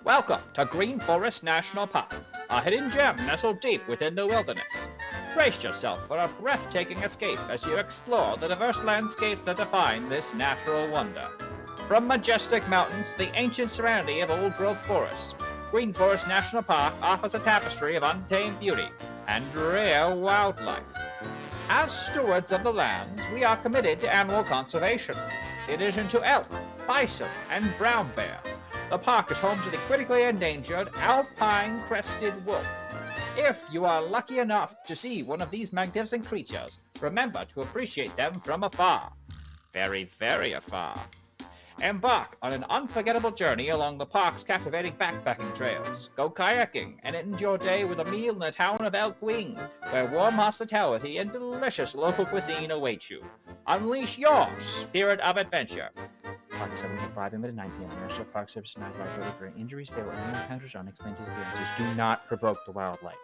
Welcome to Greenforest National Park, a hidden gem nestled deep within the wilderness. Brace yourself for a breathtaking escape as you explore the diverse landscapes that define this natural wonder. From majestic mountains to the ancient serenity of old-growth forests, Greenforest National Park offers a tapestry of untamed beauty and rare wildlife. As stewards of the lands, we are committed to animal conservation. In addition to elk, bison, and brown bears, the park is home to the critically endangered alpine crested wolf. If you are lucky enough to see one of these magnificent creatures, remember to appreciate them from afar. Very, very afar. Embark on an unforgettable journey along the park's captivating backpacking trails. Go kayaking and end your day with a meal in the town of Elk Wing, where warm hospitality and delicious local cuisine await you. Unleash your spirit of adventure. Park 7:05 a.m. to 9 p.m. National Park Service denies liability for injuries, fatal animal encounters, or unexplained disappearances. Do not provoke the wildlife.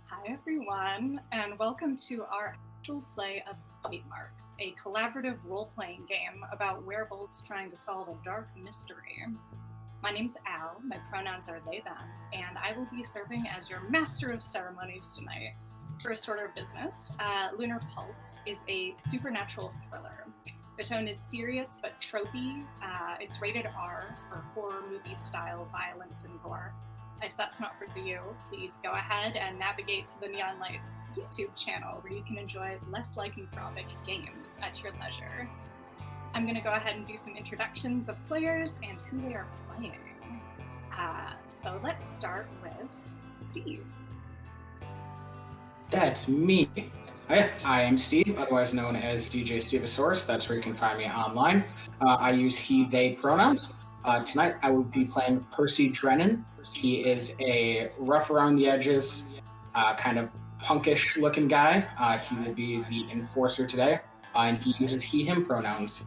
Hi everyone, and welcome to our actual play of Bite Marks, a collaborative role-playing game about werewolves trying to solve a dark mystery. My name's Al, my pronouns are they, them, and I will be serving as your master of ceremonies tonight. First order of business, Lunar Pulse is a supernatural thriller. The tone is serious but tropey. It's rated R for horror movie-style violence and gore. If that's not for you, please go ahead and navigate to the Neon Lights YouTube channel where you can enjoy less lycanthropic games at your leisure. I'm going to go ahead and do some introductions of players and who they are playing. So let's start with Steve. That's me. Hi, I am Steve, otherwise known as DJ Stevosaurus. That's where you can find me online. I use he, they pronouns. Tonight I will be playing Percy Drennan. He is a rough around the edges, kind of punkish looking guy. He will be the enforcer today, and he uses he, him pronouns.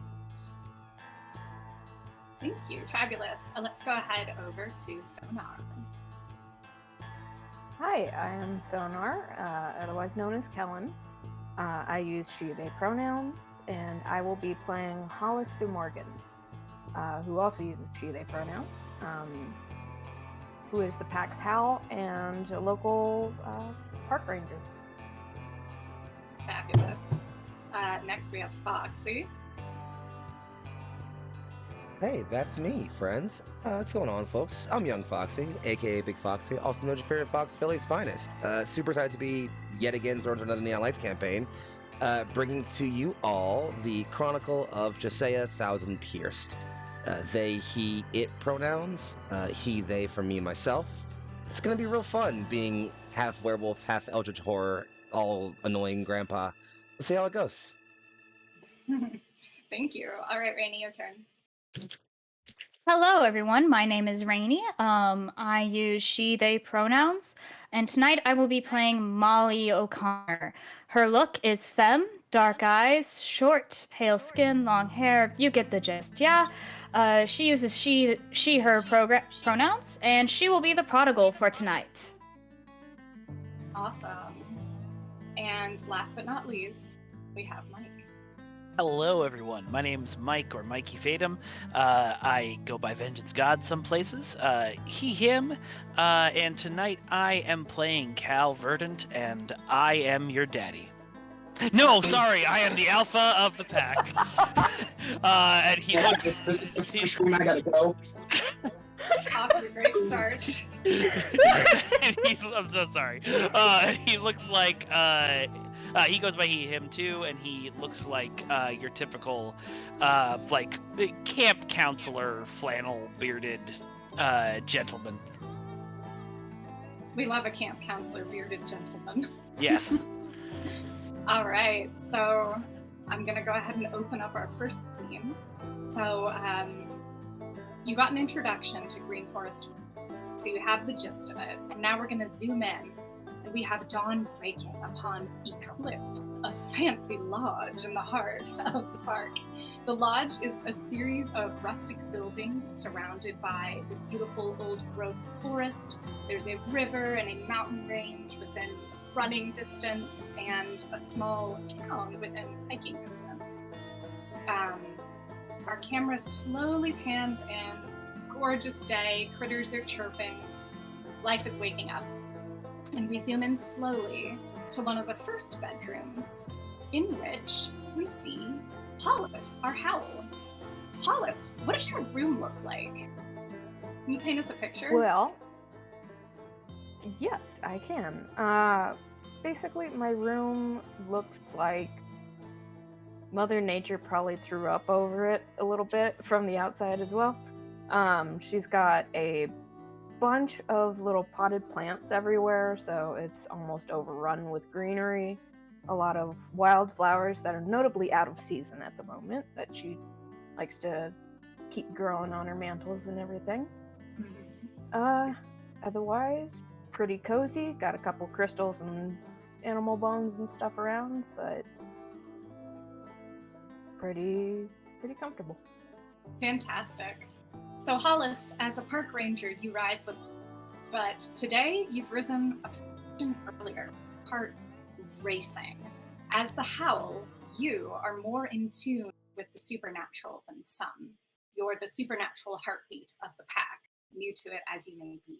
Thank you, fabulous. Let's go ahead over to Sonar. Hi, I am Sonar, otherwise known as Kellen. I use she, they pronouns, and I will be playing Hollis de Morgan, who also uses she, they pronouns. Who is the pack's howl and a local park ranger. Fabulous. Next we have Foxy. Hey, that's me, friends. What's going on, folks? I'm Young Foxy, aka Big Foxy, also known as your favorite Fox Philly's finest. Super excited to be yet again thrown into another Neon Lights campaign, bringing to you all the Chronicle of Josiah Thousand Pierced. They, he, it pronouns, he, they for me, myself. It's gonna be real fun being half werewolf, half eldritch horror, all annoying grandpa. Let's see how it goes. Thank you. All right, Rainy, your turn. Hello, everyone. My name is Rainy. I use she, they pronouns, and tonight I will be playing Molly O'Connor. Her look is femme, dark eyes, short, pale skin, long hair. You get the gist, yeah? She uses she, her pronouns, and she will be the prodigal for tonight. Awesome. And last but not least, we have Mike. Hello, everyone. My name's Mike, or Mikey Fatum. I go by Vengeance God some places. He, him. And tonight I am playing Cal Verdant, and I am your daddy. No, sorry, I am the alpha of the pack. And he looks... This is the first room I gotta go. Off to a great start. I'm so sorry. He looks like He goes by he, him too, and he looks like your typical, like camp counselor, flannel bearded gentleman. We love a camp counselor, bearded gentleman. Yes. All right, so I'm gonna go ahead and open up our first scene. So you got an introduction to Greenforest, so you have the gist of it. And now we're gonna zoom in, and we have dawn breaking upon Eclipse, a fancy lodge in the heart of the park. The lodge is a series of rustic buildings surrounded by the beautiful old-growth forest. There's a river and a mountain range within running distance, and a small town within hiking distance. Our camera slowly pans in. Gorgeous day, critters are chirping, life is waking up. And we zoom in slowly to one of the first bedrooms, in which we see Hollis, our howl. Hollis, what does your room look like? Can you paint us a picture? Well, yes, I can. Basically, my room looks like Mother Nature probably threw up over it a little bit from the outside as well. She's got a bunch of little potted plants everywhere, so it's almost overrun with greenery. A lot of wildflowers that are notably out of season at the moment that she likes to keep growing on her mantles and everything. Otherwise, pretty cozy. Got a couple crystals and animal bones and stuff around, but pretty comfortable. Fantastic. So Hollis, as a park ranger, you rise with, but today you've risen a fraction earlier, heart racing. As the howl, you are more in tune with the supernatural than some. You're the supernatural heartbeat of the pack, new to it as you may be.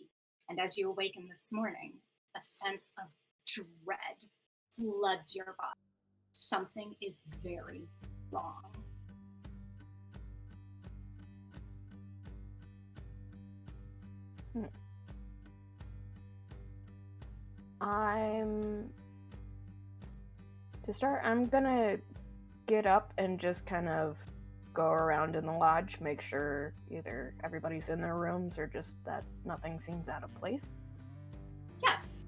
And as you awaken this morning, a sense of dread floods your body. Something is very wrong. I'm gonna get up and just kind of go around in the lodge, make sure either everybody's in their rooms or just that nothing seems out of place. Yes.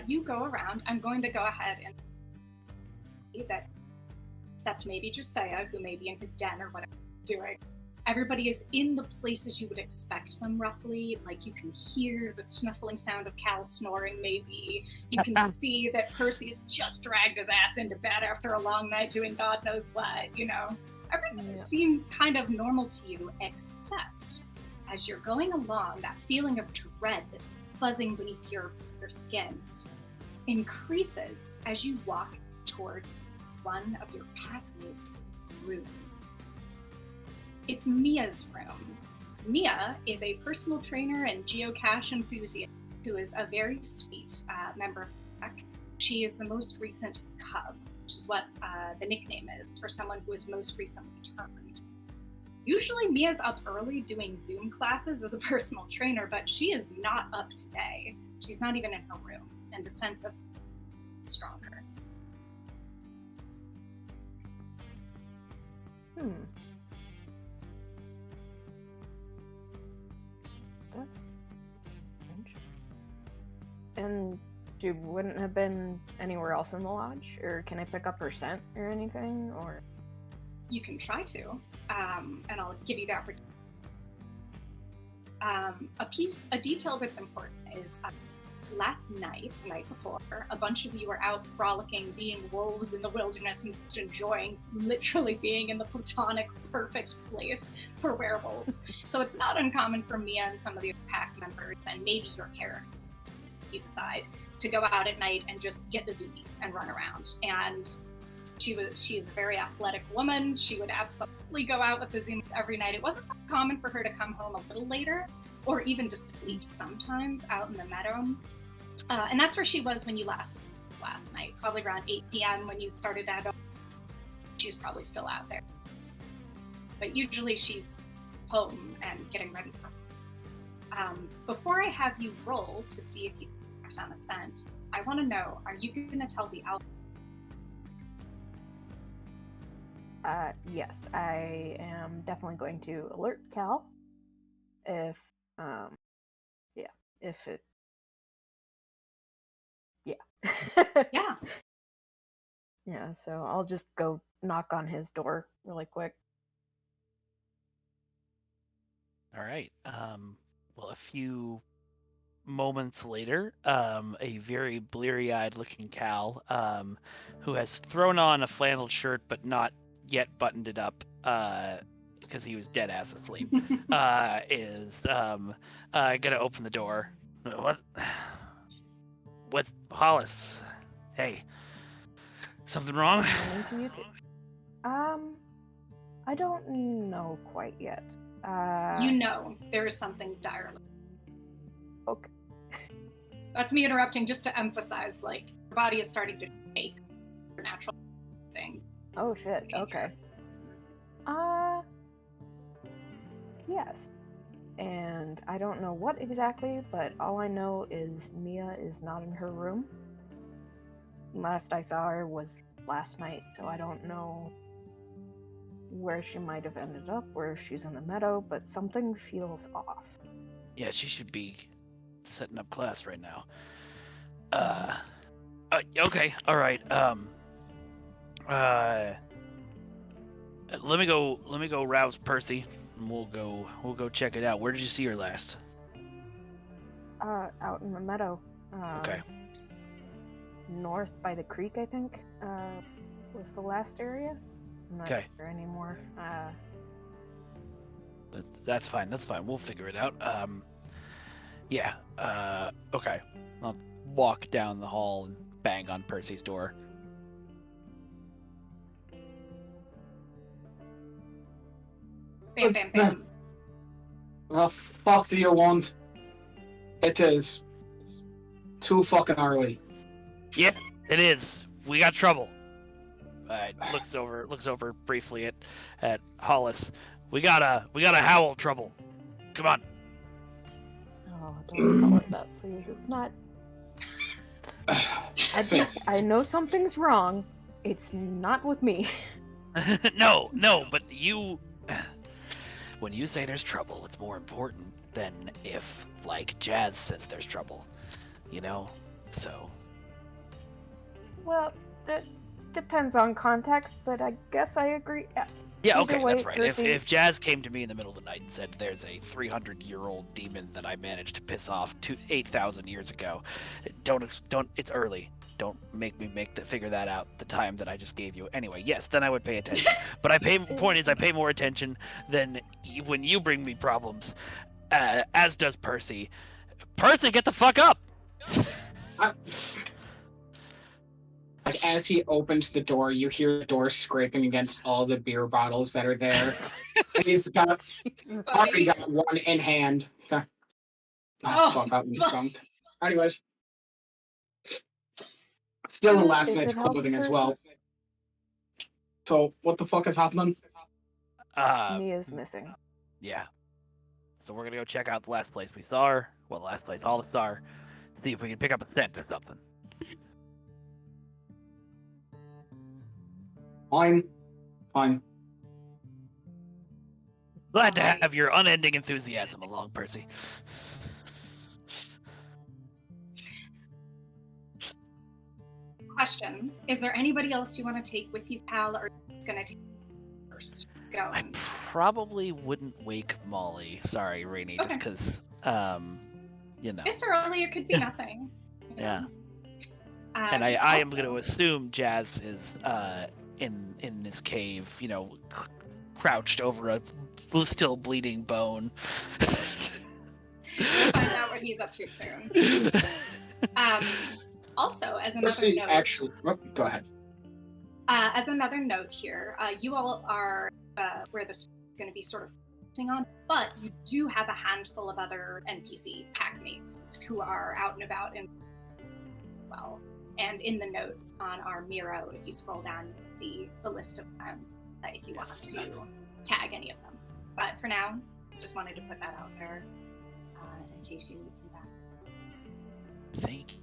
You go around. I'm going to go ahead and that, except maybe Josiah, who may be in his den or whatever he's doing. Everybody is in the places you would expect them, roughly. Like, you can hear the snuffling sound of Cal snoring, maybe. You can see that Percy has just dragged his ass into bed after a long night doing God knows what, you know. Everything seems kind of normal to you, except as you're going along, that feeling of dread that's buzzing beneath your skin increases as you walk towards one of your packmates' rooms. It's Mia's room. Mia is a personal trainer and geocache enthusiast who is a very sweet member of the pack. She is the most recent cub, which is what the nickname is for someone who is most recently turned. Usually Mia's up early doing Zoom classes as a personal trainer, but she is not up today. She's not even in her room, and the sense of stronger. That's strange. And she wouldn't have been anywhere else in the lodge? Or can I pick up her scent or anything? Or You can try to, and I'll give you the opportunity. A detail that's important is last night, the night before, a bunch of you were out frolicking, being wolves in the wilderness and just enjoying literally being in the platonic perfect place for werewolves. So it's not uncommon for Mia and some of the pack members, and maybe your character, you decide, to go out at night and just get the zoomies and run around. And she is a very athletic woman. She would absolutely go out with the zoomies every night. It wasn't common for her to come home a little later, or even to sleep sometimes out in the meadow. And that's where she was when you last night, probably around 8 p.m. when you started to head home. She's probably still out there. But usually she's home and getting ready for before I have you roll to see if you act on a scent, I want to know, are you going to tell the owl Yes, I am definitely going to alert Cal if, if it, Yeah. Yeah, so I'll just go knock on his door really quick. All right. Well, a few moments later, a very bleary-eyed looking Cal, who has thrown on a flannel shirt but not yet buttoned it up, because he was dead ass asleep, is gonna open the door. What's Hollis? Hey, something wrong? Morning to you too. I don't know quite yet. You know there is something dire. Okay. That's me interrupting just to emphasize, like, your body is starting to shake. Your natural thing. Oh shit, okay. Yes. And I don't know what exactly, but all I know is Mia is not in her room. Last I saw her was last night, so I don't know where she might have ended up, or if she's in the meadow, but something feels off. Yeah, she should be setting up class right now. Okay, all right. Let me go rouse Percy, and we'll go check it out. Where did you see her last? Out in the meadow. Okay. North by the creek, I think, was the last area. I'm not sure anymore. But that's fine. That's fine. We'll figure it out. Yeah. Okay. I'll walk down the hall and bang on Percy's door. Bam, bam, bam. The fuck do you want? It is too fucking early. Yeah, it is. We got trouble. Looks over briefly at Hollis. We got a howl trouble. Come on. Oh, don't call it that, please. It's not. I know something's wrong. It's not with me. No, but you. When you say there's trouble, it's more important than if, like, Jazz says there's trouble. You know? So. Well, that depends on context, but I guess I agree. Yeah, Either okay, way, that's right. Percy... If Jazz came to me in the middle of the night and said there's a 300-year-old demon that I managed to piss off 8,000 years ago, don't. It's early. Don't make me figure that out the time that I just gave you. Anyway, yes, then I would pay attention. But I pay more attention than when you bring me problems, as does Percy. Percy, get the fuck up! Like, as he opens the door, you hear the door scraping against all the beer bottles that are there. And he's already got one in hand. Fuck, that was skunked. Anyways. Still in last night's clothing as well. So, what the fuck is happening? Mia's missing. Yeah. So we're gonna go check out the last place we saw her. Well, the last place Hollis saw her. See if we can pick up a scent or something. Fine. Glad to have your unending enthusiasm along, Percy. Question: is there anybody else you want to take with you, Cal, or are you going to take first? Go. I probably wouldn't wake Molly. Sorry, Rainey, just because, you know. It's early. It could be nothing. Yeah. And I am going to assume Jazz is in this cave, you know, crouched over a still bleeding bone. We'll find out what he's up to soon. Also, as another note, go ahead. As another note here, you all are where the story is going to be sort of focusing on, but you do have a handful of other NPC packmates who are out and about as well. And in the notes on our Miro, if you scroll down, you can see the list of them if you want to tag any of them. But for now, just wanted to put that out there in case you need some back. Thank you.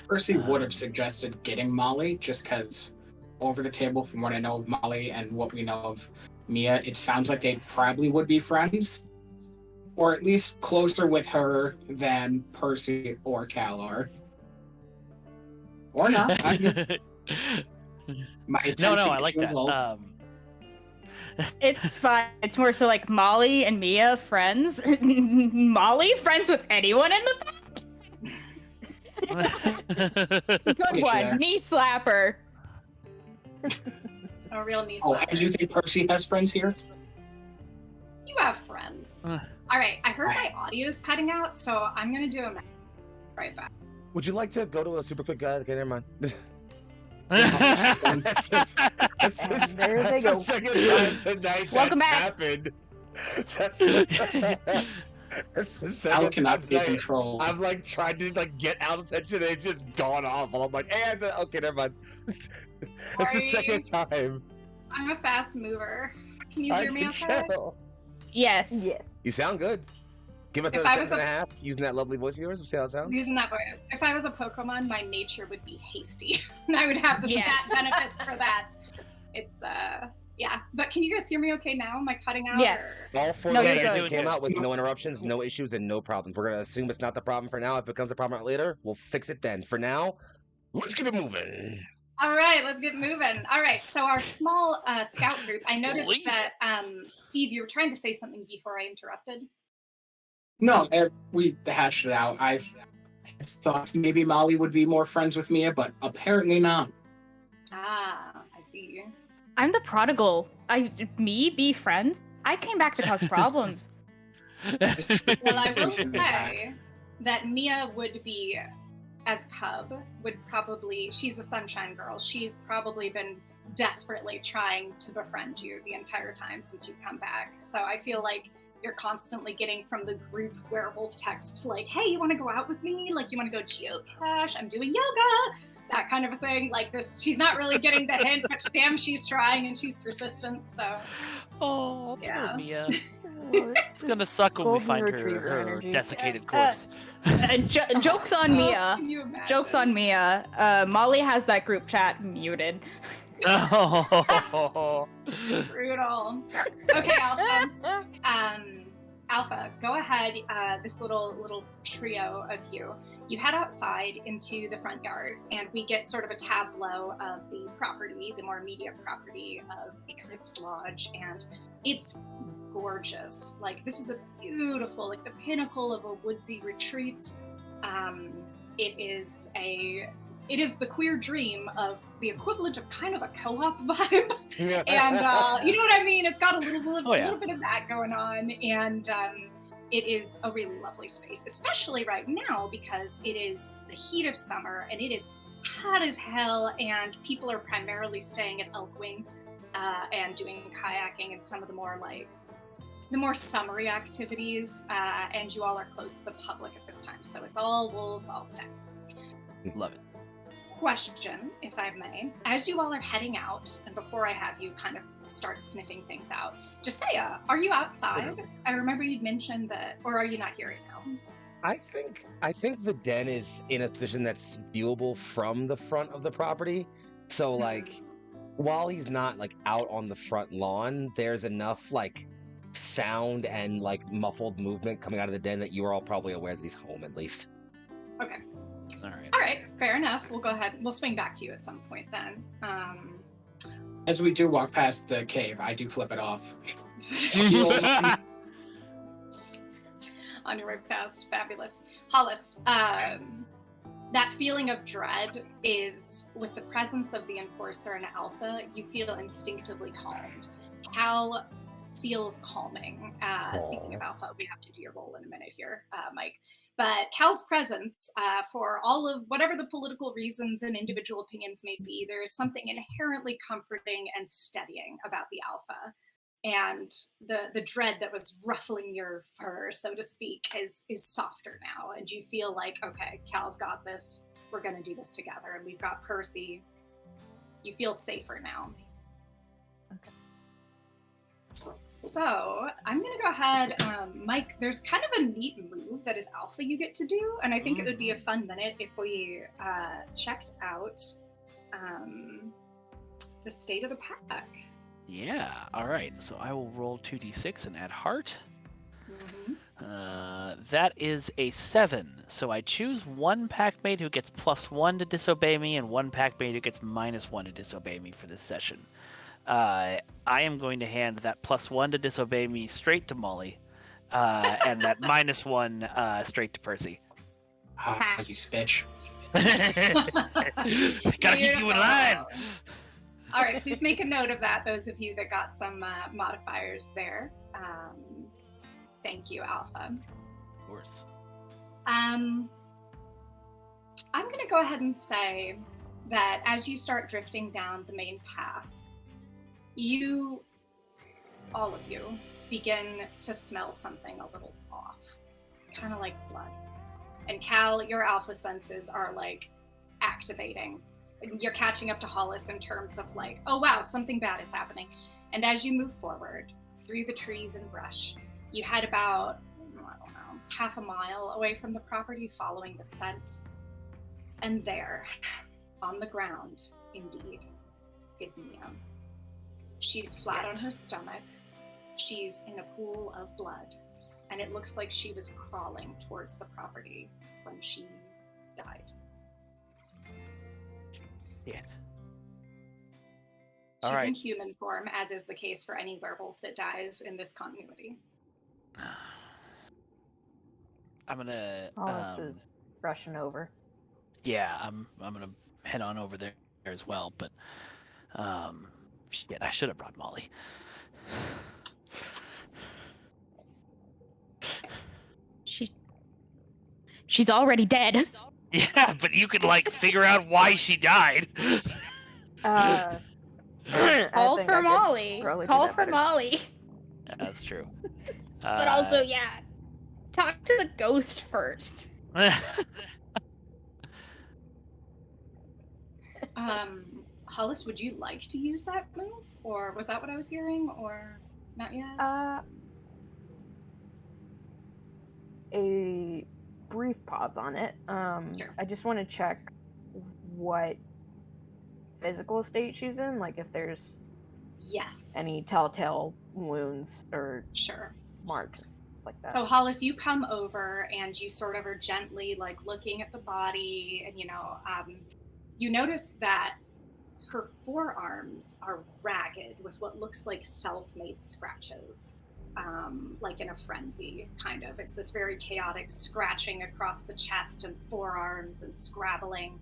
Percy would have suggested getting Molly just because over the table, from what I know of Molly and what we know of Mia, it sounds like they probably would be friends, or at least closer with her than Percy or Cal are. Or not. I just, No, I like that. It's fine. It's more so like Molly and Mia friends. Molly friends with anyone in the back. Good one, knee slapper. A real knee Oh, slapper. and you think Percy has friends here? You have friends. All right, I heard my audio's cutting out, so I'm gonna do a right back. Would you like to go to a super quick okay, never mind. There they go. The second time tonight Welcome that's back. happened. That's the Al second cannot time be tonight. controlled. I'm like trying to like get Al's attention. They've just gone off. I'm like, hey, okay, never mind. That's the second time. I'm a fast mover. Can you hear me I okay? can tell. Yes. Yes. You sound good. Give us If another I second was and a- a half using that lovely voice of yours. See how it sounds. Using that voice. If I was a Pokemon, my nature would be hasty. And I would have the Yes. stat benefits for that. It's, yeah. But can you guys hear me okay now? Am I cutting out? Yes. or- All four No, you're letters good. just came out with no interruptions, no issues, and no problems. We're gonna assume it's not the problem for now. If it becomes a problem later, we'll fix it then. For now, let's get it moving. All right, let's get moving. All right, so our small scout group, I noticed Leave. that, Steve, you were trying to say something before I interrupted. No, we hashed it out. I thought maybe Molly would be more friends with Mia, but apparently not. Ah, I see. I'm the prodigal. Me be friends? I came back to cause problems. Well, I will say that Mia would be, as Cub, she's a sunshine girl. She's probably been desperately trying to befriend you the entire time since you've come back. So I feel like you're constantly getting from the group werewolf texts like, hey, you want to go out with me? Like, you want to go geocache? I'm doing yoga. That kind of a thing. Like this, she's not really getting the hint, but damn, she's trying and she's persistent. So, Oh, poor Yeah. Mia. Oh, It's gonna suck when we golden find retriever her energy. desiccated corpse. Jokes on Mia. can you imagine? Jokes on Mia. Molly has that group chat muted. Oh. Brutal. Okay, Alpha. Alpha, go ahead. This little trio of you head outside into the front yard, and we get sort of a tableau of the property, the more immediate property of Eclipse Lodge, and it's gorgeous. Like, this is a beautiful, like the pinnacle of a woodsy retreat. It is the queer dream of the equivalent of kind of a co-op vibe. And you know what I mean? It's got a little bit of that going on, and it is a really lovely space, especially right now because it is the heat of summer and it is hot as hell, and people are primarily staying at Elkwing and doing kayaking and some of the more summery activities, and you all are close to the public at this time, so it's all wolves all the time. Love it. Question, if I may, as you all are heading out, and before I have you kind of start sniffing things out, Josiah, are you outside? I remember you'd mentioned that, or are you not here right now? I think the den is in a position that's viewable from the front of the property. So like, while he's not like out on the front lawn, there's enough like sound and like muffled movement coming out of the den that you are all probably aware that he's home at least. Okay. All right. All right, fair enough. We'll go ahead. We'll swing back to you at some point then. As we do walk past the cave, I do flip it off. On your way past, fabulous. Hollis, that feeling of dread is, with the presence of the Enforcer and Alpha, you feel instinctively calmed. Cal feels calming. Speaking of Alpha, we have to do your roll in a minute here, Mike. But Cal's presence, for all of whatever the political reasons and individual opinions may be, there is something inherently comforting and steadying about the Alpha. And the dread that was ruffling your fur, so to speak, is softer now. And you feel like, okay, Cal's got this. We're going to do this together. And we've got Percy. You feel safer now. Okay. So I'm going to go ahead. Mike, there's kind of a neat move that is Alpha you get to do. And I think it would be a fun minute if we checked out the state of the pack. Yeah. All right. So I will roll 2d6 and add heart. Mm-hmm. That is a 7. So I choose one packmate who gets +1 to disobey me and one packmate who gets -1 to disobey me for this session. I am going to hand that +1 to disobey me straight to Molly, and that -1 straight to Percy. You bitch. Gotta keep you in line. All right, please make a note of that, those of you that got some modifiers there. Thank you, Alpha. Of course. I'm going to go ahead and say that as you start drifting down the main path, you, all of you, begin to smell something a little off, kind of like blood. And Cal, your alpha senses are like activating. You're catching up to Hollis in terms of like, oh wow, something bad is happening. And as you move forward through the trees and brush, you head about, I don't know, half a mile away from the property, following the scent. And there, on the ground, indeed, is Mia. She's flat on her stomach. She's in a pool of blood. And it looks like she was crawling towards the property when she died. Yeah. She's All right. in human form, as is the case for any werewolf that dies in this continuity. I'm gonna. Hollis is rushing over. Yeah, I'm gonna head on over there as well. But shit, I should have brought Molly. She's already dead. Yeah, but you could like figure out why she died. I Call think for I could Molly. probably do Call that for better. Molly. Yeah, that's true. But also, yeah, talk to the ghost first. Hollis, would you like to use that move? Or was that what I was hearing? Or not yet? A brief pause on it. Sure. I just want to check what physical state she's in, like if there's Yes. any telltale wounds or Sure. marks like that. So Hollis, you come over and you sort of are gently like looking at the body, and you notice that her forearms are ragged with what looks like self-made scratches, like in a frenzy, kind of. It's this very chaotic scratching across the chest and forearms and scrabbling.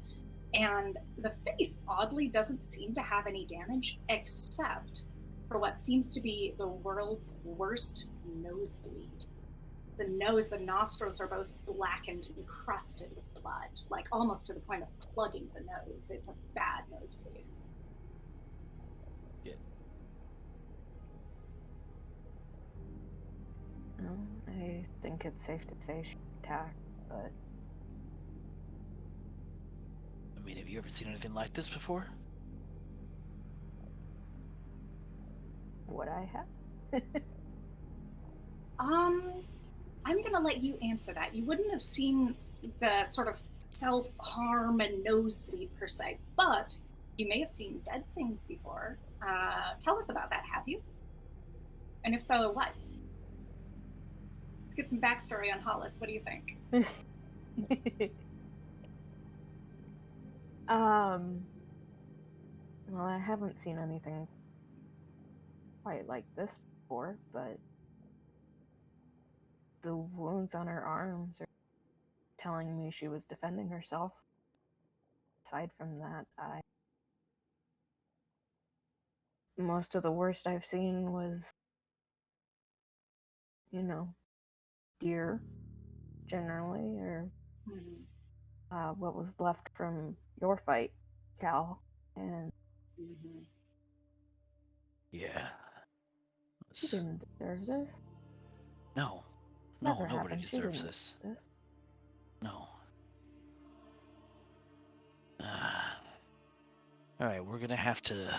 And the face, oddly, doesn't seem to have any damage, except for what seems to be the world's worst nosebleed. The nose, the nostrils are both blackened and crusted with blood, like almost to the point of plugging the nose. It's a bad nosebleed. Yeah. Well, I think it's safe to say she attacked, but I mean, have you ever seen anything like this before? would I have? I'm gonna let you answer that. You wouldn't have seen the sort of self-harm and nosebleed per se, but you may have seen dead things before. Tell us about that, have you? And if so, what? Let's get some backstory on Hollis. What do you think? Well, I haven't seen anything quite like this before, but the wounds on her arms are telling me she was defending herself. Aside from that, most of the worst I've seen was, deer, generally, or what was left from your fight, Cal, and Yeah. she didn't deserve this. No. Never No, nobody happened. She deserves didn't this. do this. No. Alright, we're gonna have to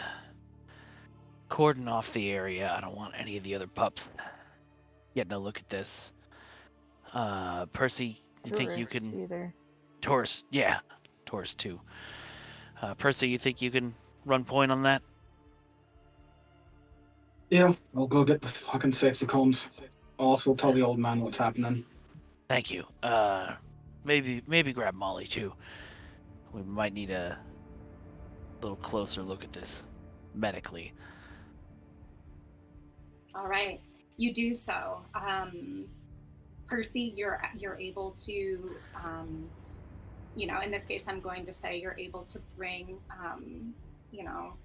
cordon off the area. I don't want any of the other pups getting a look at this. Percy, you think you Tourists can... either. Taurus, yeah. Taurus too. Percy, you think you can run point on that? Yeah, I'll go get the fucking safety cones. I'll also tell the old man what's happening. Thank you. Maybe grab Molly too. We might need a little closer look at this medically. All right, you do so. Percy, you're able to, in this case, I'm going to say you're able to bring,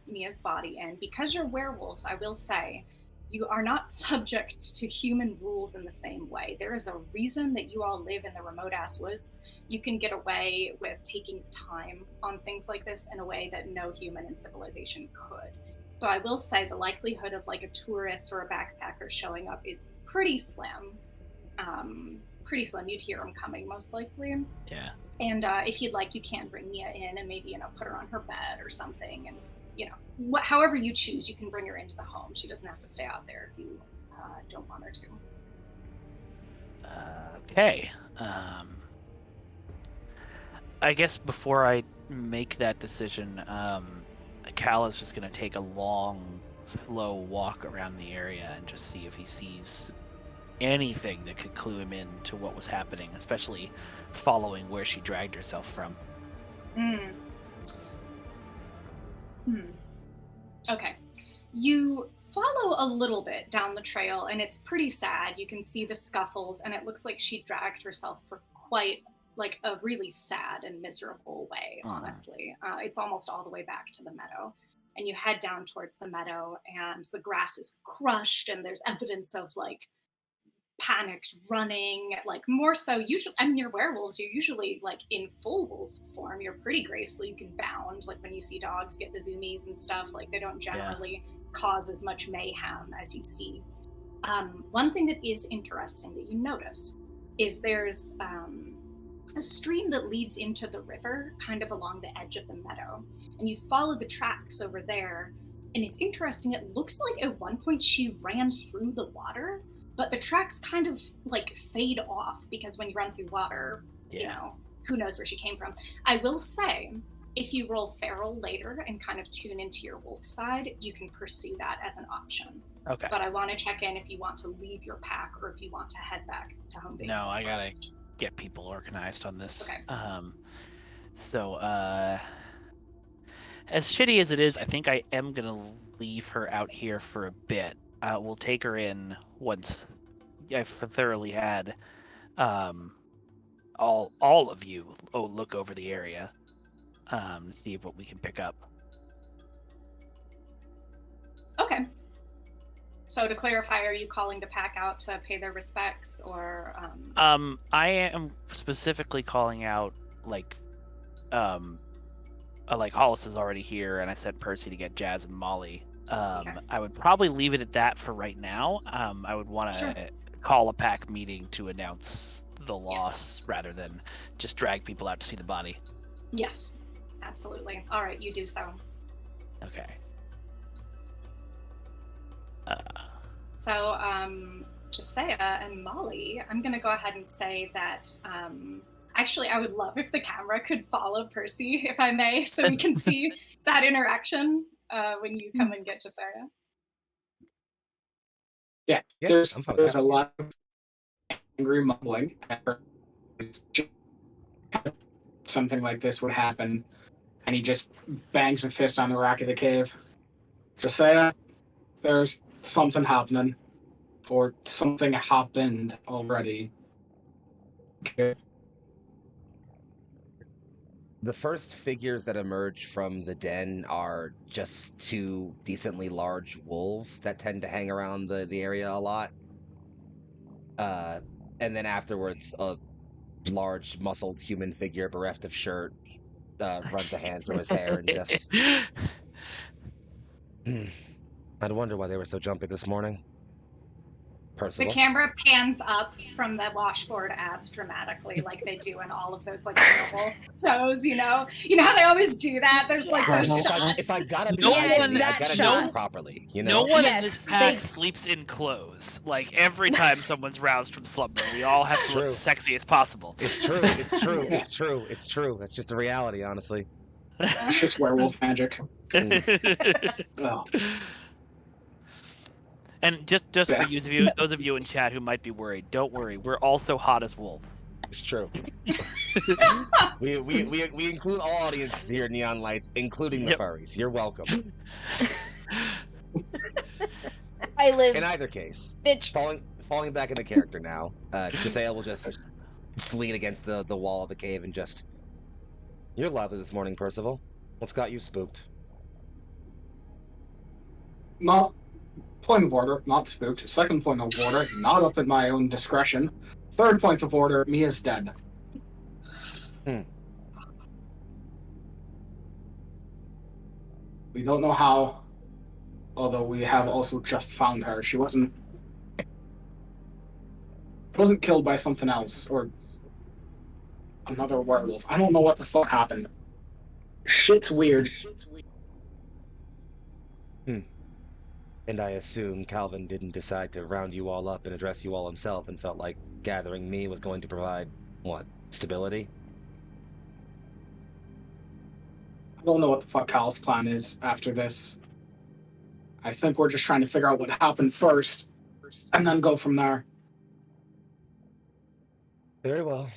Mia's body in. Because you're werewolves, I will say, you are not subject to human rules in the same way. There is a reason that you all live in the remote ass woods. You can get away with taking time on things like this in a way that no human in civilization could. So I will say the likelihood of like a tourist or a backpacker showing up is pretty slim. You'd hear them coming most likely. Yeah. And if you'd like, you can bring Mia in and maybe put her on her bed or something, and however you choose, you can bring her into the home. She doesn't have to stay out there if you don't want her to. Okay. I guess before I make that decision, Cal is just going to take a long, slow walk around the area and just see if he sees anything that could clue him in to what was happening, especially following where she dragged herself from. Okay. You follow a little bit down the trail, and it's pretty sad. You can see the scuffles, and it looks like she dragged herself for quite like a really sad and miserable way, honestly. It's almost all the way back to the meadow. And you head down towards the meadow, and the grass is crushed, and there's evidence of like panicked running, like more so usually. I mean, you're werewolves, you're usually like in full wolf form. You're pretty graceful, you can bound, like when you see dogs get the zoomies and stuff, like they don't generally cause as much mayhem as you see. One thing that is interesting that you notice is there's a stream that leads into the river kind of along the edge of the meadow, and you follow the tracks over there, and it's interesting. It looks like at one point she ran through the water, but the tracks kind of like fade off because when you run through water, who knows where she came from. I will say, if you roll feral later and kind of tune into your wolf side, you can pursue that as an option. Okay. But I want to check in if you want to leave your pack or if you want to head back to home base. No, I gotta get people organized on this. Okay. So, as shitty as it is, I think I am gonna leave her out here for a bit. We'll take her in once I've thoroughly had all of you look over the area, see what we can pick up. Okay. So to clarify, are you calling the pack out to pay their respects, or? I am specifically calling out like Hollis is already here, and I sent Percy to get Jazz and Molly. Okay. I would probably leave it at that for right now. I would want to call a pack meeting to announce the loss rather than just drag people out to see the body. Yes, absolutely. All right, you do so. Okay. So, Josiah and Molly, I'm going to go ahead and say that, actually, I would love if the camera could follow Percy, if I may, so we can see that interaction when you come and get Josiah. Yeah, there's a lot of angry mumbling. Something like this would happen, and he just bangs a fist on the rock of the cave. Josiah, there's something happening, or something happened already. Okay. The first figures that emerge from the den are just two decently large wolves that tend to hang around the area a lot. And then afterwards, a large, muscled human figure bereft of shirt runs a hand through his hair and just... I'd wonder why they were so jumpy this morning. Percival? The camera pans up from the washboard abs dramatically, like they do in all of those like animal shows. You know how they always do that. There's like those shots. If I gotta be I gotta do it properly. No one in this pack sleeps in clothes. Like every time someone's roused from slumber, we all have to look sexy as possible. It's true. It's true. It's true. It's true. That's just the reality, honestly. It's just werewolf magic. And just for those of you in chat who might be worried, don't worry. We're also hot as wolves. It's true. we include all audiences here at Neon Lights, including the furries. You're welcome. I live. In either case, Bitch. falling back into character now, Josiah will just lean against the wall of the cave and just... You're lively this morning, Percival. What's got you spooked? Not point of order, not spooked. Second point of order, not up at my own discretion. Third point of order, Mia's dead. We don't know how, although we have also just found her. She wasn't killed by something else, or another werewolf. I don't know what the fuck happened. Shit's weird. And I assume Calvin didn't decide to round you all up and address you all himself and felt like gathering me was going to provide, what, stability? I don't know what the fuck Cal's plan is after this. I think we're just trying to figure out what happened first, and then go from there. Very well.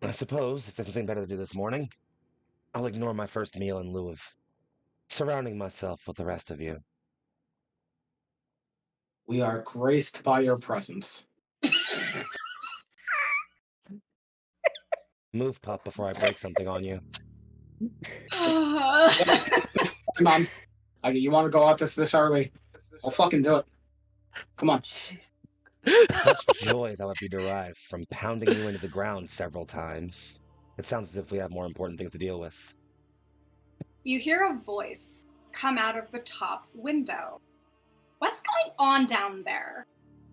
I suppose, if there's nothing better to do this morning, I'll ignore my first meal in lieu of surrounding myself with the rest of you. We are graced by your presence. Move, pup, before I break something on you. Come on. You want to go out this early? I'll fucking do it. Come on. Such joy as that would be derived from pounding you into the ground several times. It sounds as if we have more important things to deal with. You hear a voice come out of the top window. What's going on down there?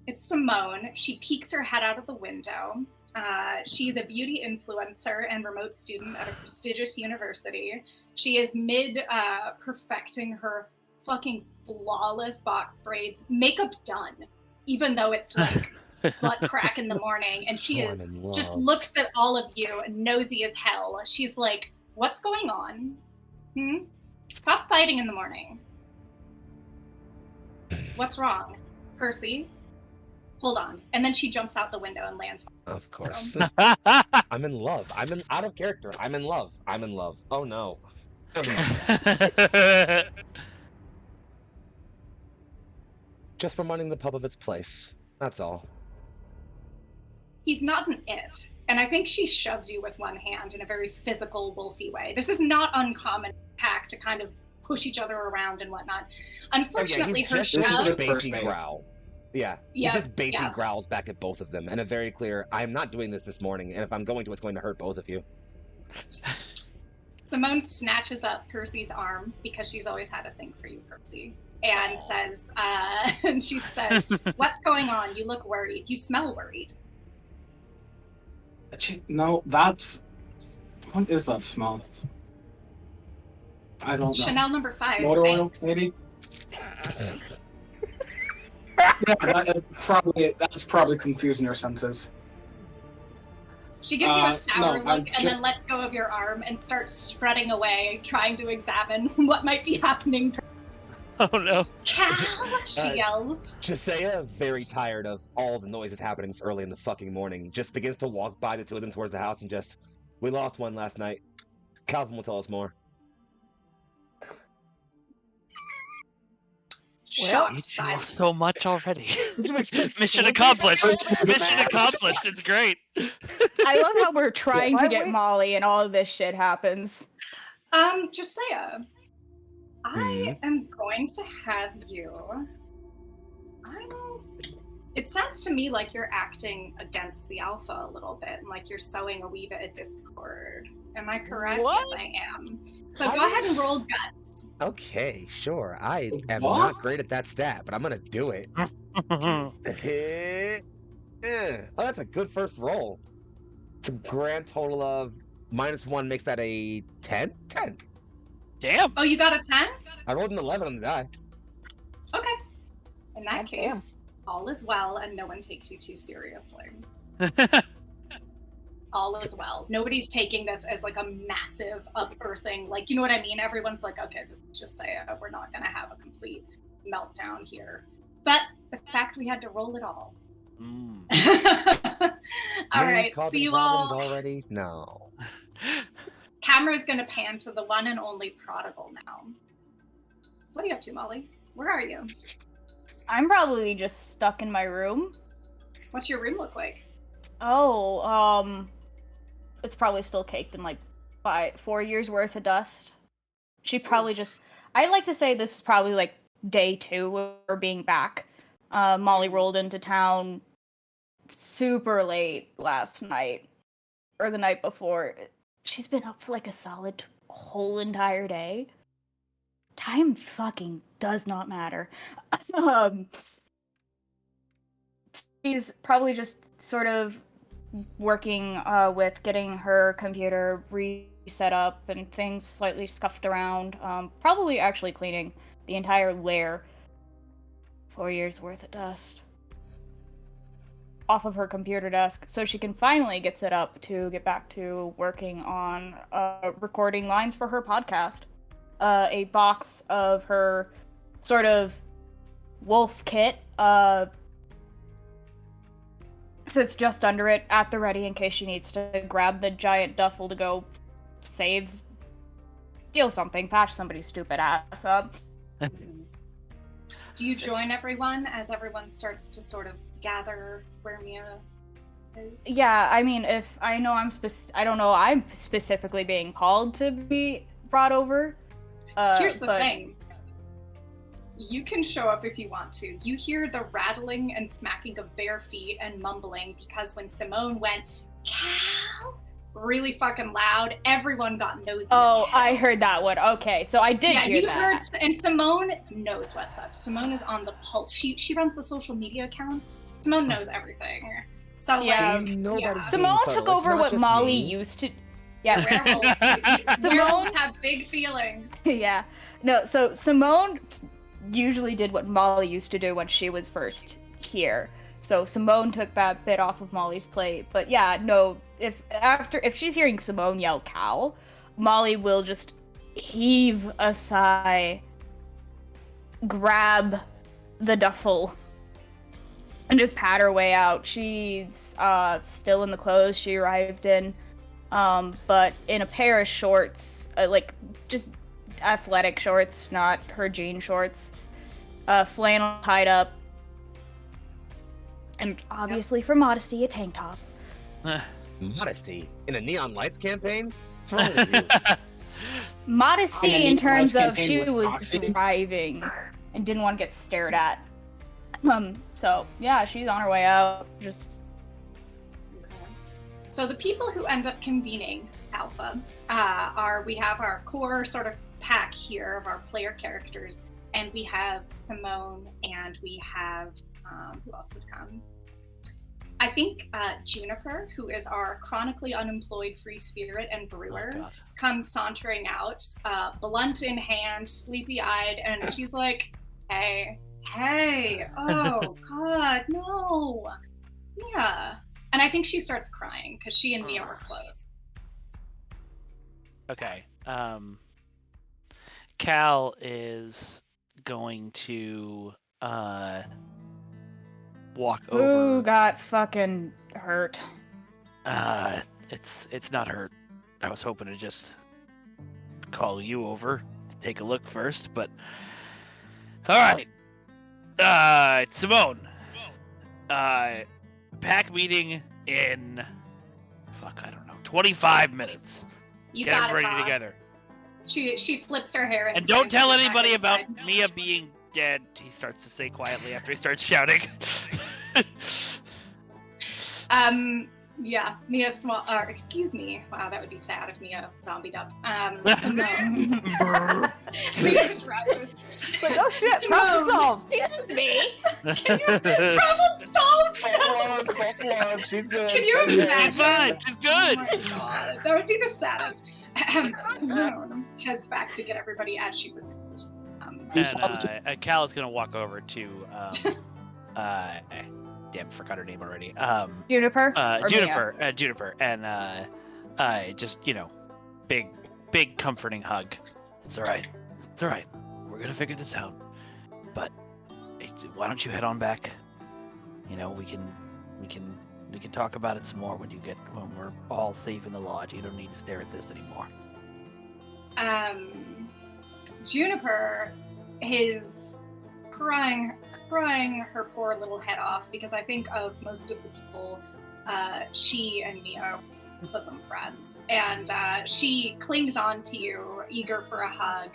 It's Simone. She peeks her head out of the window. She's a beauty influencer and remote student at a prestigious university. She is perfecting her fucking flawless box braids. Makeup done, even though it's like butt crack in the morning. And she just looks at all of you and nosy as hell. She's like, what's going on? Stop fighting in the morning. What's wrong? Percy? Hold on. And then she jumps out the window and lands. Of course. I'm in love. Out of character. I'm in love. Oh no. Just reminding the pub of its place. That's all. He's not an it. And I think she shoves you with one hand in a very physical, wolfy way. This is not uncommon pack to kind of push each other around and whatnot. Unfortunately, her shove... This is a basic growl. Yeah, he just basically growls back at both of them, and a very clear, I'm not doing this morning, and if I'm going to, it's going to hurt both of you. Simone snatches up Percy's arm, because she's always had a thing for you, Percy, and says, what's going on? You look worried. You smell worried. No, that's... What is that smell? I don't know. Chanel number 5. Motor oil, maybe? Yeah, that's probably confusing your senses. She gives you a sour look and then lets go of your arm and starts strutting away, trying to examine what might be happening. Oh no. Cal, she yells. Josiah, very tired of all the noises happening this early in the fucking morning, just begins to walk by the two of them towards the house and just, we lost one last night. Calvin will tell us more. Shocked silence. So much already. Mission accomplished. Mission accomplished. It's great. I love how we're trying to get Molly and all of this shit happens. Josiah, I am going to have you... It sounds to me like you're acting against the alpha a little bit, and like you're sowing a wee bit of discord. Am I correct? What? Yes, I am. So go ahead and roll guts. Okay, sure. I am not great at that stat, but I'm gonna do it. Oh, that's a good first roll. It's a grand total of -1 makes that a 10? 10. Damn. Oh, you got a 10? I rolled an 11 on the die. Okay. In that case, all is well, and no one takes you too seriously. All is well. Nobody's taking this as like a massive unearthing. Like, you know what I mean? Everyone's like, okay, this is just we're not going to have a complete meltdown here. But the fact we had to roll it all. Mm. All Me right, so causing you problems all. already? No. Camera's gonna pan to the one and only prodigal now. What are you up to, Molly? Where are you? I'm probably just stuck in my room. What's your room look like? Oh, it's probably still caked in like 4 years worth of dust. She probably just. I'd like to say this is probably like day 2 of her being back. Molly rolled into town super late last night, or the night before. She's been up for like a solid whole entire day. Time fucking does not matter. She's probably just sort of working with getting her computer reset up and things slightly scuffed around. Probably actually cleaning the entire lair. 4 years worth of dust off of her computer desk, so she can finally get set up to get back to working on recording lines for her podcast. A box of her sort of wolf kit sits just under it at the ready in case she needs to grab the giant duffel to go steal something, patch somebody's stupid ass up. Do you join everyone as everyone starts to sort of gather where Mia is? Yeah, I mean, if I know I don't know, I'm specifically being called to be brought over. Here's the thing. You can show up if you want to. You hear the rattling and smacking of bare feet and mumbling because when Simone went, "Cow!" really fucking loud, everyone got nosy. Oh, I heard that one. Okay, so I did hear that. Yeah, you heard, and Simone knows what's up. Simone is on the pulse. She runs the social media accounts. Simone knows everything. So yeah, Simone took over what Molly used to. Yeah, werewolves have big feelings. Yeah, no. So Simone usually did what Molly used to do when she was first here. So Simone took that bit off of Molly's plate. But yeah, no, if she's hearing Simone yell cow, Molly will just heave a sigh, grab the duffel, and just pat her way out. She's still in the clothes she arrived in, but in a pair of shorts, like just athletic shorts, not her jean shorts, flannel tied up, and obviously for modesty, a tank top. Modesty? In a Neon Lights campaign? What's wrong with you? Modesty in terms of she was driving and didn't want to get stared at. So yeah, she's on her way out. Just. So the people who end up convening Alpha we have our core sort of pack here of our player characters, and we have Simone, and we have who else would come? I think Juniper, who is our chronically unemployed free spirit and brewer, comes sauntering out, blunt in hand, sleepy-eyed, and she's like, hey, oh god, no. Yeah. And I think she starts crying because she and Mia were close. Okay. Cal is going to walk over. Who got fucking hurt? It's not hurt. I was hoping to just call you over, take a look first, but all right. Simone. Pack meeting in 25 minutes. You Get got them it, ready boss. together. She flips her hair and don't tell anybody about Mia being dead. He starts to say quietly after he starts shouting. Yeah, Mia excuse me. Wow, that would be sad if Mia zombied up. Mia just rises. It's like, oh shit, problem solved. Excuse me. Can you problem solved? She's good. Can you imagine? She's fine. She's good. Oh my god, that would be the saddest. Simone heads back to get everybody as she was. And Cal is gonna walk over to damn, forgot her name already. Juniper. Juniper, and just big comforting hug. It's all right. It's all right. We're gonna figure this out. But why don't you head on back? You know, we can talk about it some more when we're all safe in the lodge. You don't need to stare at this anymore. Juniper is crying her poor little head off because I think of most of the people she and Mia are bosom friends, and she clings on to you, eager for a hug,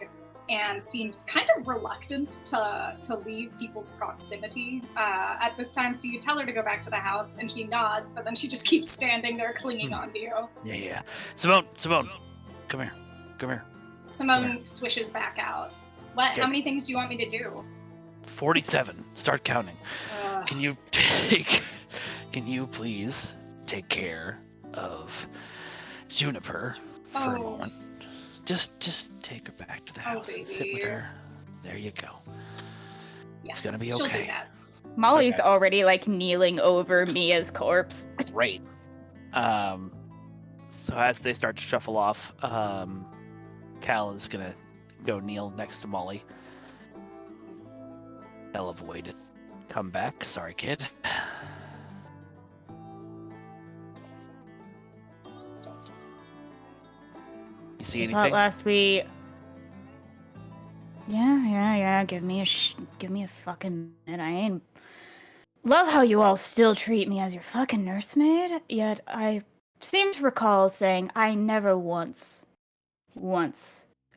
and seems kind of reluctant to leave people's proximity at this time. So you tell her to go back to the house, and she nods, but then she just keeps standing there clinging onto you. Yeah. Simone, come here. Simone swishes back out. What? Okay. How many things do you want me to do? 47. Start counting. Can you please take care of Juniper for a moment? Just take her back to the house and sit with her. There you go. Yeah, it's gonna be she'll okay. do that. Molly's Okay. already like kneeling over Mia's corpse. Great. So as they start to shuffle off, Cal is gonna go kneel next to Molly. They'll avoid it. Come back. Sorry, kid. You see I anything? thought last we. Yeah. Give me a fucking minute. I ain't. Love how you all still treat me as your fucking nursemaid. Yet I seem to recall saying I never once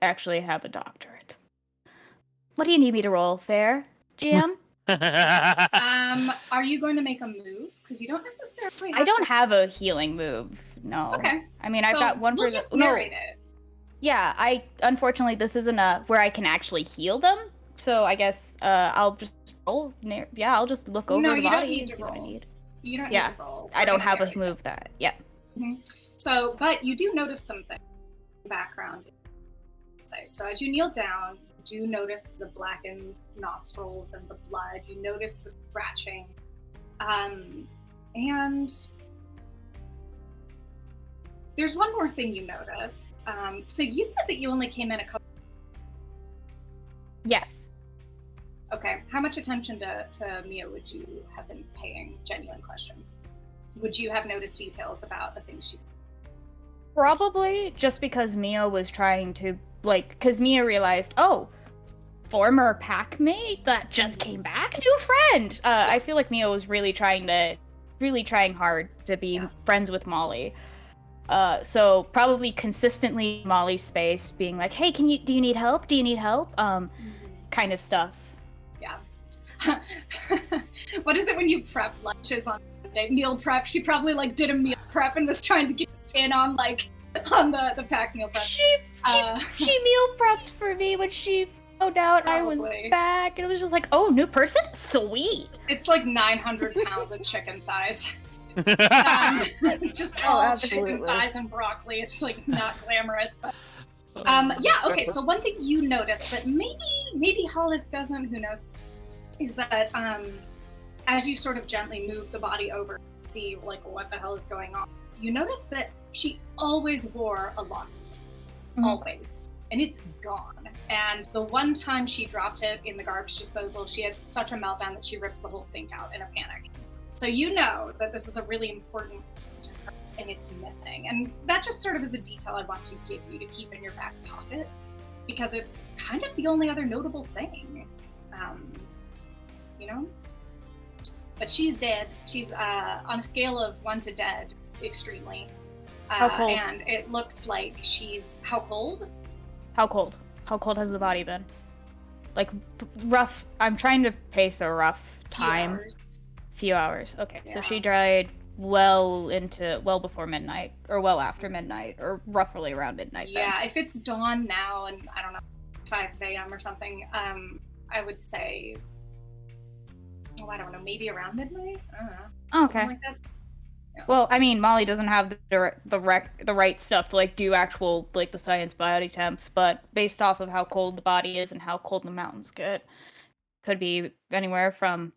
actually have a doctorate. What do you need me to roll? Fair, GM? Are you going to make a move? Because you don't necessarily have I don't to... have a healing move. No. Okay. I mean, I've So got one we'll for just no. narrate it. Yeah, unfortunately this isn't where I can actually heal them. So I guess I'll just roll. I'll just look over No, the you body don't need and to see what I roll. need. You don't Yeah, need to roll. I We're don't gonna have a narrate move that. Yeah. So, but you do notice something in the background. So as you kneel down, you do notice the blackened nostrils and the blood. You notice the scratching. And there's one more thing you notice. So you said that you only came in a couple. Yes. Okay. How much attention to Mia would you have been paying? Genuine question. Would you have noticed details about the things she did? Probably just because Mia was trying to, because Mia realized, oh, former pack mate that just came back, new friend. I feel like Mia was really trying hard to be friends with Molly. So probably consistently Molly's space being like, hey, do you need help? Do you need help? Kind of stuff. Yeah. What is it when you prep lunches on Monday? Meal prep. She probably did a meal prep and was trying to get in on the pack meal prep. She meal prepped for me when she found out I was back, and it was just like, oh, new person? Sweet. It's like 900 pounds of chicken thighs. Just all chicken thighs and broccoli. It's not glamorous, but okay, so one thing you notice that maybe Hollis doesn't, who knows, is that as you sort of gently move the body over to see what the hell is going on, you notice that she always wore a lock. Always. And it's gone. And the one time she dropped it in the garbage disposal, she had such a meltdown that she ripped the whole sink out in a panic. So you know that this is a really important to her, and it's missing. And that just sort of is a detail I want to give you to keep in your back pocket, because it's kind of the only other notable thing, But she's dead. She's on a scale of 1 to dead, extremely. How cold? And it looks like she's... How cold? How cold? How cold has the body been? Rough. I'm trying to pace a rough time. Few hours. Okay, yeah. So she died well before midnight, or well after midnight, or roughly around midnight. Yeah, then. If it's dawn now and I don't know, 5 a.m. or something, I would say, I don't know, maybe around midnight. I don't know. Okay. Like that. Yeah. Well, I mean, Molly doesn't have the right stuff to do actual the science body temps, but based off of how cold the body is and how cold the mountains get, could be anywhere from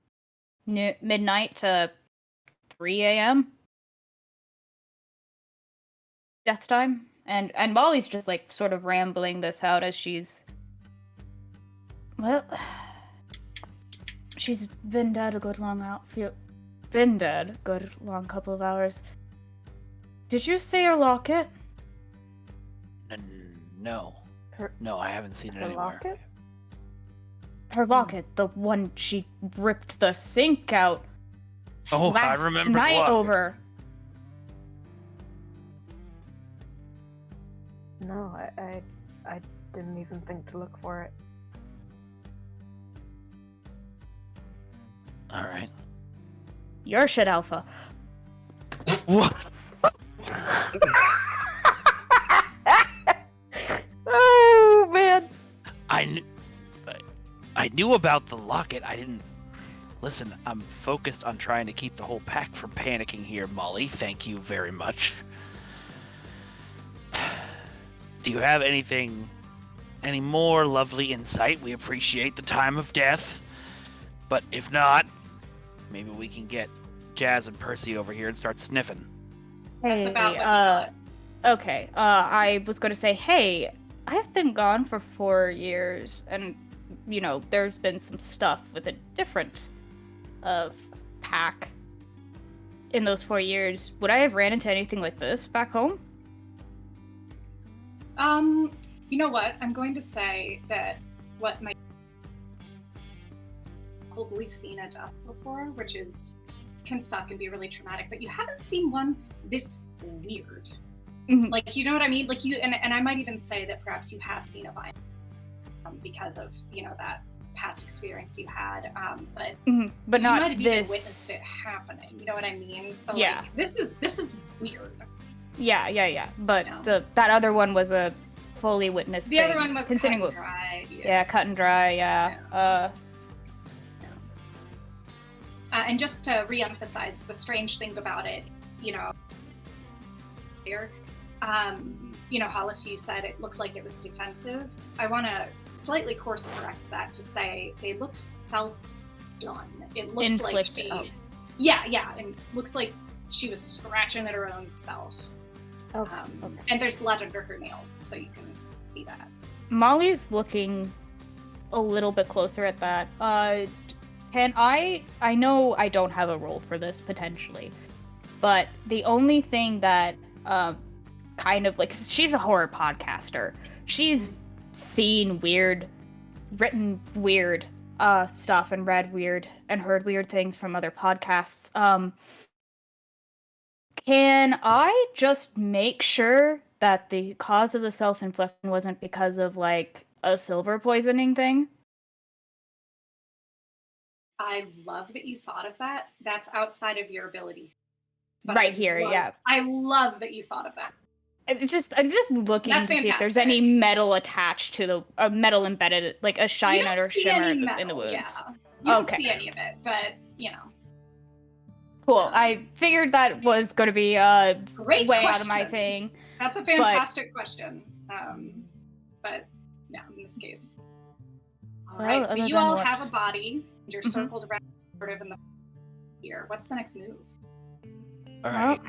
midnight to 3 a.m. death time. And Molly's just sort of rambling this out as she's She's been dead a good long been dead a good long couple of hours. Did you see her locket? No. No, I haven't seen it Her anywhere. locket? Her locket, the one she ripped the sink out Oh, I last remember the night locket. over. No, I didn't even think to look for it. All right. Your shit, Alpha. What? Oh man! I knew about the locket. I didn't. Listen, I'm focused on trying to keep the whole pack from panicking here, Molly. Thank you very much. Do you have any more lovely insight? We appreciate the time of death. But if not, maybe we can get Jazz and Percy over here and start sniffing. That's about what we got. Okay, I was going to say, hey, I've been gone for 4 years, and, you know, there's been some stuff with a different pack in those 4 years. Would I have ran into anything like this back home? You know what? I'm going to say that what my probably seen a death before, which can suck and be really traumatic, but you haven't seen one this weird. Mhm. Like, you know what I mean? Like, you and I might even say that perhaps you have seen a violent because of, you know, that past experience you had, but But you not might have this. even witnessed it happening. You know what I mean? So Yeah. like, this is weird. Yeah. But No. that other one was a fully witnessed The thing. other one was cut considering and dried. Yeah, cut and dry. Yeah. And just to re-emphasize the strange thing about it, you know, here, you know, Hollis, you said it looked like it was defensive. I want to slightly course correct that to say they looked self-done. It looks like Inflict she, of. yeah, and it looks like she was scratching at her own self. Okay. And there's blood under her nail, so you can see that. Molly's looking a little bit closer at that. Can I know I don't have a role for this potentially, but the only thing that kind of like, she's a horror podcaster. She's seen weird, written weird stuff and read weird and heard weird things from other podcasts. Can I just make sure that the cause of the self-infliction wasn't because of like a silver poisoning thing? I love that you thought of that. That's outside of your abilities. Right here, yeah. I love that you thought of that. I'm just looking That's to see if there's fantastic. any metal attached to the metal embedded, like a shine You don't or see shimmer any in the metal, wounds. Yeah. You don't Okay. see any of it, but you know. Cool. I figured that was going to be Great way question. out of my thing. That's a fantastic question. But yeah, in this case. All Well, right, so other you than all what- have a body. You're Mhm. circled around sort of in the here. What's the next move? All right.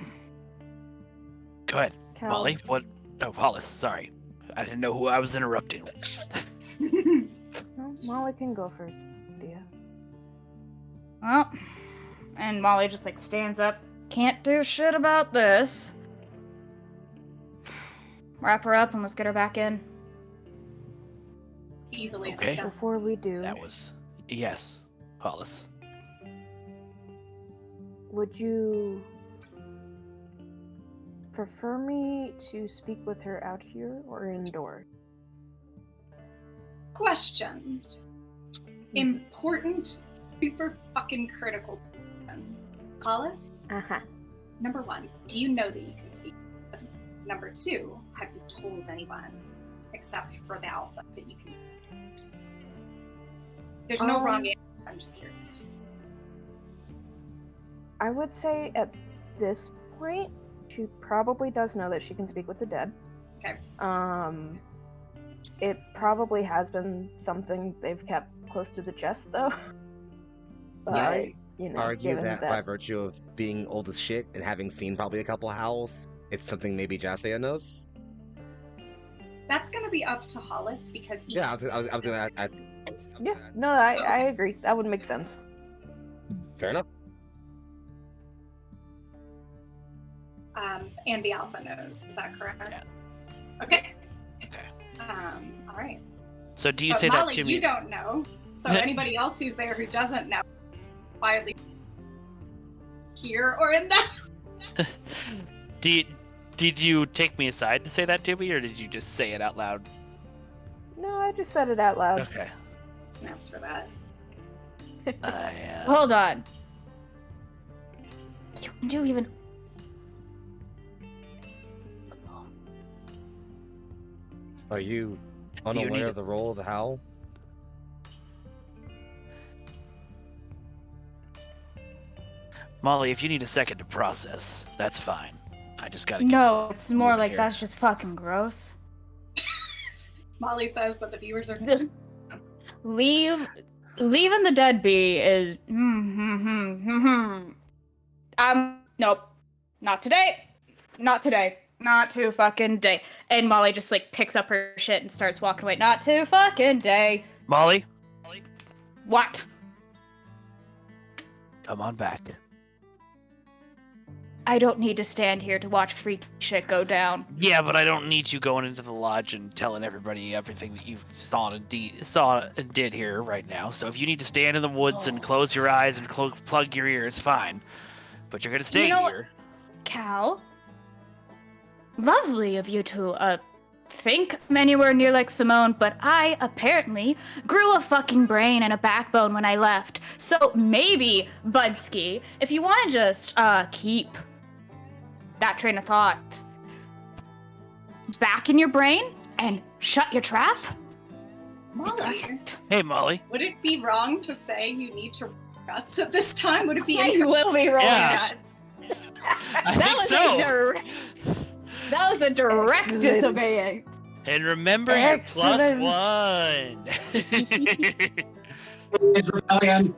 Go ahead, Cal, Molly. What? Oh, Hollis. Sorry, I didn't know who I was interrupting. well, Molly can go first. Dear. Well, and Molly just like stands up. Can't do shit about this. Wrap her up and let's get her back in. Easily Okay. enough. Before we do, That was yes, Hollis. would you prefer me to speak with her out here or indoors? Question. Important, super fucking critical question. Hollis, Uh-huh. number one, do you know that you can speak? Number two, have you told anyone except for the alpha that you can? There's no wrong answer. I'm just curious. I would say at this point, she probably does know that she can speak with the dead. Okay. It probably has been something they've kept close to the chest, though. But, I you know, argue given that by virtue of being old as shit and having seen probably a couple howls, it's something maybe Jasea knows. That's going to be up to Hollis because Yeah, I was gonna ask. Yeah, no, I agree. That would make sense. Fair enough. And the alpha knows. Is that correct? Yeah. Okay. Okay. All right. So do you But say Molly, that to me? you don't know. So anybody else who's there who doesn't know, quietly here or in that. Did you take me aside to say that to me, or did you just say it out loud? No, I just said it out loud. Okay. Snaps for that. Hold on. You do even. Are you need unaware it? of the role of the howl? Molly, if you need a second to process, that's fine. I just gotta. No, it's more over like here. that's just fucking gross. Molly says, but the viewers are. Leaving the dead be is. Nope. Not today. Not today. Not to fucking day. And Molly just like picks up her shit and starts walking away. Not to fucking day. Molly, What? come on back. I don't need to stand here to watch freak shit go down. Yeah, but I don't need you going into the lodge and telling everybody everything that you saw and did here right now. So if you need to stand in the woods and close your eyes and plug your ears, fine. But you're gonna stay You know what? here. Cal? Lovely of you to, think I'm anywhere near like Simone, but I apparently grew a fucking brain and a backbone when I left. So maybe, Budsky, if you want to just, keep that train of thought back in your brain and shut your trap. Molly, Perfect. Hey, Molly. would it be wrong to say you need to roll guts at this time? Would it be? I will be rolling Yeah. guts. I That think was so. that was a direct Excellent. disobeying. And remember your Excellent. +1. It's rebellion.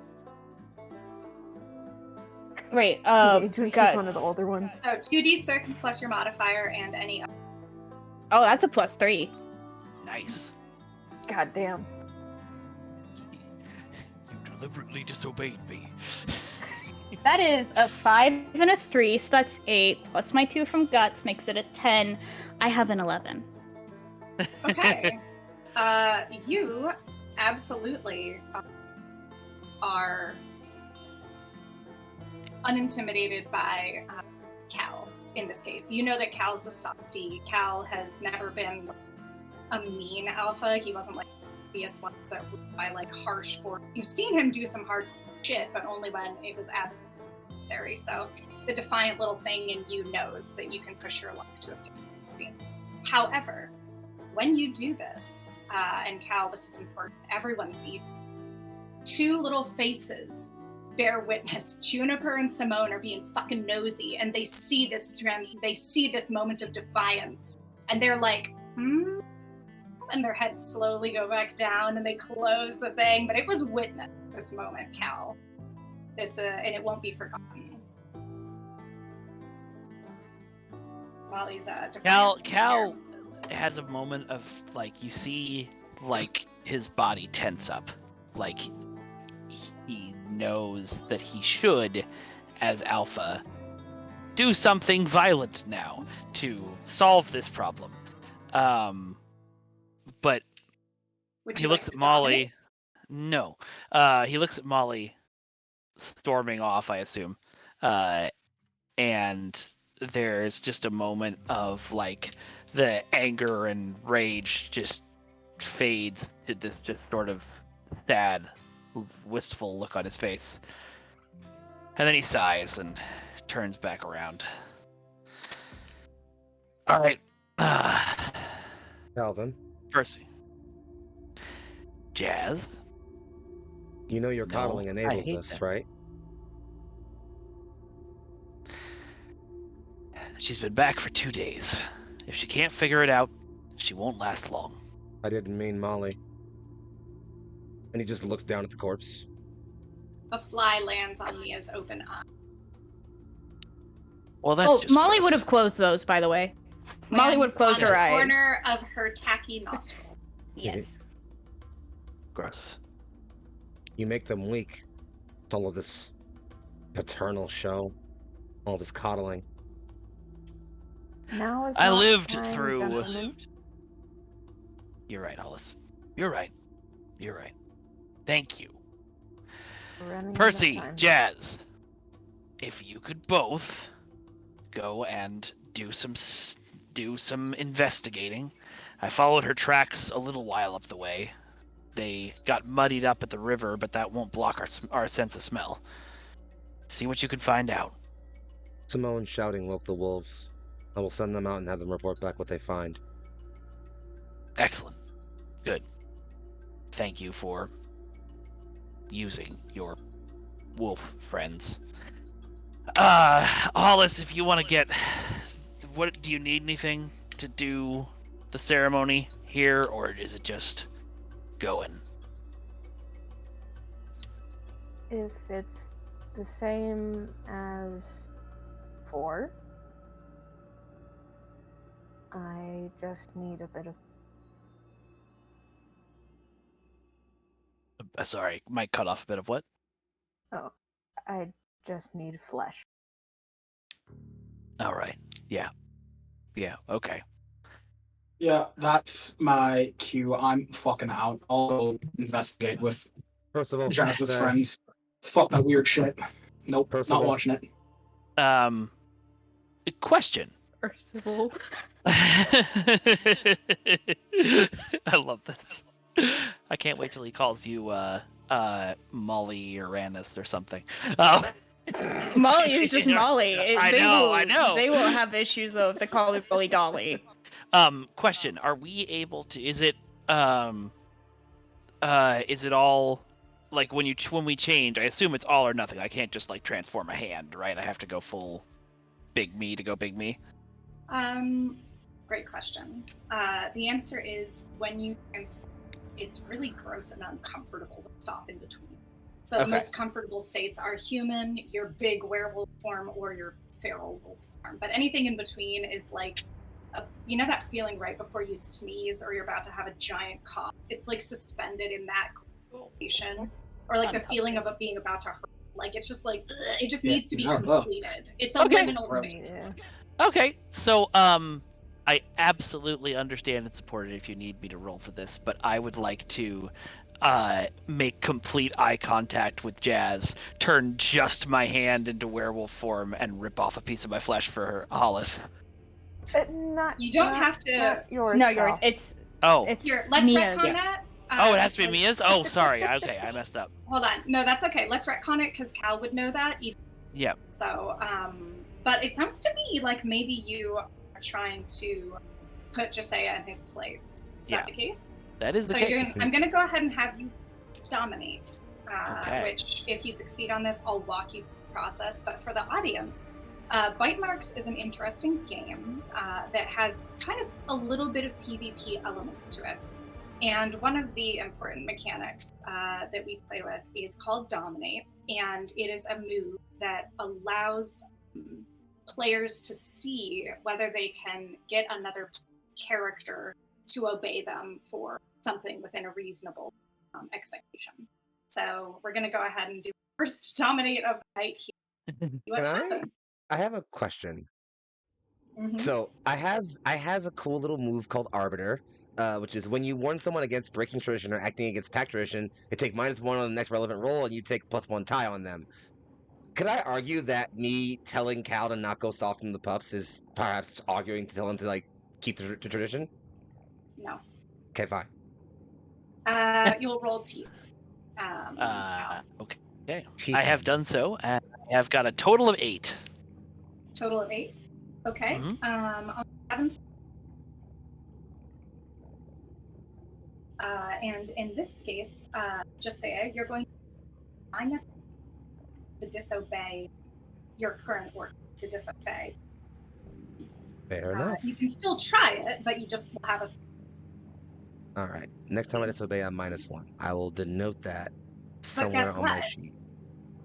Wait, She's guts. one of the older ones. So 2d6 plus your modifier and any. Oh, that's a +3. Nice. God damn. You deliberately disobeyed me. That is a 5 and a 3, so that's 8, plus my 2 from guts makes it a 10. I have an 11. Okay. You absolutely are unintimidated by Cal in this case. You know that Cal's a softie. Cal has never been a mean alpha. He wasn't like the obvious ones that were by like harsh force. You've seen him do some hard shit, but only when it was absolutely necessary. So the defiant little thing in you knows that you can push your luck to a certain degree. However, when you do this, and Cal, this is important, everyone sees two little faces bear witness. Juniper and Simone are being fucking nosy, and they see this trend, they see this moment of defiance, and they're like, and their heads slowly go back down, and they close the thing, but it was witness this moment, Cal. This, and it won't be forgotten. Molly's, defiant. Cal has a moment of, like, you see, like, his body tense up. Like, he knows that he should, as Alpha, do something violent now to solve this problem. But Would he you looks like at to Molly. dominate? No. He looks at Molly storming off, I assume. And there's just a moment of, like, the anger and rage just fades to this just sort of sad, wistful look on his face. And then he sighs and turns back around. All right. Calvin, Percy. Jazz. you know your No, coddling I enables hate this, that. right? She's been back for 2 days. If she can't figure it out, she won't last long. I didn't mean Molly. And he just looks down at the corpse. A fly lands on Mia's open eye. Well, that's just Molly gross. would have closed those, by the way. Molly would have closed on her the eyes. corner of her tacky nostril. Yes. Gross. You make them weak. All of this Paternal show. All this coddling. Now is I not the lived time, through. gentlemen. You're right, Hollis. You're right. Thank you. We're running out of Percy, time. Jazz, if you could both go and do some investigating. I followed her tracks a little while up the way. They got muddied up at the river, but that won't block our sense of smell. See what you can find out. Simone shouting woke the wolves. I will send them out and have them report back what they find. Excellent. Good. Thank you for using your wolf friends. Hollis, if you want to get... What, do you need anything to do the ceremony here, or is it just going? If it's the same as 4, I just need a bit of... Sorry, might cut off a bit of what? Oh, I just need flesh. All right. Yeah, okay. Yeah, that's my cue. I'm fucking out. I'll go investigate with First of all, Janice's friends. Fuck that weird shit. Nope, Percival. not watching it. Question. Percival. I love this. I can't wait till he calls you Molly Uranus or something. Molly is just Molly. I know. They will have issues though if they call me Molly Dolly. Question: are we able to? Is it all like when we change? I assume it's all or nothing. I can't just like transform a hand, right? I have to go full big me to go big me. Great question. The answer is when you transform, it's really gross and uncomfortable to stop in between. So the most comfortable states are human, your big werewolf form, or your feral wolf form. But anything in between is like, you know that feeling right before you sneeze or you're about to have a giant cough? It's like suspended in that station, or like the feeling of it being about to hurt. Like it's just like, ugh, it just needs to be completed. It's a liminal space. Yeah. Okay, so I absolutely understand and support it if you need me to roll for this, but I would like to make complete eye contact with Jazz, turn just my hand into werewolf form, and rip off a piece of my flesh for Hollis. You don't have to. Not yours. No, Cal. yours. It's Here, let's Mia's. retcon that. Oh, it has to be because- Mia's? Oh, sorry. Okay, I messed up. Hold on. No, that's okay. Let's retcon it because Cal would know that. Yeah. So, but it sounds to me like maybe you are trying to put Josiah in his place. Is that the case? That is the So case. I'm going to go ahead and have you dominate, Okay. which if you succeed on this, I'll walk you through the process. But for the audience, Bite Marks is an interesting game that has kind of a little bit of PvP elements to it. And one of the important mechanics that we play with is called Dominate, and it is a move that allows players to see whether they can get another character to obey them for something within a reasonable expectation. So we're going to go ahead and do first Dominate of the night here. See what happens. I have a question. Mhm. So I has a cool little move called Arbiter, which is when you warn someone against breaking tradition or acting against pact tradition, they take -1 on the next relevant roll, and you take +1 tie on them. Could I argue that me telling Cal to not go soft on the pups is perhaps arguing to tell him to like keep the tradition? No. Okay, fine. You'll roll teeth. Cal. Okay. Teeth. I have done so, and I have got a total of 8. Total of 8. Okay. Mhm. On 17. And in this case, just say you're going to minus to disobey your current order to disobey. Fair enough. You can still try it, but you just will have a. All right. Next time I disobey, I'm -1. I will denote that somewhere guess on my what? sheet.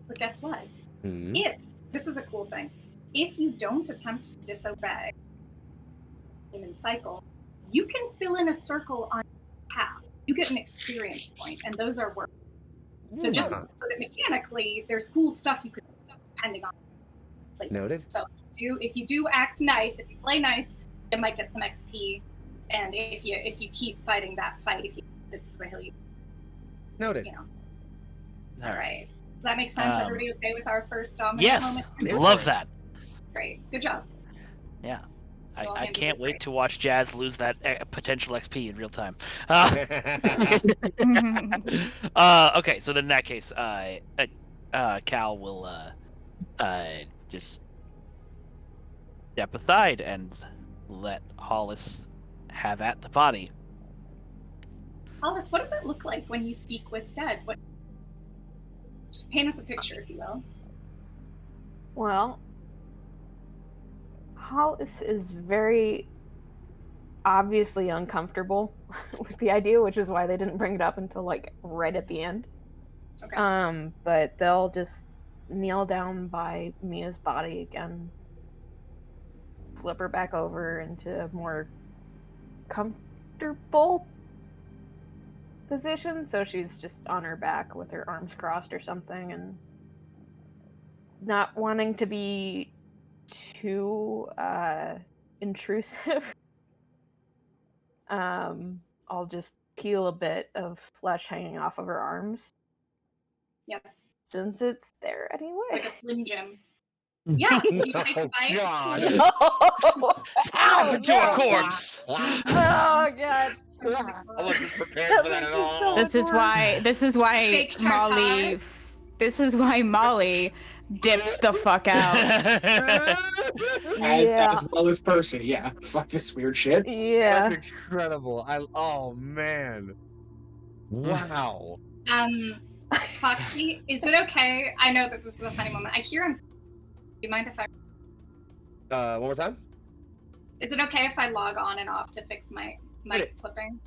But guess what? Hmm? If this is a cool thing, if you don't attempt to disobey in cycle, you can fill in a circle on your path. You get an experience point, and those are worth. So just so that mechanically, there's cool stuff you could depending on place. Noted. So if you do act nice, if you play nice, you might get some XP. And if you keep fighting that fight, this is the hill you Noted. All right. Does that make sense? Everybody okay with our first dominant Yes, moment? love that. Great. Good job. Yeah. Well, I Andy can't did wait great. to watch Jazz lose that potential XP in real time. Okay, so then in that case, Cal will just step aside and let Hollis have at the body. Hollis, what does it look like when you speak with dead? Paint us a picture, if you will. Well, Hollis is very obviously uncomfortable with the idea, which is why they didn't bring it up until like right at the end. Okay. But they'll just kneel down by Mia's body again, flip her back over into a more comfortable position, so she's just on her back with her arms crossed or something, and not wanting to be too intrusive. I'll just peel a bit of flesh hanging off of her arms. Yep. Since it's there anyway. Like a Slim Jim. Yeah, you take a bite. God. Ow, into a corpse. Oh god. I wasn't prepared for that at all. This is why Steak Molly. This is why Molly dipped the fuck out. As well as Percy, yeah. Fuck this weird shit. Yeah. That's incredible. Oh man. Wow. Foxy, is it okay? I know that this is a funny moment. I hear him. Do you mind if I... One more time? Is it okay if I log on and off to fix my mic clipping?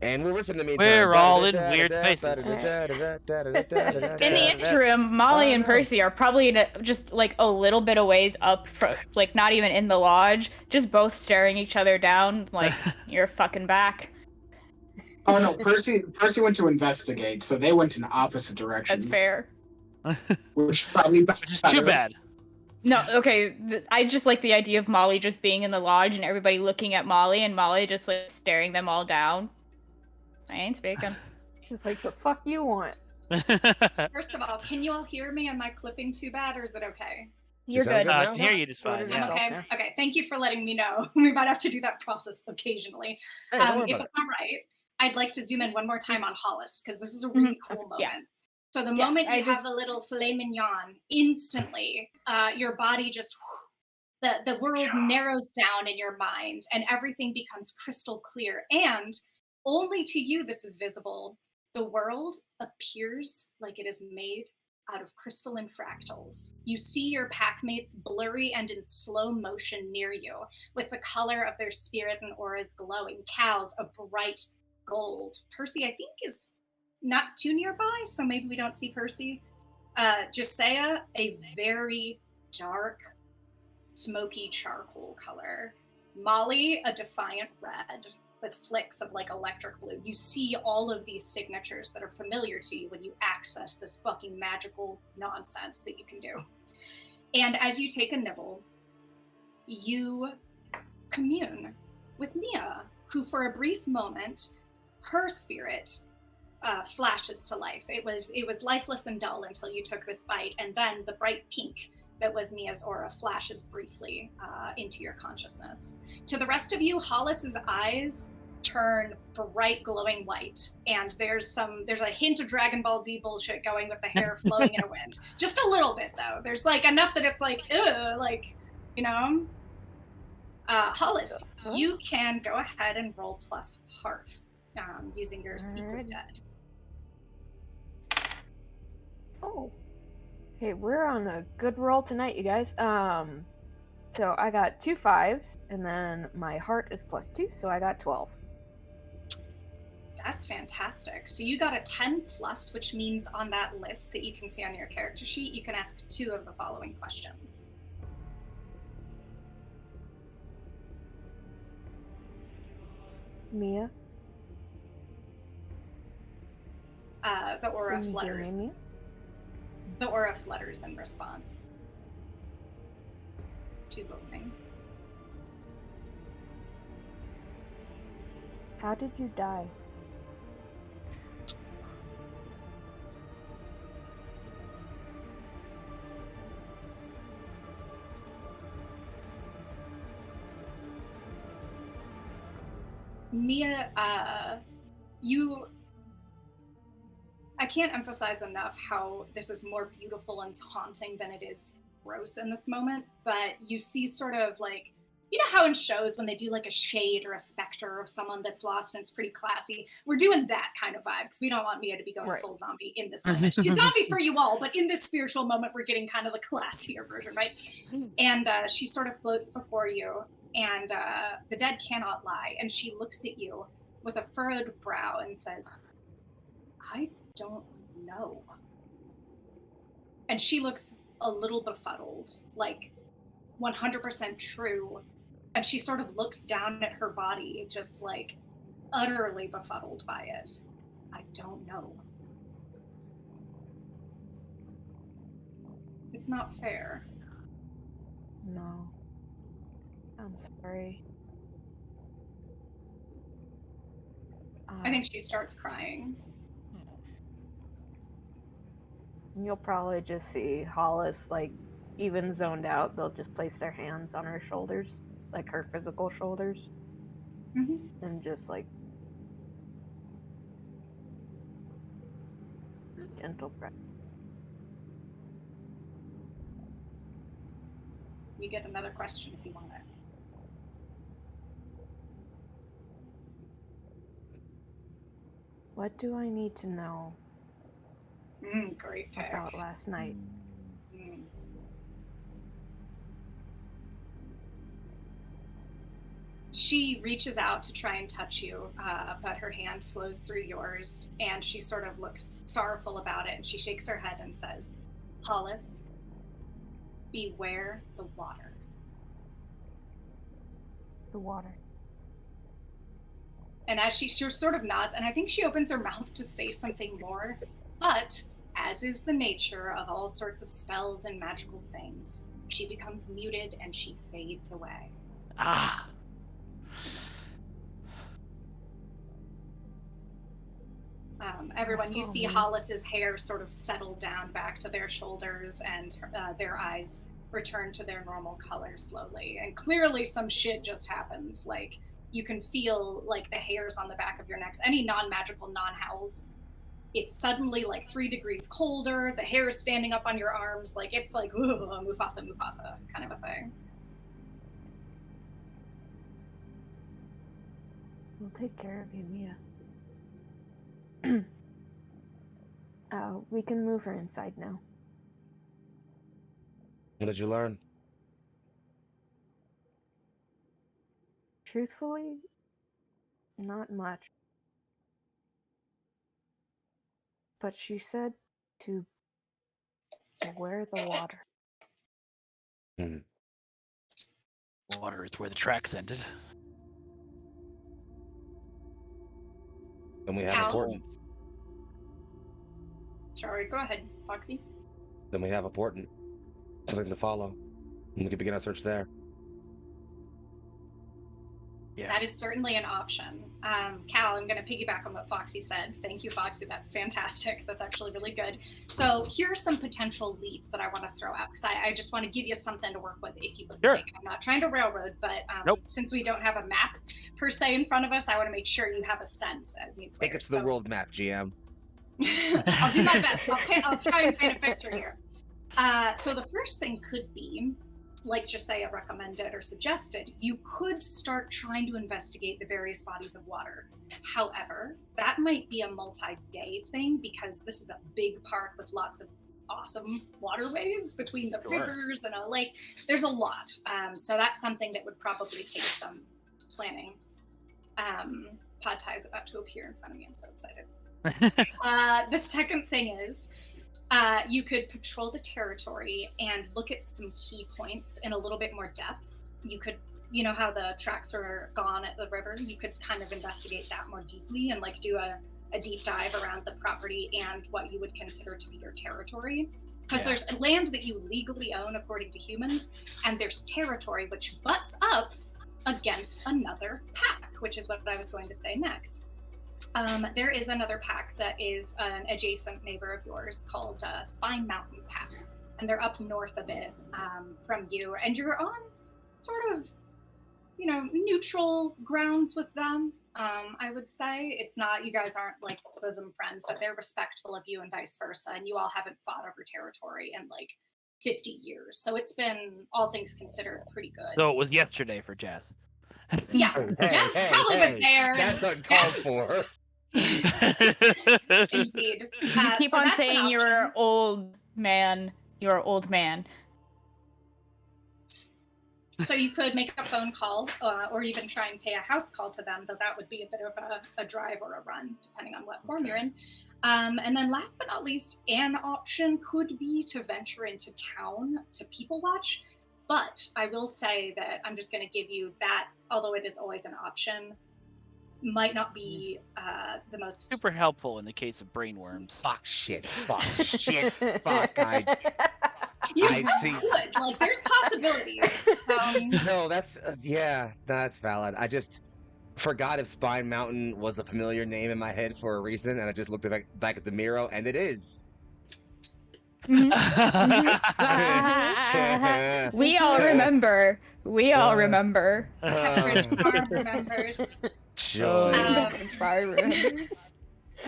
And we're in the meantime. We're all in weird spaces. In the interim, Molly and Percy are probably just like a little bit of ways up, like not even in the lodge, just both staring each other down, like you're fucking back. Oh no, Percy went to investigate, so they went in opposite directions. That's fair. Which probably Which is too bad. No, okay. I just like the idea of Molly just being in the lodge and everybody looking at Molly and Molly just like staring them all down. I ain't speaking. She's like, the fuck you want? First of all, can you all hear me? Am I clipping too bad, or is it okay? You're Sound good. good? I now? can hear you just fine. Sorted Yeah. itself. Okay. Yeah. Okay. Thank you for letting me know. We might have to do that process occasionally. Hey, don't worry If about it's all right, I'd like to zoom in one more time on Hollis, because this is a really cool moment. Yeah. So the Yeah, moment I you just- have a little filet mignon, instantly, your body just, the world narrows down in your mind, and everything becomes crystal clear. And only to you this is visible. The world appears like it is made out of crystalline fractals. You see your packmates blurry and in slow motion near you, with the color of their spirit and auras glowing. Cal's a bright gold. Percy, I think, is not too nearby, so maybe we don't see Percy. Josiah, a very dark, smoky charcoal color. Molly, a defiant red with flicks of like electric blue. You see all of these signatures that are familiar to you when you access this fucking magical nonsense that you can do. And as you take a nibble, you commune with Mia, who for a brief moment, her spirit flashes to life. It was lifeless and dull until you took this bite, and then the bright pink that was Mia's aura flashes briefly into your consciousness. To the rest of you, Hollis's eyes turn bright glowing white, and there's a hint of Dragon Ball Z bullshit going with the hair flowing in a wind. Just a little bit though. There's like enough that it's like, ugh, like, you know. Hollis, you can go ahead and roll plus heart using your speak with dead. Oh. Okay, we're on a good roll tonight, you guys. So I got 2 5s, and then my heart is +2, so I got 12. That's fantastic. So you got a 10 plus, which means on that list that you can see on your character sheet, you can ask 2 of the following questions. Mia? The aura Can you hear flutters. me? The aura flutters in response. She's listening. How did you die? Mia, I can't emphasize enough how this is more beautiful and haunting than it is gross in this moment, but you see sort of like, you know how in shows when they do like a shade or a specter of someone that's lost and it's pretty classy? We're doing that kind of vibe because we don't want Mia to be going full zombie in this moment. She's zombie for you all, but in this spiritual moment, we're getting kind of the classier version, right? And she sort of floats before you, and the dead cannot lie, and she looks at you with a furrowed brow and says, I don't know. And she looks a little befuddled, like 100% true. And she sort of looks down at her body, just like utterly befuddled by it. I don't know. It's not fair. No. I'm sorry. I think she starts crying. You'll probably just see Hollis, like, even zoned out. They'll just place their hands on her shoulders, like her physical shoulders, and just, like, gentle breath. You get another question if you want it. What do I need to know Great pick. about last night? She reaches out to try and touch you, but her hand flows through yours, and she sort of looks sorrowful about it, and she shakes her head and says, Hollis, beware the water. The water. And as she sort of nods, and I think she opens her mouth to say something more, but as is the nature of all sorts of spells and magical things, she becomes muted and she fades away. Everyone, you see Hollis's hair sort of settle down back to their shoulders, and their eyes return to their normal color slowly. And clearly some shit just happened. Like, you can feel, like, the hairs on the back of your necks. Any non-magical non-howls, it's suddenly, like, 3 degrees colder. The hair is standing up on your arms. Like, it's like, ooh, Mufasa, Mufasa kind of a thing. We'll take care of you, Mia. We can move her inside now. What did you learn? Truthfully, not much. But she said to beware the water. Water is where the tracks ended. Then we have a portent. Sorry, go ahead, Foxy. Then we have a portent. Something to follow. And we can begin our search there. Yeah. That is certainly an option. Cal, I'm going to piggyback on what Foxy said. Thank you, Foxy. That's fantastic. That's actually really good. So here are some potential leads that I want to throw out, because I just want to give you something to work with if you would like. I'm not trying to railroad, but since we don't have a map per se in front of us, I want to make sure you have a sense as new players. Take us to the world map, GM. I'll do my best. I'll try and paint a picture here. So the first thing could be, like Josiah recommended or suggested, you could start trying to investigate the various bodies of water. However, that might be a multi-day thing, because this is a big park with lots of awesome waterways between the rivers and a lake. There's a lot. So that's something that would probably take some planning. Pad Thai is about to appear in front of me. I'm so excited. The second thing is, you could patrol the territory and look at some key points in a little bit more depth. You could, you know how the tracks are gone at the river? You could kind of investigate that more deeply and like do a deep dive around the property and what you would consider to be your territory. Because there's land that you legally own according to humans, and there's territory which butts up against another pack, which is what I was going to say next. There is another pack that is an adjacent neighbor of yours called Spine Mountain Pack, and they're up north a bit from you, and you're on sort of, neutral grounds with them. I would say it's not, you guys aren't like bosom friends, but they're respectful of you and vice versa, and you all haven't fought over territory in like 50 years, so it's been, all things considered, pretty good. So it was yesterday for Jazz. Yeah, Jazz probably was there. That's uncalled for. Indeed. You keep on saying you're an old man. You're an old man. So you could make a phone call or even try and pay a house call to them, though that would be a bit of a drive or a run, depending on what form you're in. And then last but not least, an option could be to venture into town to people watch. But I will say that I'm just going to give you that, although it is always an option, might not be the most... Super helpful in the case of brainworms. Fuck shit. Fuck shit. Fuck. You still could. Like, there's possibilities. No, that's that's valid. I just forgot if Spine Mountain was a familiar name in my head for a reason, and I just looked back at the mirror, and it is. We all remember. We all remember. Remembers. Joy. remembers.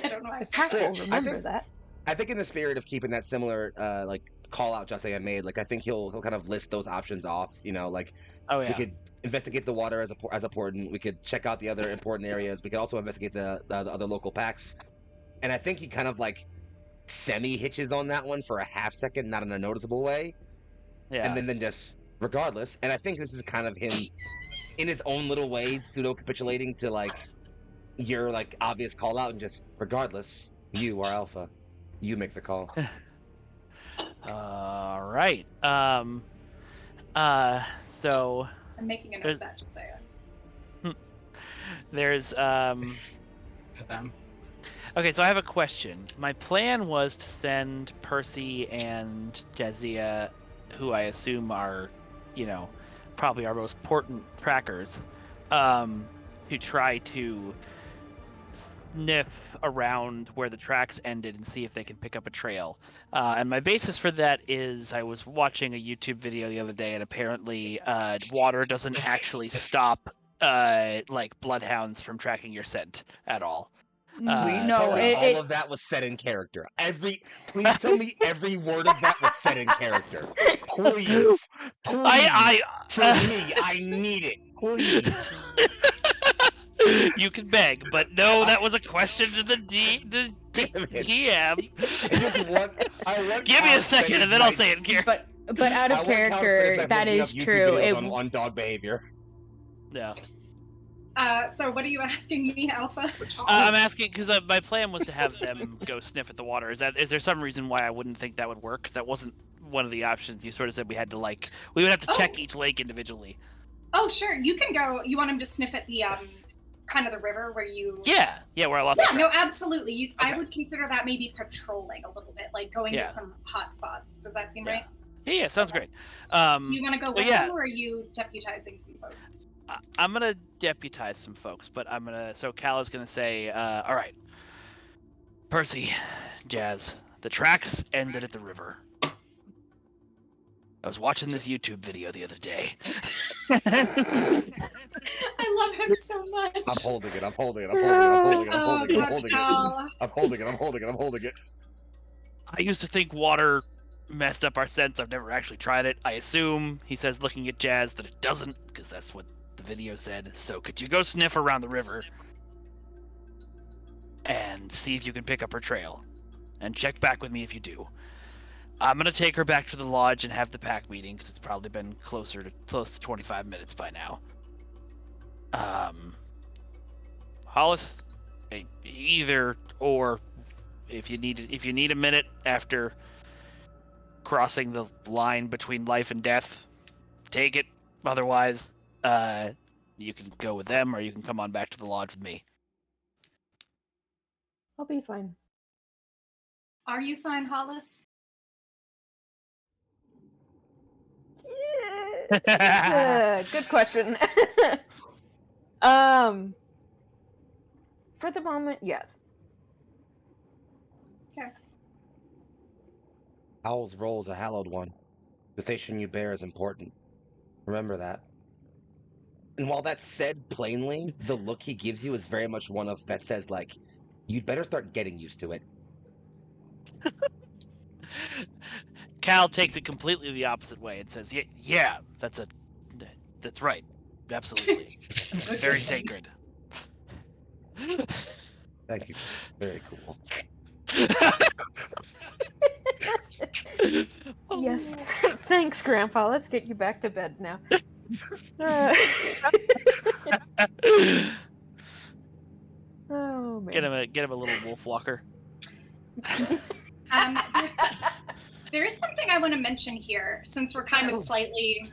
I don't know. The pack will remember that. I think in the spirit of keeping that similar, call out Jose made, like I think he'll kind of list those options off. We could investigate the water as important. We could check out the other important areas. We could also investigate the other local packs. And I think he kind of like semi-hitches on that one for a half second, not in a noticeable way. Yeah. And then just regardless. And I think this is kind of him in his own little ways, pseudo-capitulating to like your like obvious call out and just regardless, you are alpha. You make the call. All right. So I'm making a note of that, just say it. There's them. Okay, so I have a question. My plan was to send Percy and Jazia, who I assume are, probably our most important trackers, to try to sniff around where the tracks ended and see if they can pick up a trail. And my basis for that is I was watching a YouTube video the other day, and apparently water doesn't actually stop like bloodhounds from tracking your scent at all. Please tell me all of that was said in character. Please tell me every word of that was said in character. Please. For me, I need it. Please. You can beg, but no, that was a question to the GM. Give me a second, and then I'll say it in character. But out of character, that is true. On dog behavior. Yeah. So what are you asking me, Alpha? I'm asking because my plan was to have them go sniff at the water. Is there some reason why I wouldn't think that would work? Because that wasn't one of the options. You sort of said we would have to check each lake individually. Oh, sure. You can go. You want him to sniff at the kind of the river where you... Yeah, where I lost the track. No, absolutely. I would consider that maybe patrolling a little bit, like going to some hot spots. Does that seem right? Yeah, sounds great. Do you want to go with them, or are you deputizing some folks? I'm gonna deputize some folks, but so Cal is gonna say, all right, Percy, Jazz, the tracks ended at the river. I was watching this YouTube video the other day. I love him so much. I'm holding it. I used to think water messed up our sense. I've never actually tried it. I assume, he says, looking at Jazz, that it doesn't, because that's what the video said. So could you go sniff around the river and see if you can pick up her trail? And check back with me if you do. I'm going to take her back to the lodge and have the pack meeting, because it's probably been close to 25 minutes by now. Hollis, either or, if you need a minute after crossing the line between life and death, take it. Otherwise, you can go with them, or you can come on back to the lodge with me. I'll be fine. Are you fine, Hollis? Good question. For the moment, yes. Howl's role is a hallowed one. The station you bear is important. Remember that. And while that's said plainly, the look he gives you is very much one of that says, like, you'd better start getting used to it. Cal takes it completely the opposite way and says, "Yeah, that's right, absolutely, very sacred." Thank you. Very cool. Yes. Thanks, Grandpa. Let's get you back to bed now. Oh man. Get him a little wolf walker. There is something I want to mention here, since we're kind of slightly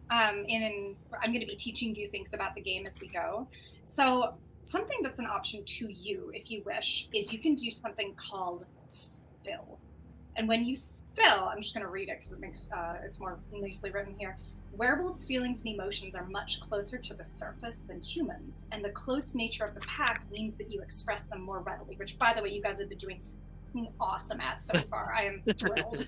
I'm going to be teaching you things about the game as we go. So something that's an option to you, if you wish, is you can do something called spill. And when you spill, I'm just going to read it because it makes it's more nicely written here. Werewolves' feelings and emotions are much closer to the surface than humans, and the close nature of the pack means that you express them more readily, which, by the way, you guys have been doing awesome at so far. I am thrilled.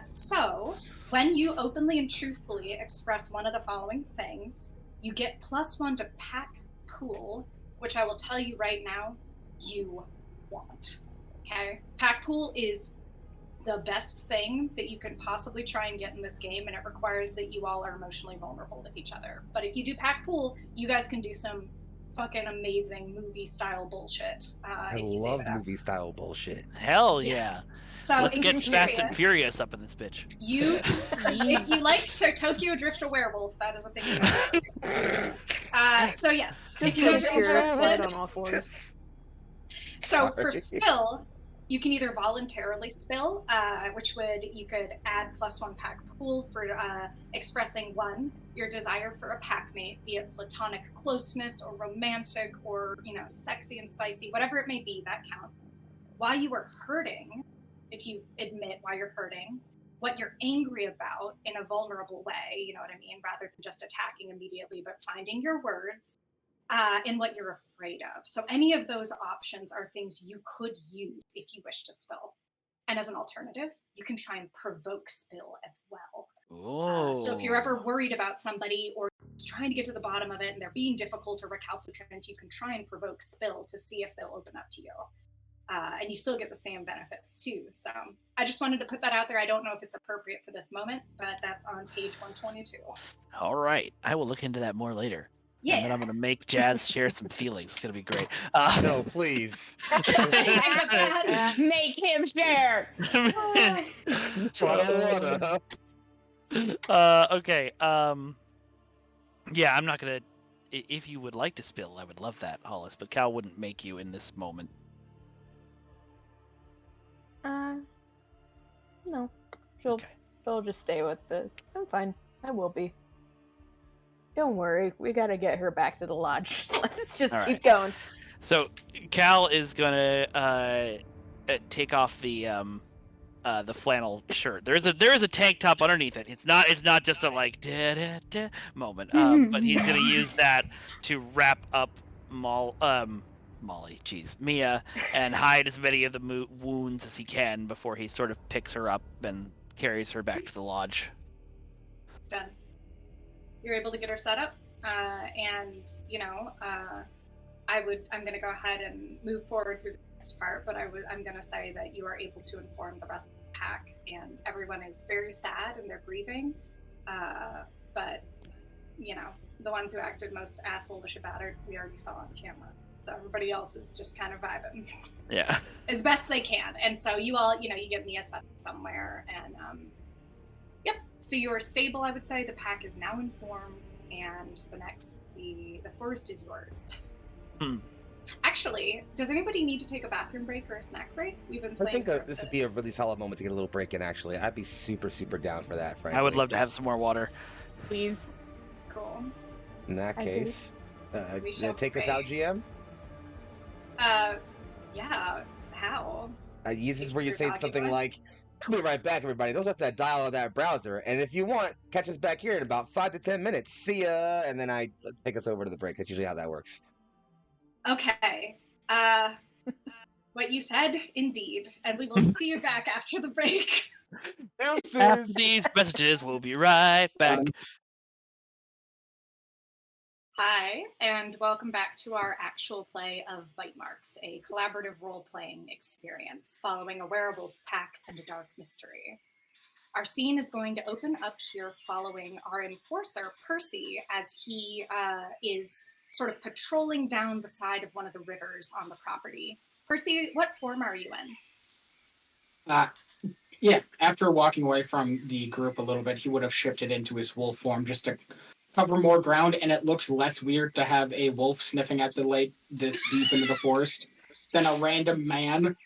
So, when you openly and truthfully express one of the following things, you get +1 to pack pool, which I will tell you right now, you want. Okay? Pack pool is the best thing that you can possibly try and get in this game, and it requires that you all are emotionally vulnerable with each other. But if you do pack pool, you guys can do some fucking amazing movie style bullshit. I love movie style bullshit. Hell Yes. yeah. So Let's get Fast and Furious up in this bitch. If you like to Tokyo Drift a werewolf, that is a thing you know. So yes, if you guys are interested. On all fours. So for spill, you can either voluntarily spill, which you could add +1 pack pool for expressing one, your desire for a pack mate, be it platonic closeness or romantic or, sexy and spicy, whatever it may be, that counts. While you are hurting, if you admit why you're hurting, what you're angry about in a vulnerable way, you know what I mean, rather than just attacking immediately, but finding your words, and what you're afraid of. So any of those options are things you could use if you wish to spill. And as an alternative, you can try and provoke spill as well. So if you're ever worried about somebody or just trying to get to the bottom of it and they're being difficult or recalcitrant, you can try and provoke spill to see if they'll open up to you. And you still get the same benefits too. So I just wanted to put that out there. I don't know if it's appropriate for this moment, but that's on page 122. All right. I will look into that more later. Yeah. And then I'm going to make Jazz share some feelings. It's going to be great. No, please. Make him share. Okay. Yeah, I'm not going to... If you would like to spill, I would love that, Hollis, but Cal wouldn't make you in this moment. No. She'll just stay with I'm fine. I will be. Don't worry, we gotta get her back to the lodge. Let's just keep going. So Cal is gonna take off the flannel shirt. There is a tank top underneath it. It's not just a like da da da moment. But he's gonna use that to wrap up Mia, and hide as many of the wounds as he can before he sort of picks her up and carries her back to the lodge. Done. You're able to get her set up, and I'm going to go ahead and move forward through the next part, but I'm going to say that you are able to inform the rest of the pack, and everyone is very sad and they're grieving, but the ones who acted most assholeish about it, we already saw on camera. So everybody else is just kind of vibing. Yeah. As best they can. And so you all, you get Mia set somewhere, and yep. So you are stable, I would say. The pack is now informed, and the forest is yours. Actually, does anybody need to take a bathroom break or a snack break? We've been playing. I think this would be a really solid moment to get a little break in, actually. I'd be super, super down for that, frankly. I would love to have some more water. Please. Cool. In that case, take us out, GM? Yeah. How? This is where you say something like, I'll be right back, everybody. Don't have that dial of that browser. And if you want, catch us back here in about 5 to 10 minutes. See ya. And then I take us over to the break. That's usually how that works. Okay. What you said, indeed. And we will see you back after the break. After these messages, we'll be right back. Hi, and welcome back to our actual play of Bite Marks, a collaborative role-playing experience following a werewolf pack and a dark mystery. Our scene is going to open up here following our enforcer, Percy, as he is sort of patrolling down the side of one of the rivers on the property. Percy, what form are you in? Yeah, after walking away from the group a little bit, he would have shifted into his wolf form just to cover more ground, and it looks less weird to have a wolf sniffing at the lake this deep into the forest than a random man.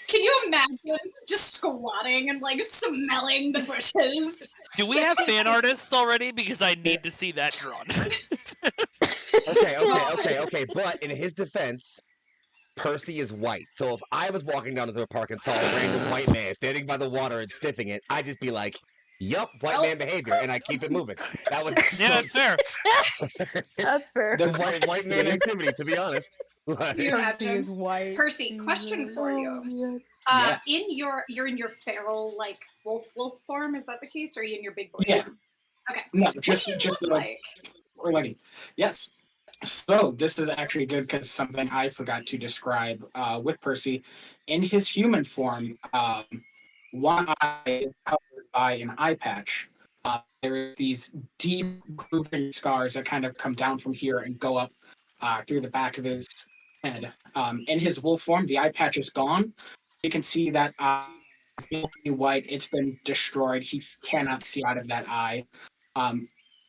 Can you imagine just squatting and like smelling the bushes? Do we have fan artists already? Because I need to see that drawn. Okay. But in his defense, Percy is white. So if I was walking down to a park and saw a random white man standing by the water and sniffing it, I'd just be like, yup, white man behavior, and I keep it moving. That would that's fair. That's fair. The white man activity, to be honest. You Percy is white. Percy, question for you. Yes. You're in your feral like wolf form. Is that the case, or are you in your big boy? Yeah. form? Okay. No, just look like? or like yes. So this is actually good because something I forgot to describe with Percy. In his human form, one eye is covered by an eye patch. There are these deep grooving scars that kind of come down from here and go up through the back of his head. In his wolf form, the eye patch is gone. You can see that milky white. It's been destroyed. He cannot see out of that eye.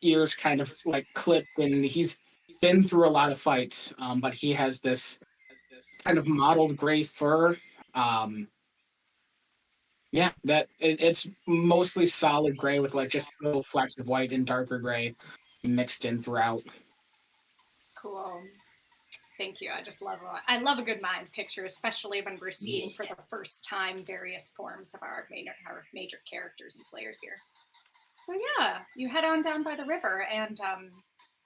Ears kind of like clipped, and he's been through a lot of fights, but he has this kind of mottled gray fur. It's mostly solid gray with like just little flecks of white and darker gray mixed in throughout. Cool. Thank you. I love a good mind picture, especially when we're seeing for the first time various forms of our major characters and players here. So yeah, you head on down by the river, and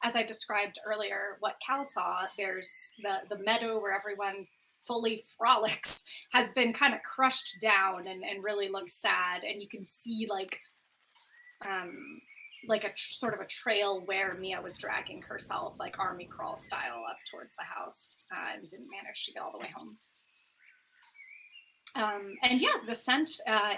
as I described earlier, what Cal saw, there's the meadow where everyone fully frolics has been kind of crushed down and really looks sad, and you can see like a sort of a trail where Mia was dragging herself, like army crawl style, up towards the house, and didn't manage to get all the way home. And yeah, the scent,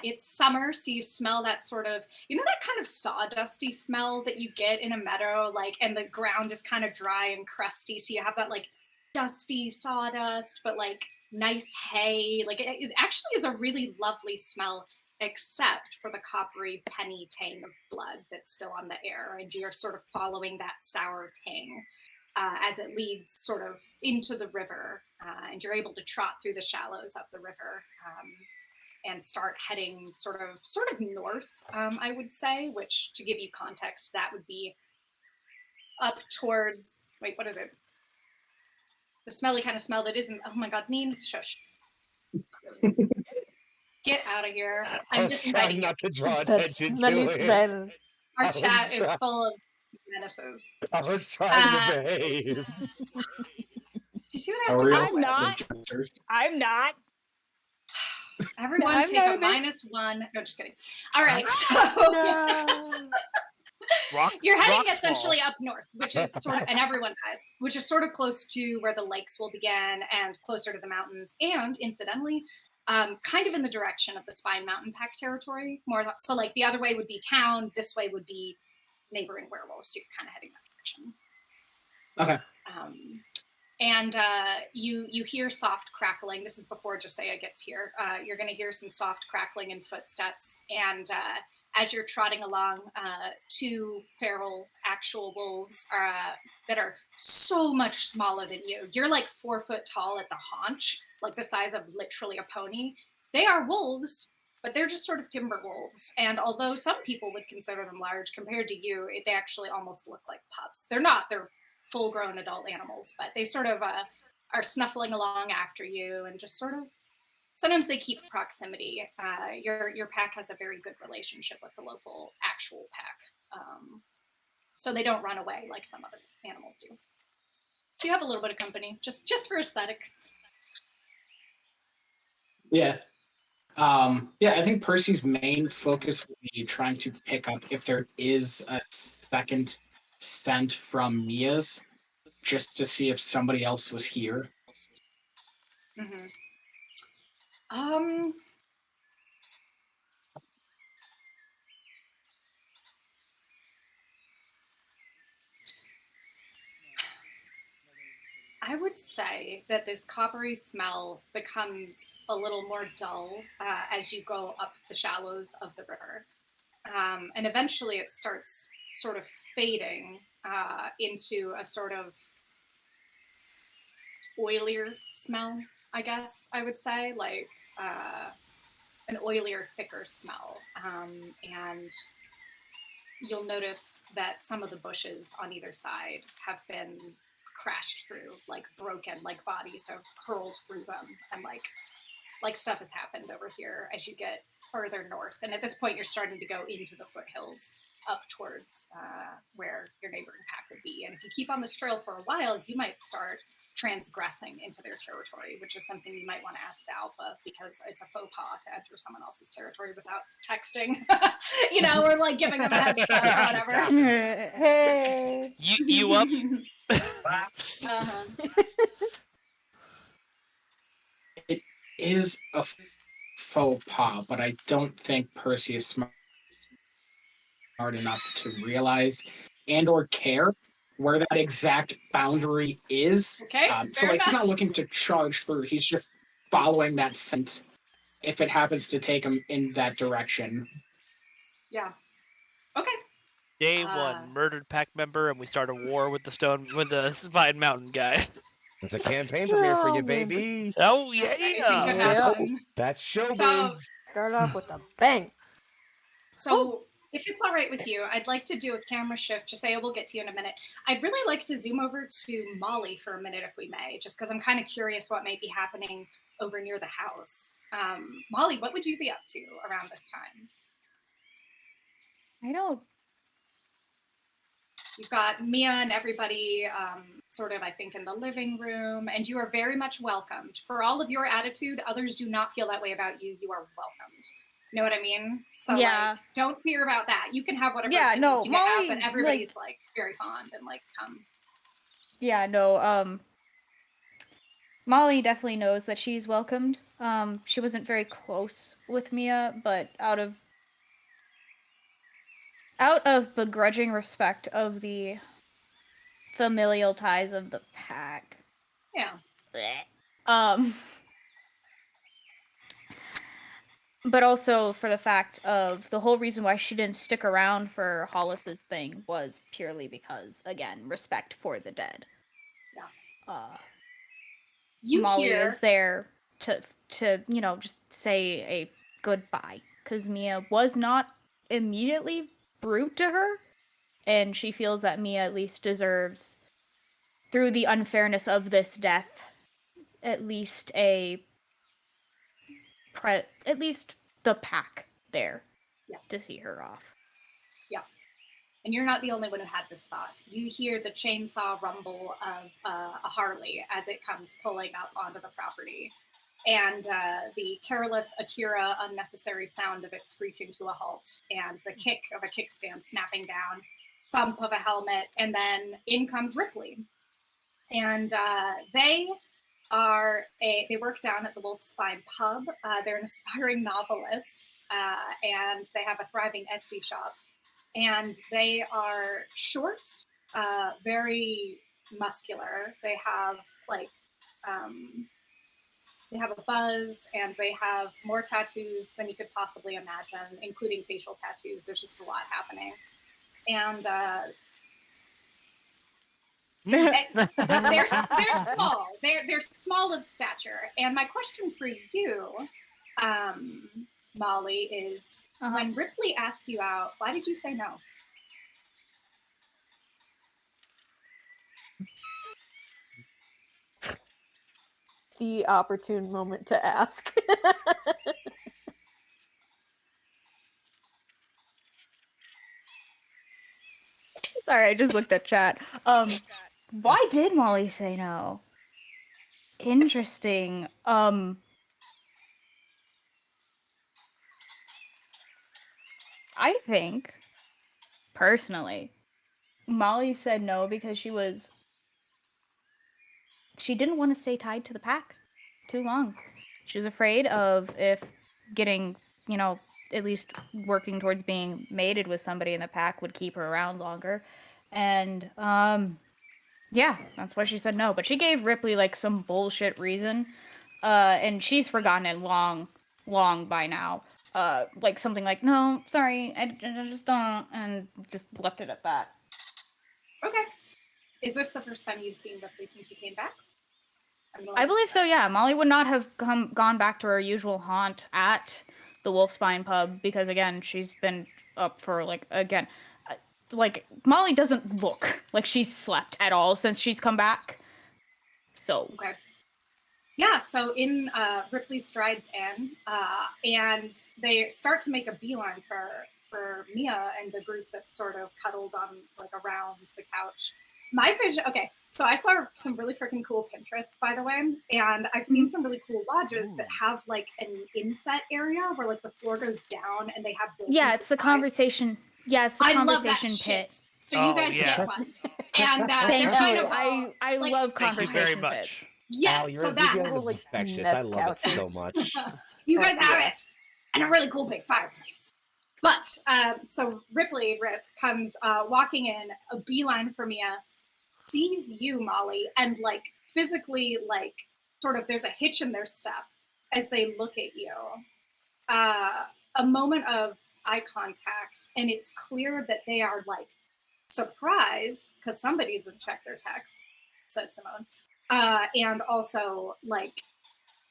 it's summer, so you smell that sort of, that kind of sawdusty smell that you get in a meadow, like, and the ground is kind of dry and crusty, so you have that like dusty sawdust, but like nice hay. Like it actually is a really lovely smell, except for the coppery penny tang of blood that's still on the air, and you're sort of following that sour tang as it leads sort of into the river, and you're able to trot through the shallows up the river and start heading sort of north, I would say, which, to give you context, that would be up towards, wait, what is it? The smelly kind of smell that isn't, oh my god, Neen, shush. Get out of here. I'm just trying not to draw attention to it. Our chat is full of menaces. I was trying to behave. Do you see what I have to do? I'm not. Everyone take a -1. No, just kidding. All right, so you're heading essentially up north, which is sort of, and everyone has, which is sort of close to where the lakes will begin and closer to the mountains, and incidentally, kind of in the direction of the Spine Mountain Pack territory. So like the other way would be town, this way would be neighboring werewolves, so you're kind of heading that direction. Okay. And you hear soft crackling. This is before Josiah gets here. You're going to hear some soft crackling and footsteps. And as you're trotting along, two feral actual wolves that are so much smaller than you. You're like 4 foot tall at the haunch, like the size of literally a pony. They are wolves, but they're just sort of timber wolves. And although some people would consider them large, compared to you, they actually almost look like pups. They're not. They're full-grown adult animals, but they sort of are snuffling along after you and just sort of sometimes they keep proximity. Your pack has a very good relationship with the local actual pack, so they don't run away like some other animals do. So you have a little bit of company, just for aesthetic. Yeah. I think Percy's main focus will be trying to pick up if there is a second scent from Mia's, just to see if somebody else was here. Mm-hmm. I would say that this coppery smell becomes a little more dull as you go up the shallows of the river. And eventually it starts sort of fading into a sort of oilier smell, I guess I would say, like an oilier, thicker smell. And you'll notice that some of the bushes on either side have been crashed through, like broken, like bodies have curled through them, and like stuff has happened over here as you get further north. And at this point, you're starting to go into the foothills up towards where your neighboring pack would be. And if you keep on this trail for a while, you might start transgressing into their territory, which is something you might want to ask the alpha, because it's a faux pas to enter someone else's territory without texting, or like giving them a heads up or whatever. Hey. You up? Uh-huh. It is a faux pas, but I don't think Percy is smart enough to realize and or care where that exact boundary is. Okay, so he's not looking to charge through. He's just following that scent if it happens to take him in that direction. Yeah. Okay. Day one, murdered pack member, and we start a war with the Spine Mountain guy. It's a campaign premiere for you, baby. Oh Anything yeah! could happen. That's showbiz. So- Start off with a bang. So, if it's all right with you, I'd like to do a camera shift. Just say we'll get to you in a minute. I'd really like to zoom over to Molly for a minute, if we may, just because I'm kind of curious what might be happening over near the house. Molly, what would you be up to around this time? I don't. You've got Mia and everybody sort of, I think, in the living room, and you are very much welcomed. For all of your attitude, others do not feel that way about you. You are welcomed. You know what I mean? So, Yeah. don't fear about that. You can have whatever Yeah, no, you get Molly, up, and everybody's, very fond and, come. Yeah, no, Molly definitely knows that she's welcomed. She wasn't very close with Mia, but out of begrudging respect of the familial ties of the pack. Yeah. But also for the fact of the whole reason why she didn't stick around for Hollis's thing was purely because, again, respect for the dead. Yeah. Molly is there to just say a goodbye, because Mia was not immediately rude to her, and she feels that Mia at least deserves, through the unfairness of this death, at least the pack there to see her off. Yeah. And you're not the only one who had this thought. You hear the chainsaw rumble of a Harley as it comes pulling up onto the property. And the careless Akira unnecessary sound of it screeching to a halt, and the kick of a kickstand snapping down, thump of a helmet, and then in comes Ripley. And they work down at the Wolf's Spine pub. They're an aspiring novelist, and they have a thriving Etsy shop. And they are short, very muscular. They have they have a buzz, and they have more tattoos than you could possibly imagine, including facial tattoos. There's just a lot happening. And they're small. They're small of stature. And my question for you, Molly, is when Ripley asked you out, why did you say no? the opportune moment to ask. Sorry, I just looked at chat. Why did Molly say no? Interesting. I think, personally, Molly said no because she didn't want to stay tied to the pack too long. She was afraid of if getting, at least working towards being mated with somebody in the pack would keep her around longer. And, yeah, that's why she said no. But she gave Ripley, like, some bullshit reason. And she's forgotten it long by now. Like, something like, no, sorry, I just don't, and just left it at that. Okay. Is this the first time you've seen Ripley since you came back? I believe so, yeah. Molly would not have gone back to her usual haunt at the Wolfspine pub because, again, she's been up for, Molly doesn't look like she's slept at all since she's come back. So. Okay. Yeah, so in Ripley strides in, and they start to make a beeline for Mia and the group that's sort of cuddled on, around the couch. My vision, okay, so I saw some really freaking cool Pinterests, by the way, and I've seen some really cool lodges that have, an inset area where, the floor goes down and they have yeah, it's the conversation. Yeah, it's the conversation pit. So you guys get one. And thank you. Kind of I love conversation pits. Yes, you're so that infectious. I love it so much. You guys have it, and a really cool big fireplace. But so Rip comes walking in, a beeline for Mia, sees you, Molly, and physically sort of there's a hitch in their step as they look at you. A moment of eye contact, and it's clear that they are surprised because somebody has checked their text, says Simone. And also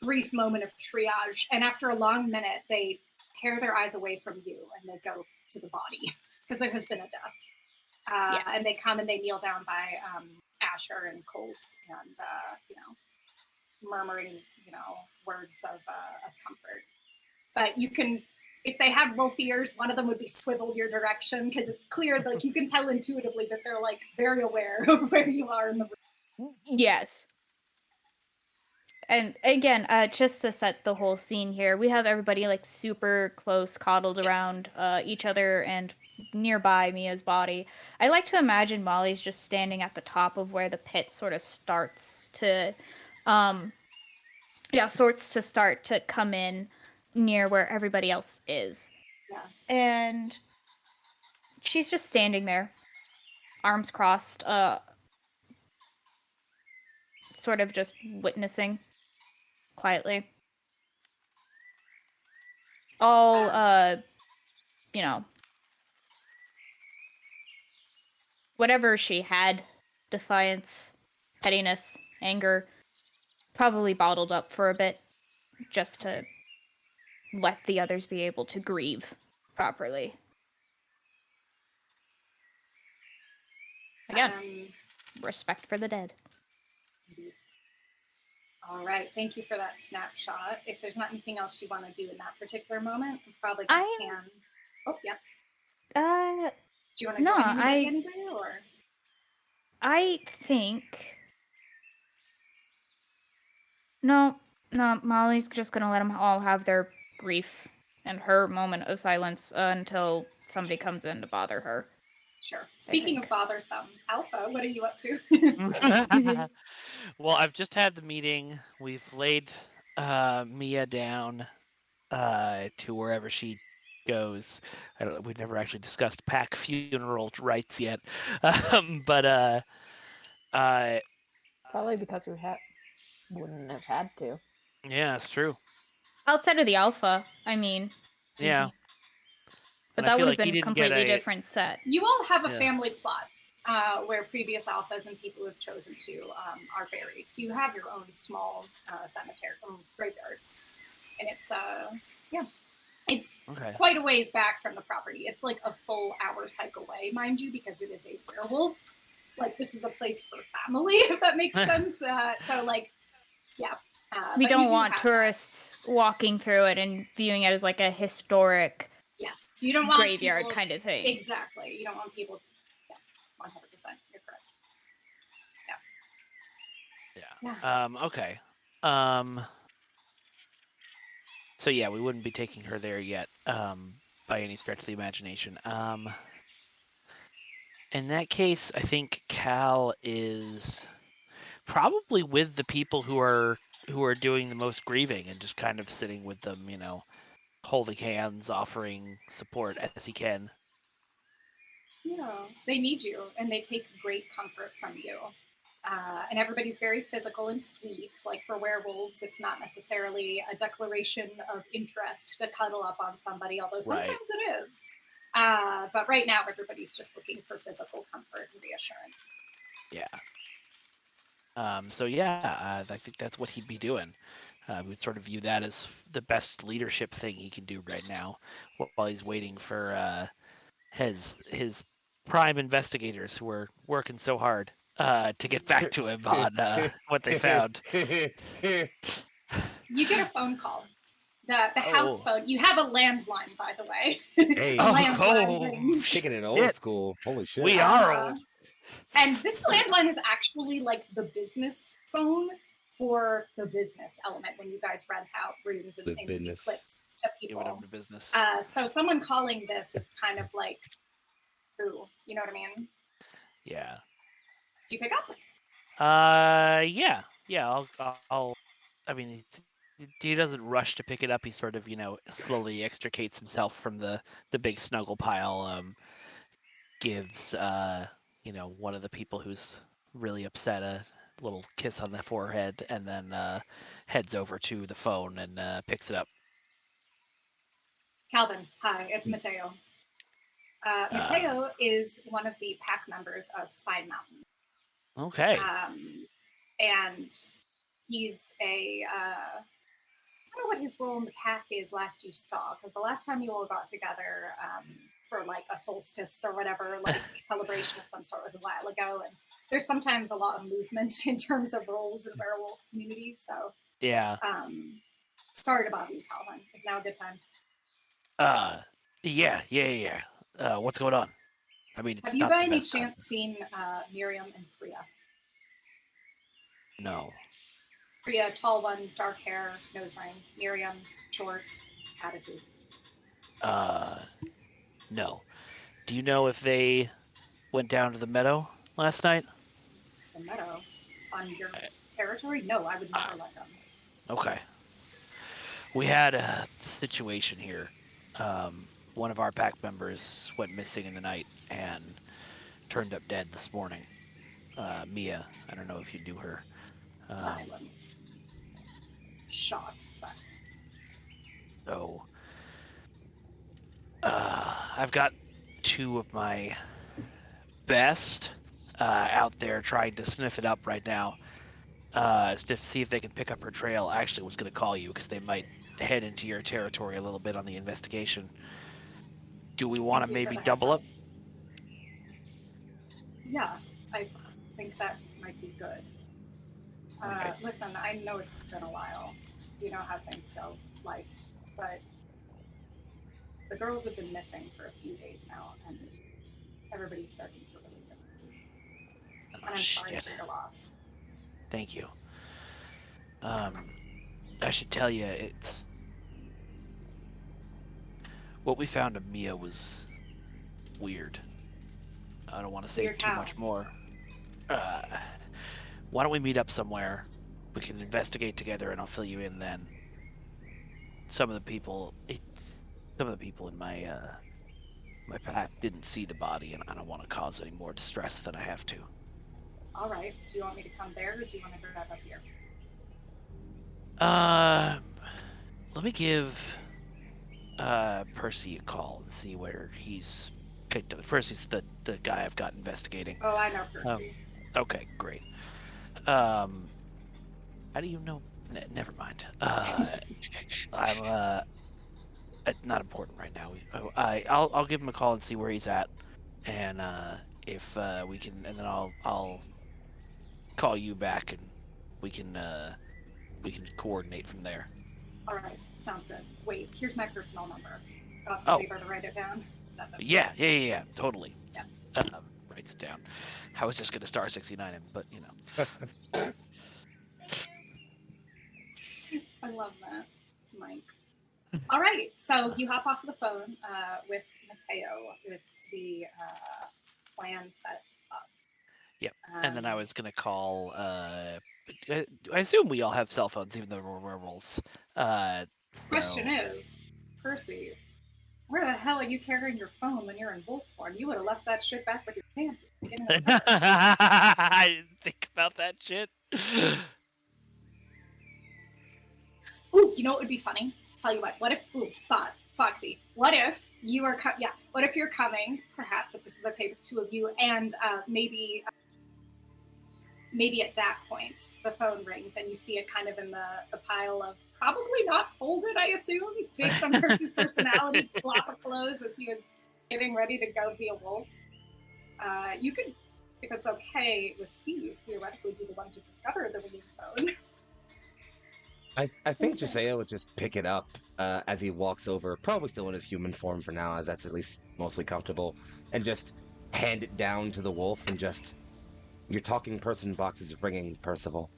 brief moment of triage, and after a long minute they tear their eyes away from you and they go to the body because there has been a death. And they come and they kneel down by Asher and Colt and murmuring words of comfort. But you can, if they have wolf ears, one of them would be swiveled your direction because it's clear, you can tell intuitively that they're very aware of where you are in the room. Yes. And again, just to set the whole scene here, we have everybody super close, coddled around each other and nearby Mia's body. I like to imagine Molly's just standing at the top of where the pit sort of starts to, start to come in near where everybody else is. Yeah. And she's just standing there, arms crossed, sort of just witnessing quietly. All, whatever she had, defiance, pettiness, anger, probably bottled up for a bit, just to let the others be able to grieve properly. Again, respect for the dead. All right, thank you for that snapshot. If there's not anything else you want to do in that particular moment, we probably can. Oh, yeah. Do you want to join anybody, or? I think. No, Molly's just gonna let them all have their grief and her moment of silence until somebody comes in to bother her. Sure. Speaking of bothersome, Alpha, what are you up to? Well, I've just had the meeting. We've laid Mia down to wherever she goes. We've never actually discussed pack funeral rites yet, but probably because we wouldn't have had to. Yeah, it's true. Outside of the Alpha, I mean. Yeah. But that would have been a completely different set. You all have a family plot where previous Alphas and people who have chosen to are buried. So you have your own small cemetery from graveyard. And it's quite a ways back from the property. It's a full hour's hike away, mind you, because it is a werewolf. This is a place for family, if that makes sense. We but you don't do want have tourists walking through it and viewing it as like a historic that. Yes, so you don't want graveyard people, kind of thing. Exactly. You don't want people. Yeah, 100%. You're correct. Yeah. Okay. So yeah, we wouldn't be taking her there yet, by any stretch of the imagination. In that case, I think Cal is probably with the people who are doing the most grieving and just kind of sitting with them, holding hands, offering support as he can. Yeah, they need you, and they take great comfort from you. And everybody's very physical and sweet. Like for werewolves, it's not necessarily a declaration of interest to cuddle up on somebody, although sometimes it is. But right now, everybody's just looking for physical comfort and reassurance. Yeah. So yeah, I think that's what he'd be doing. We'd sort of view that as the best leadership thing he can do right now, while he's waiting for his prime investigators who are working so hard to get back to him on what they found. You get a phone call. The house phone. You have a landline, by the way. Hey, Landline rings. kicking it old school. Holy shit. We are old. And this landline is actually like the business phone for the business element when you guys rent out rooms and clips to people. Whatever the business. So someone calling this is kind of like, ooh, you know what I mean? Yeah. Do you pick up? Yeah. I'll. I mean, he doesn't rush to pick it up. He sort of, slowly extricates himself from the big snuggle pile. Gives one of the people who's really upset a little kiss on the forehead, and then heads over to the phone and picks it up. Calvin, hi, it's Mateo. Mateo is one of the pack members of Spine Mountain. Okay. And he's I don't know what his role in the pack is last you saw, because the last time you all got together for like a solstice or whatever, like celebration of some sort was a while ago, and there's sometimes a lot of movement in terms of roles in werewolf communities, so yeah. Sorry to bother you, Calvin. Is now a good time? Yeah. What's going on? I mean, it's have you not by the any best time. chance seen Miriam and Priya? No. Priya, tall one, dark hair, nose ring. Miriam, short, attitude. No. Do you know if they went down to the meadow last night? The meadow? On your territory? No, I would never let them. Okay. We had a situation here. One of our pack members went missing in the night and turned up dead this morning. Mia, I don't know if you knew her. Silence. Shocked silence. So, I've got two of my best out there trying to sniff it up right now, to see if they can pick up her trail. I actually was going to call you because they might head into your territory a little bit on the investigation. Do we want to maybe double up? Yeah, I think that might be good. Okay. Listen, I know it's been a while. You know how things go, life, but the girls have been missing for a few days now, and everybody's starting to really get worried. And I'm sorry for your loss. Thank you. I should tell you, it's what we found of Mia was weird. I don't want to say too much more. Why don't we meet up somewhere? We can investigate together, and I'll fill you in then. Some of the people in my my pack didn't see the body, and I don't want to cause any more distress than I have to. All right. Do you want me to come there, or do you want to drive up here? Let me give Percy a call and see where he's picked up. Percy's the guy I've got investigating. Oh, I know Percy. Okay, great. How do you know? Never mind. I'm not important right now. I'll give him a call and see where he's at, and if we can, and then I'll call you back and we can we can coordinate from there. All right, sounds good. Wait, here's my personal number. Got Oh. some paper to write it down. Yeah, totally. Yeah. Writes it down. I was just gonna star 69 him, but you know. I love that, Mike. All right, so you hop off the phone with Mateo with the plan set up. Yep. And then I was gonna call. I assume we all have cell phones, even though we're werewolves. Question is, Percy, where the hell are you carrying your phone when you're in wolf form? You would have left that shit back with your pants at the beginning of the night. I didn't think about that shit. Ooh, you know what would be funny? Tell you what if, Foxy, what if you are, what if you're coming, perhaps if this is okay with two of you, and maybe at that point the phone rings and you see it kind of in the pile of probably not folded, I assume, based on Percy's personality, flop of clothes as he was getting ready to go be a wolf. You could, if it's okay with Steve, theoretically be the one to discover the ringing phone. I think Josiah would just pick it up as he walks over, probably still in his human form for now, as that's at least mostly comfortable, and just hand it down to the wolf and just, your talking person box is ringing, Percival.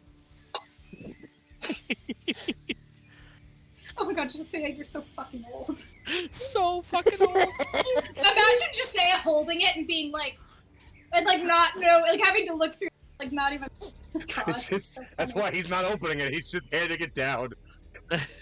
Oh my god, Josiah, you're so fucking old. So fucking old. Imagine Josiah holding it and being like, having to look through, like, not even. God, It's just, so that's funny. why he's not opening it, he's just handing it down.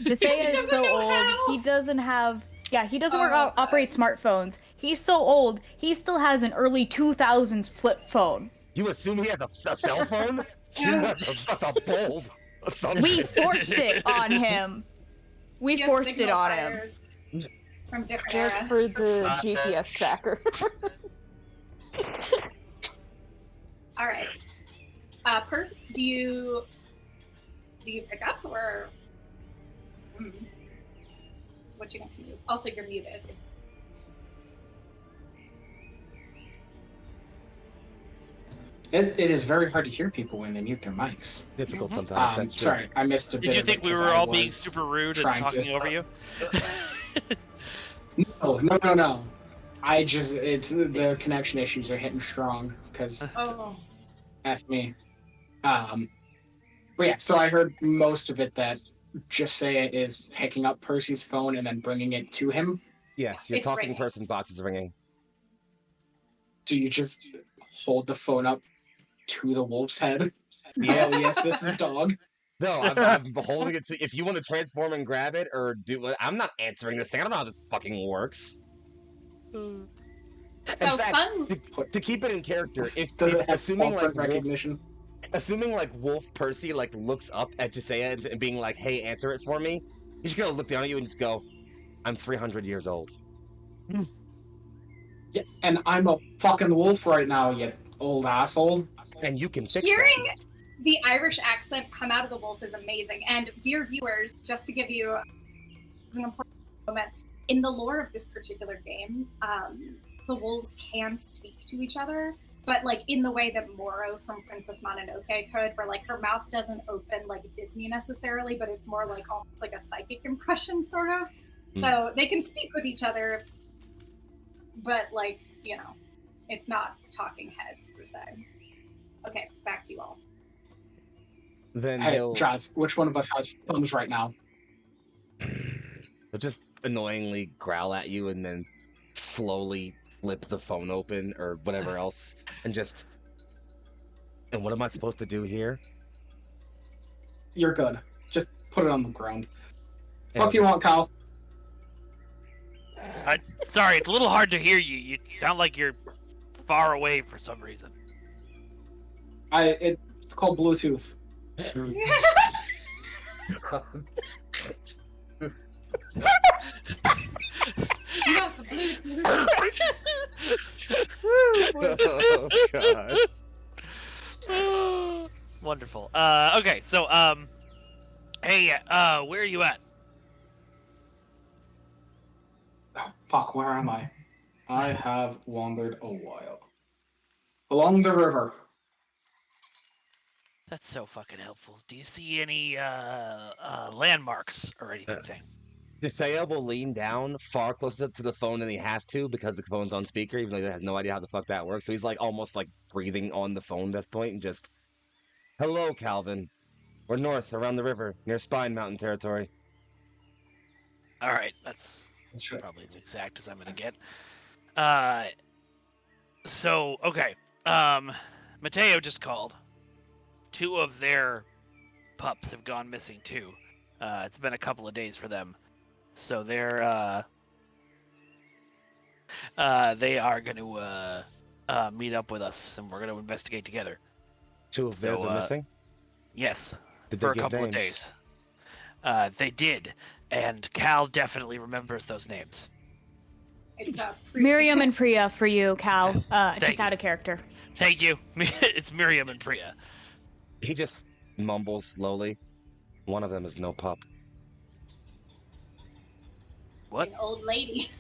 Josiah is so know old. how. He doesn't have. Yeah, he doesn't Oh, operate smartphones. He's so old, he still has an early 2000s flip phone. You assume he has a cell phone? Yeah. That's a bold assumption. We forced it on him. We He has forced it signal on him. fires from different Just era. for the GPS tracker. All right. Perse, do you pick up or what you next to do? Also, you're muted. It is very hard to hear people when they mute their mics. Difficult sometimes. That's true. Sorry, I missed a bit. Did you of think it we 'cause were I all being was super rude and trying talking to- over you? No. It's the connection issues are hitting strong because Oh, F me. But yeah, so I heard most of it that Josiah is picking up Percy's phone and then bringing it to him. Yes, your It's talking ringing. person box is ringing. Do you just hold the phone up to the wolf's head? Yes. Oh, yes, this is dog. No, I'm holding it to. If you want to transform and grab it or do it, I'm not answering this thing. I don't know how this fucking works. so In fact, fun. to keep it in character, if Does it have assuming like corporate Wolf, recognition? assuming like Wolf Percy like looks up at Josiah and being like, "Hey, answer it for me," he's just gonna look down at you and just go, "I'm 300 years old." Yeah, and I'm a fucking wolf right now, you old asshole. And you can fix Hearing that. the Irish accent come out of the wolf is amazing. And dear viewers, just to give you an important moment, in the lore of this particular game, the wolves can speak to each other, but like in the way that Moro from Princess Mononoke could, where like her mouth doesn't open like Disney necessarily, but it's more like almost like a psychic impression sort of. So they can speak with each other, but like, you know, it's not talking heads per se. Okay, back to you all. Then Hey, he'll Jazz, which one of us has thumbs right now? he'll just annoyingly growl at you and then slowly flip the phone open or whatever else and just. And what am I supposed to do here? You're good. Just put it on the ground. And What do you I'll want, Kyle? Sorry, it's a little hard to hear you. You sound like you're far away for some reason. It's called Bluetooth. You got the Bluetooth. Oh god. Wonderful. Okay, so hey, where are you at? Oh, fuck, where am I? I have wandered a while. Along the river. That's so fucking helpful. Do you see any landmarks or anything? Josiah will lean down far closer to the phone than he has to because the phone's on speaker, even though he has no idea how the fuck that works. So he's like almost like breathing on the phone at this point and just, "Hello, Calvin. We're north around the river near Spine Mountain territory." All right, that's Sure. probably as exact as I'm gonna get. So okay. Mateo just called. 2 of their pups have gone missing too. It's been a couple of days for them, so they're they are going to meet up with us, and we're going to investigate together. 2 of theirs So, are missing. Yes, Did for they a give couple names? of days. They did, and Cal definitely remembers those names. It's Miriam and Priya for you, Cal. Just you. out of character. Thank you. It's Miriam and Priya. He just mumbles slowly. One of them is no pup. What? An old lady.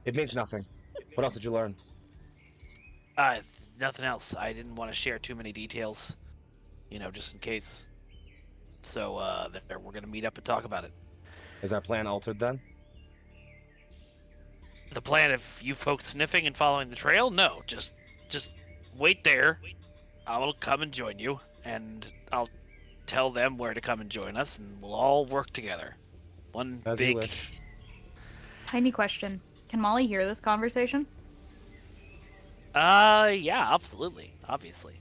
It means nothing. What else did you learn? Nothing else. I didn't want to share too many details, just in case. So, we're gonna meet up and talk about it. Is our plan altered then? The plan of you folks sniffing and following the trail? No, just wait there. I will come and join you, and I'll tell them where to come and join us, and we'll all work together. One As you big. wish. Tiny question. Can Molly hear this conversation? Yeah, absolutely, obviously.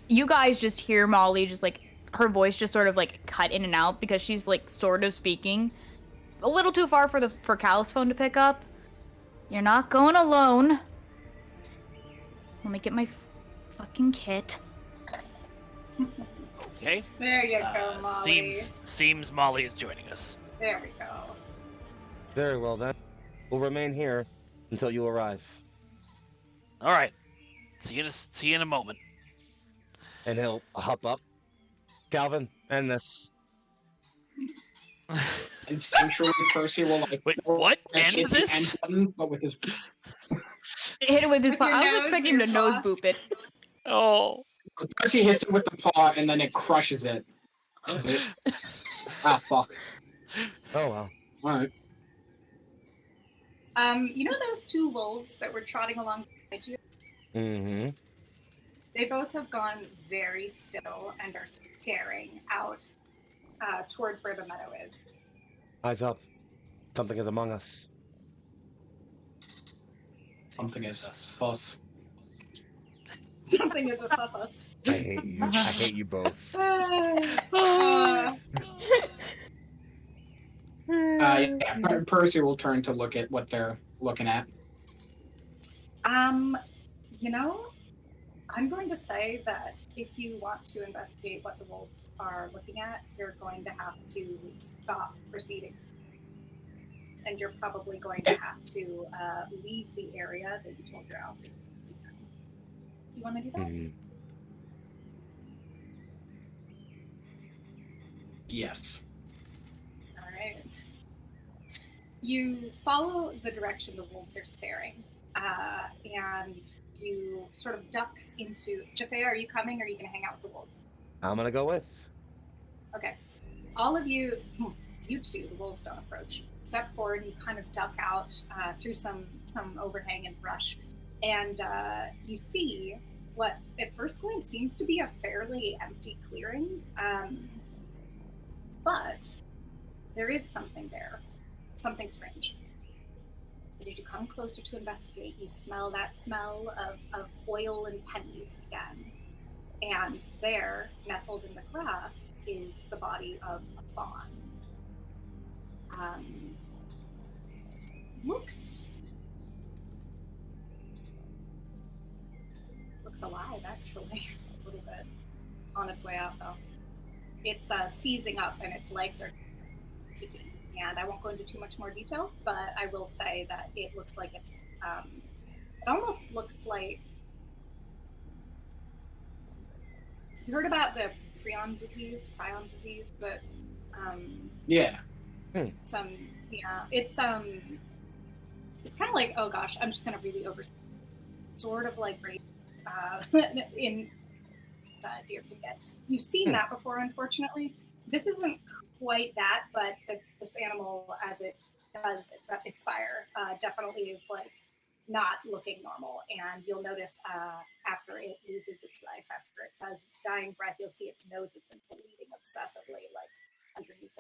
You guys just hear Molly just like her voice just sort of like cut in and out because she's like sort of speaking a little too far for Cal's phone to pick up. You're not going alone. Let me get my fucking kit. Okay. There you go, Molly. Seems Molly is joining us. There we go. Very well then. We'll remain here until you arrive. All right. See you in a moment. And he'll hop up. Calvin, end this. Instinctually, Percy will like. Wait, what? End hit the this? end button, but with his. Hit it with his With paw. your I was nose, expecting him your to nose paw. boop it. Oh. Percy hits it with the paw, and then it crushes it. Ah, fuck. Oh well. All right. You know those 2 wolves that were trotting alongside you? Mm-hmm. They both have gone very still and are staring out towards where the meadow is. Eyes up. Something is among us. Something is sus. Something is a sus. I hate you. I hate you both. Yeah, Percy will turn to look at what they're looking at. I'm going to say that if you want to investigate what the wolves are looking at, you're going to have to stop proceeding. And you're probably going to have to leave the area that you told your outfit. You want to do that? Mm-hmm. Yes. All right. You follow the direction the wolves are staring, and you sort of duck into. Josiah, are you coming, or are you going to hang out with the wolves? I'm gonna go with. Okay. All of you, you two, the wolves don't approach. Step forward, you kind of duck out through some overhang and brush, and you see what at first glance seems to be a fairly empty clearing, but there is something there, something strange. And as you come closer to investigate, you smell that smell of oil and pennies again. And there, nestled in the grass, is the body of a fawn. Looks alive, actually, a little bit. On its way out, though. It's seizing up, and its legs are kicking. And I won't go into too much more detail, but I will say that it looks like it's... it almost looks like... You heard about the prion disease, but Yeah. it's kind of like, oh gosh, I'm just gonna really sort of like in deer ticket. You've seen that before, unfortunately. This isn't quite that, but this animal, as it does expire, definitely is like not looking normal. And you'll notice after it loses its life, after it does its dying breath, you'll see its nose has been bleeding obsessively, like underneath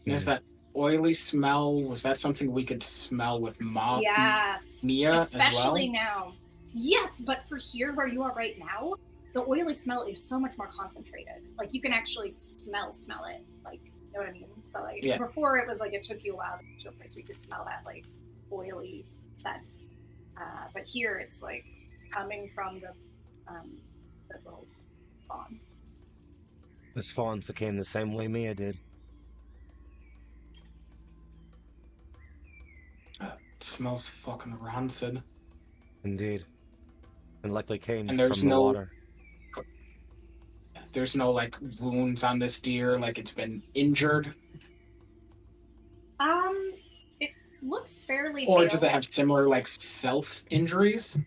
it. Is that oily smell? Was that something we could smell with Yes, Mia especially as well? now. Yes, but for here where you are right now, the oily smell is so much more concentrated. Like you can actually smell it. Like, you know what I mean? So like before it was like it took you a while to get to a place where you could smell that like oily scent. But here it's like coming from the little fawn. This fawn came the same way Mia did. It smells fucking rancid. Indeed. And likely came And there's from the no water. There's no like wounds on this deer, like it's been injured. It looks fairly. Or does it have similar like self injuries?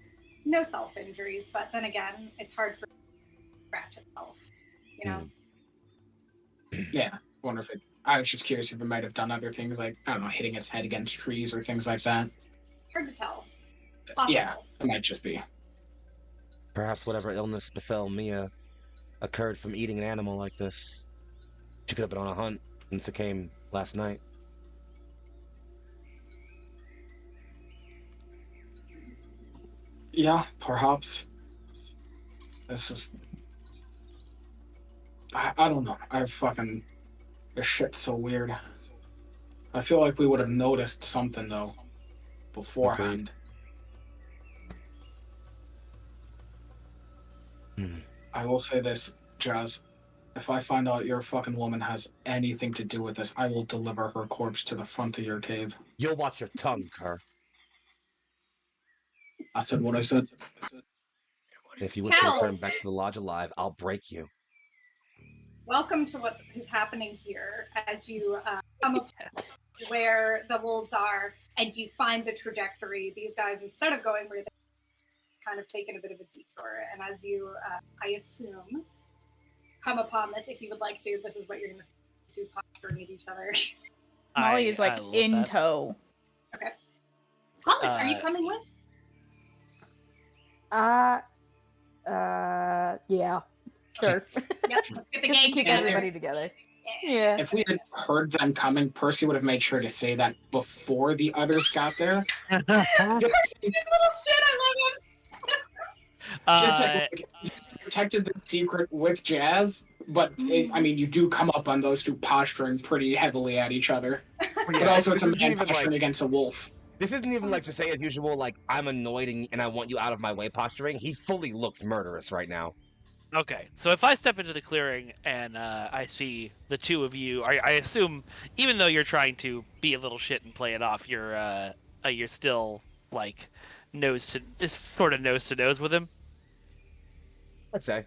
No self injuries, but then again, it's hard for it to scratch itself. You know. Yeah. Wonder if it. I was just curious if it might have done other things like I don't know, hitting its head against trees or things like that. Hard to tell. Possible. Yeah, it might just be. Perhaps whatever illness befell Mia occurred from eating an animal like this. She could have been on a hunt and succumbed last night. Yeah, perhaps. This is. I don't know. This shit's so weird. I feel like we would have noticed something though beforehand. I will say this, Jazz. If I find out your fucking woman has anything to do with this, I will deliver her corpse to the front of your cave. You'll watch your tongue, Kerr. I said what I said. If you wish to return back to the lodge alive, I'll break you. Welcome to what is happening here as you come up where the wolves are and you find the trajectory. These guys, instead of going where they kind of taken a bit of a detour, and as you, I assume, come upon this, if you would like to, this is what you're going to do, posturing at each other. Molly is like in tow. Okay. Hollis, are you coming with? Yeah. Sure. Yep, let's get the Just gang to keep together. everybody together. Yeah. If we had heard them coming, Percy would have made sure to say that before the others got there. Percy, good little shit, I love him. Just like, you protected the secret with Jazz, but I mean, you do come up on those two posturing pretty heavily at each other. But also, it's a man posturing against a wolf. This isn't even like to say as usual, like, I'm annoyed and I want you out of my way posturing. He fully looks murderous right now. Okay, so if I step into the clearing and I see the two of you, I assume, even though you're trying to be a little shit and play it off, you're still like nose to nose with him. Let's say.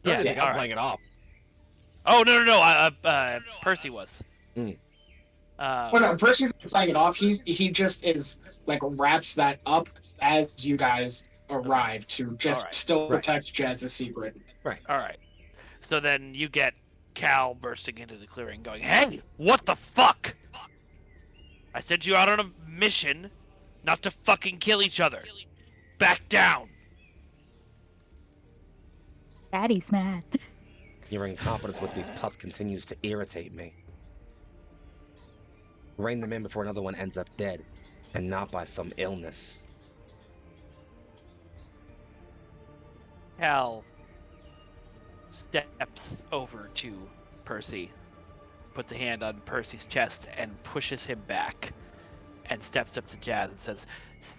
Yeah, I'm playing it off. Oh no! Percy was. Well, no, Percy's not playing it off. He just is like wraps that up as you guys arrive to just still protect Jazz's secret. Right. All right. So then you get Cal bursting into the clearing, going, "Hey, what the fuck? I sent you out on a mission, not to fucking kill each other. Back down." Daddy's mad. Your incompetence with these pups continues to irritate me. Rein them in before another one ends up dead, and not by some illness. Cal steps over to Percy, puts a hand on Percy's chest, and pushes him back, and steps up to Jazz and says,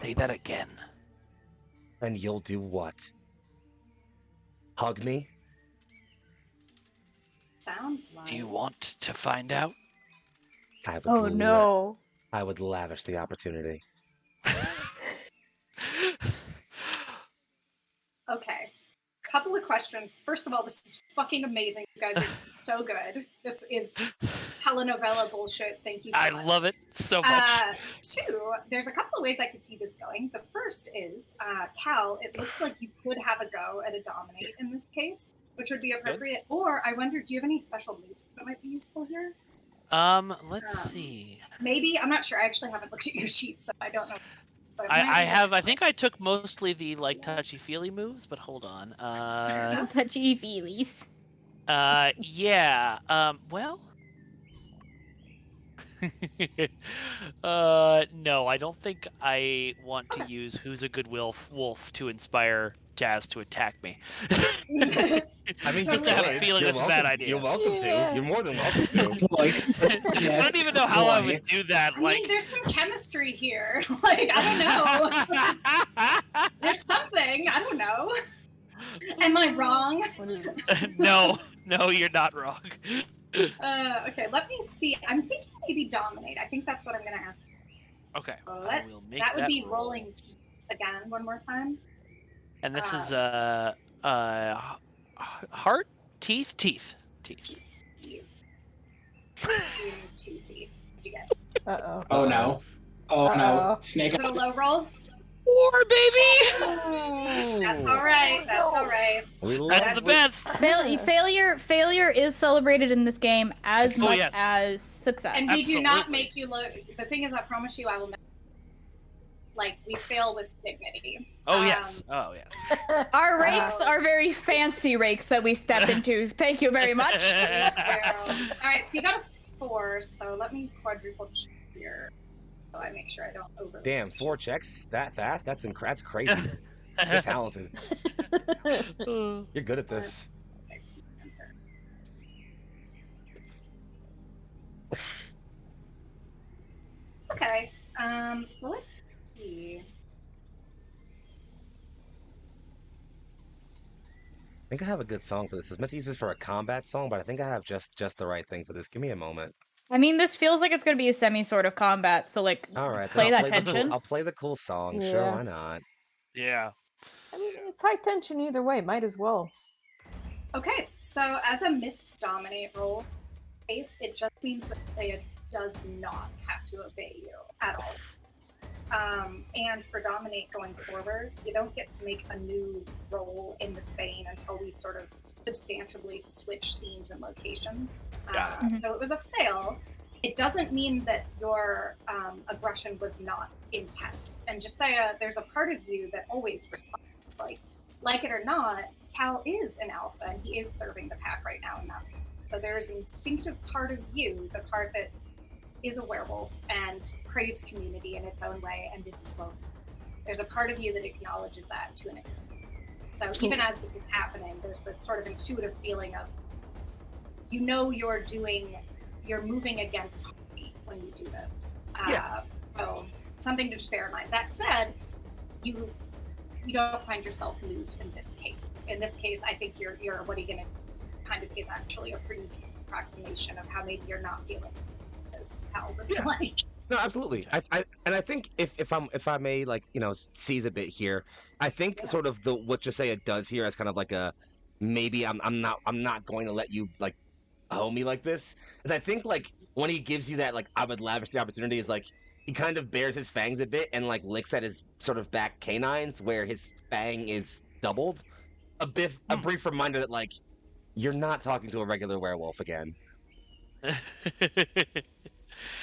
"Say that again." And you'll do what? Hug me? Sounds like. Do you want to find out? I would lavish the opportunity. Okay. couple of questions. First of all, this is fucking amazing. You guys are so good. This is telenovela bullshit. Thank you so much. I love it so much. Two, there's a couple of ways I could see this going. The first is, Cal, it looks like you could have a go at a dominate in this case, which would be appropriate. Or I wonder, do you have any special moves that might be useful here? Let's see. Maybe, I'm not sure. I actually haven't looked at your sheet, so I don't know. But I think I took mostly the like touchy-feely moves, but hold on. Touchy feelies. Yeah. Well. No, I don't think I want to use Who's a Good Wolf to inspire Jazz to attack me. I mean, just to have a feeling it's a bad idea. You're welcome to. You're more than welcome to. I don't even know how I would do that. I mean, there's some chemistry here. Like, I don't know. There's something. I don't know. Am I wrong? No, you're not wrong. Okay, let me see. I'm thinking maybe dominate. I think that's what I'm going to ask. Okay. That would be rolling teeth again one more time. And this is heart, teeth. Teeth. Toothy. What'd you get? Uh-oh. Oh no. Oh no. Snake Is it a eyes. low roll? 4, baby. That's all right. That's all right. That's the best. Failure is celebrated in this game as much as success. And we do not Absolutely. make you look. The thing is, I promise you, I will never. Like, we fail with dignity. Oh yes. Oh yeah. Our rakes are very fancy rakes that we step into. Thank you very much. All right, so you got a 4. So let me quadruple check here. So I make sure I don't over. Damn, 4 checks that fast? That's crazy. You're talented. You're good at this. Okay. So let's see. I think I have a good song for this. I was meant to use this for a combat song, but I think I have just the right thing for this. Give me a moment. I mean, this feels like it's going to be a semi sort of combat, so like, All right, play then that tension. I'll play the cool song. Sure, Yeah. why not? Yeah. I mean, it's high tension either way. Might as well. Okay, so as a missed dominate roll, it just means that Saya does not have to obey you at all. And for dominate going forward, you don't get to make a new roll in this vein until we sort of substantially switch scenes and locations. Got it. So it was a fail. It doesn't mean that your aggression was not intense. And just say there's a part of you that always responds. Like it or not, Cal is an alpha and he is serving the pack right now in that. So there's an instinctive part of you, the part that is a werewolf and craves community in its own way and is alone. There's a part of you that acknowledges that to an extent. So even as this is happening, there's this sort of intuitive feeling of, you're moving against heartbeat when you do this. So something to just bear in mind. That said, you don't find yourself moved in this case. In this case, I think you're what are you going to kind of is actually a pretty decent approximation of how maybe you're not feeling as Hal would feel like. No, absolutely. I think if I may seize a bit here, I think sort of what Josiah does here as kind of like a maybe I'm not going to let you like hoe me like this. Is I think like when he gives you that like I would lavish the opportunity is like he kind of bares his fangs a bit and like licks at his sort of back canines where his fang is doubled. A brief reminder that like you're not talking to a regular werewolf again.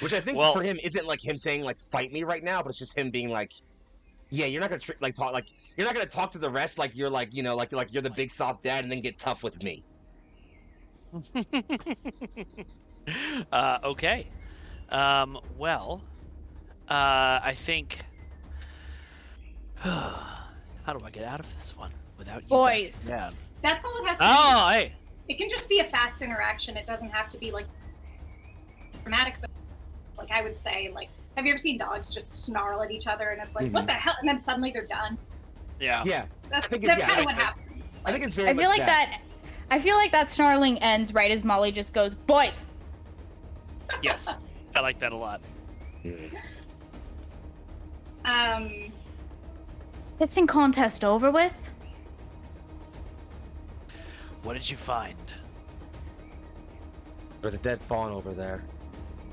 Which I think for him isn't like him saying like fight me right now, but it's just him being like, yeah, you're not gonna you're not gonna talk to the rest like you're like like you're the big soft dad and then get tough with me. Okay. I think. How do I get out of this one without you? Boys. Yeah. That's all it has to be. Oh, hey. It can just be a fast interaction. It doesn't have to be like dramatic. But like I would say, like, have you ever seen dogs just snarl at each other and it's like, what the hell? And then suddenly they're done. Yeah. Yeah. That's kind of what happens. I think it's very. I feel like that snarling ends right as Molly just goes, boys. Yes, I like that a lot. Pissing contest over with? What did you find? There's a dead fawn over there.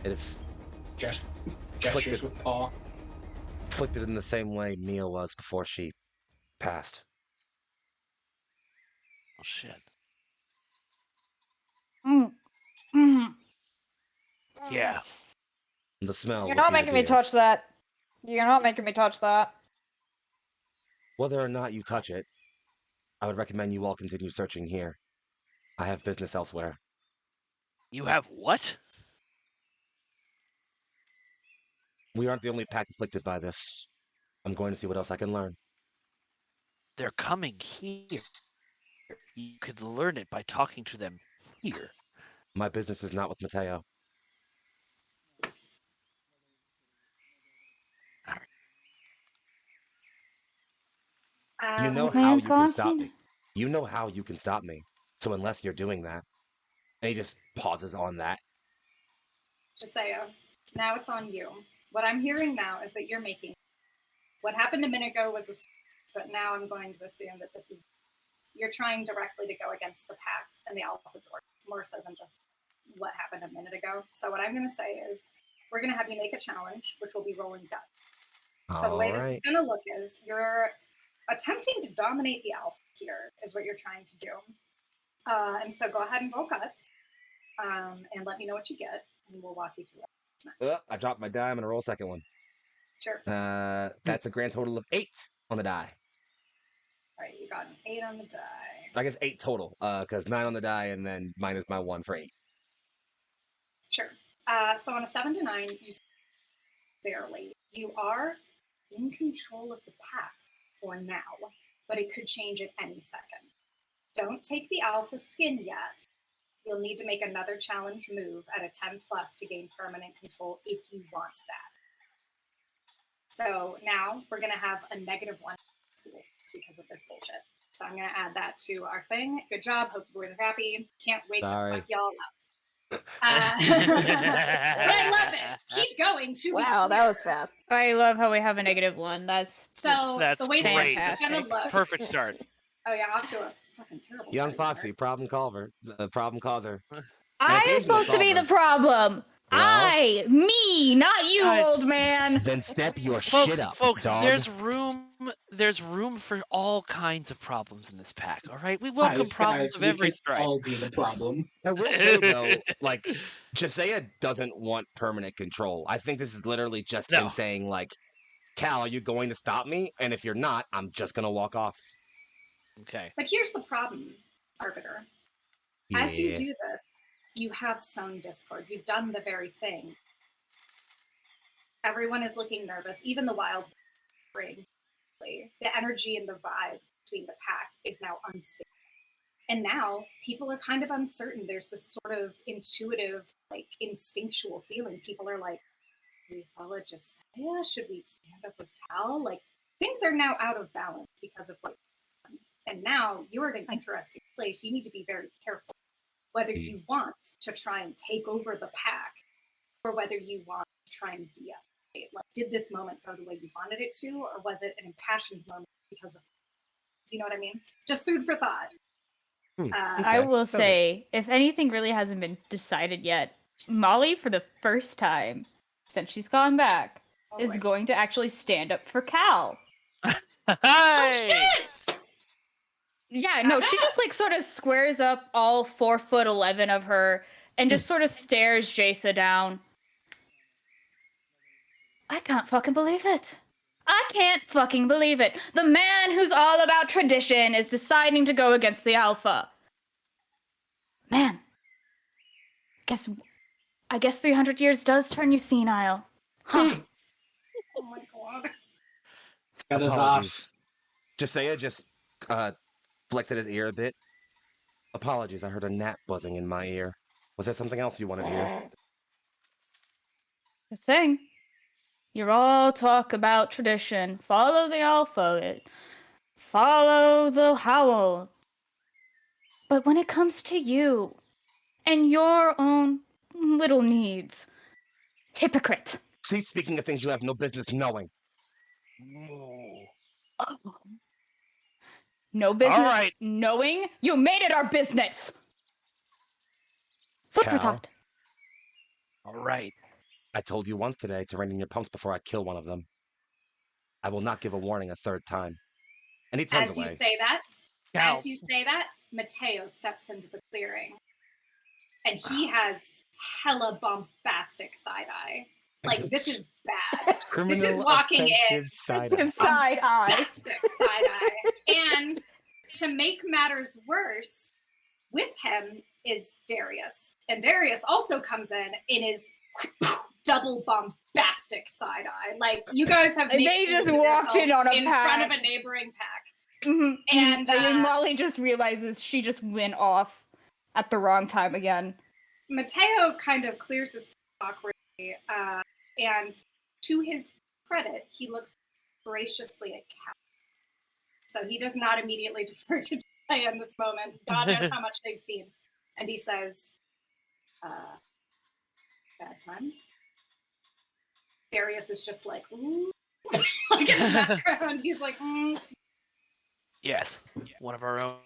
It is Gestures with paw. afflicted in the same way Mia was before she passed. Oh shit. Yeah. The smell. You're would not be the making me deer. touch that. You're not making me touch that. Whether or not you touch it, I would recommend you all continue searching here. I have business elsewhere. You have what? We aren't the only pack afflicted by this. I'm going to see what else I can learn. They're coming here. You could learn it by talking to them here. My business is not with Mateo. You know Old how man's you gone can stop seen- me. You know how you can stop me. So unless you're doing that, and he just pauses on that. Josiah, now it's on you. What I'm hearing now is that you're making. What happened a minute ago was a but now I'm going to assume that this is. You're trying directly to go against the pack and the alpha's orders, more so than just what happened a minute ago. So what I'm going to say is we're going to have you make a challenge, which will be rolling gut. So the way this is going to look is you're attempting to dominate the alpha here is what you're trying to do. And so go ahead and roll guts and let me know what you get, and we'll walk you through it. I dropped my die. I'm going to roll a second one. Sure. That's a grand total of 8 on the die. All right, you got an 8 on the die. I guess 8 total, because 9 on the die and then minus my 1 for 8. Sure. So on a 7 to 9, you barely. You are in control of the pack for now, but it could change at any second. Don't take the alpha skin yet. You'll need to make another challenge move at a 10 plus to gain permanent control if you want that. So now we're going to have a -1 because of this bullshit. So I'm going to add that to our thing. Good job. Hope you boys are happy. Can't wait to fuck y'all up. But I love this. Keep going. Wow, that was fast. I love how we have a -1. That's The way that great. this is going to look. Perfect start. Oh yeah, off to a fucking terrible Young start Foxy, problem causer. I'm supposed to be the problem. Well, Me, not you, Guys. old man. Then step your Folks, shit up, folks, dog. there's room for all kinds of problems in this pack. All right, we welcome problems of we every could stripe. all be the problem. I will say though, like, Josiah doesn't want permanent control. I think this is literally just No. him saying, like, Cal, are you going to stop me? And if you're not, I'm just gonna walk off. Okay. But here's the problem, Arbiter. As you do this, you have sown discord. You've done the very thing. Everyone is looking nervous, even the wild brain. The energy and the vibe between the pack is now unstable. And now people are kind of uncertain. There's this sort of intuitive, like instinctual feeling. People are like, should we follow Josiah? Should we stand up with Cal? Like, things are now out of balance because of what you've done. And now you're in an interesting place. You need to be very careful whether you want to try and take over the pack or whether you want to try and de-escalate. Like, did this moment go the way you wanted it to, or was it an impassioned moment because of, do you know what I mean? Just food for thought. I will say, if anything really hasn't been decided yet, Molly, for the first time since she's gone back, is going to actually stand up for Cal. Oh, shit! Yeah, no, she just like sort of squares up all 4'11" of her and just sort of stares Jasa down. I can't fucking believe it. I can't fucking believe it. The man who's all about tradition is deciding to go against the alpha. Man. I guess 300 years does turn you senile. Huh. Oh my god. That is us. Josiah just flexed his ear a bit. Apologies, I heard a gnat buzzing in my ear. Was there something else you wanted to hear? Just saying. You all talk about tradition. Follow the alpha. Follow the howl. But when it comes to you and your own little needs, hypocrite. Cease speaking of things you have no business knowing. No business All right. knowing you made it our business. Food for Cal? thought. All right. I told you once today to rein in your pumps before I kill one of them. I will not give a warning a third time. And he turns As away. you say that, Cal. Mateo steps into the clearing. And he has hella bombastic side eye. Like, this is bad. This is walking in. Side Side eye. Bombastic side eye. And to make matters worse, with him is Darius. And Darius also comes in and is double bombastic side eye. Like, you guys have And they just walked in on a in pack. front of a neighboring pack. Mm-hmm. And then Molly just realizes she just went off at the wrong time again. Mateo kind of clears his throat awkwardly, and to his credit, he looks graciously at Cal. So he does not immediately defer to Jay in this moment. God knows how much they've seen. And he says, bad time. Darius is just like, ooh. Like in the background, he's like, Yes. One of our own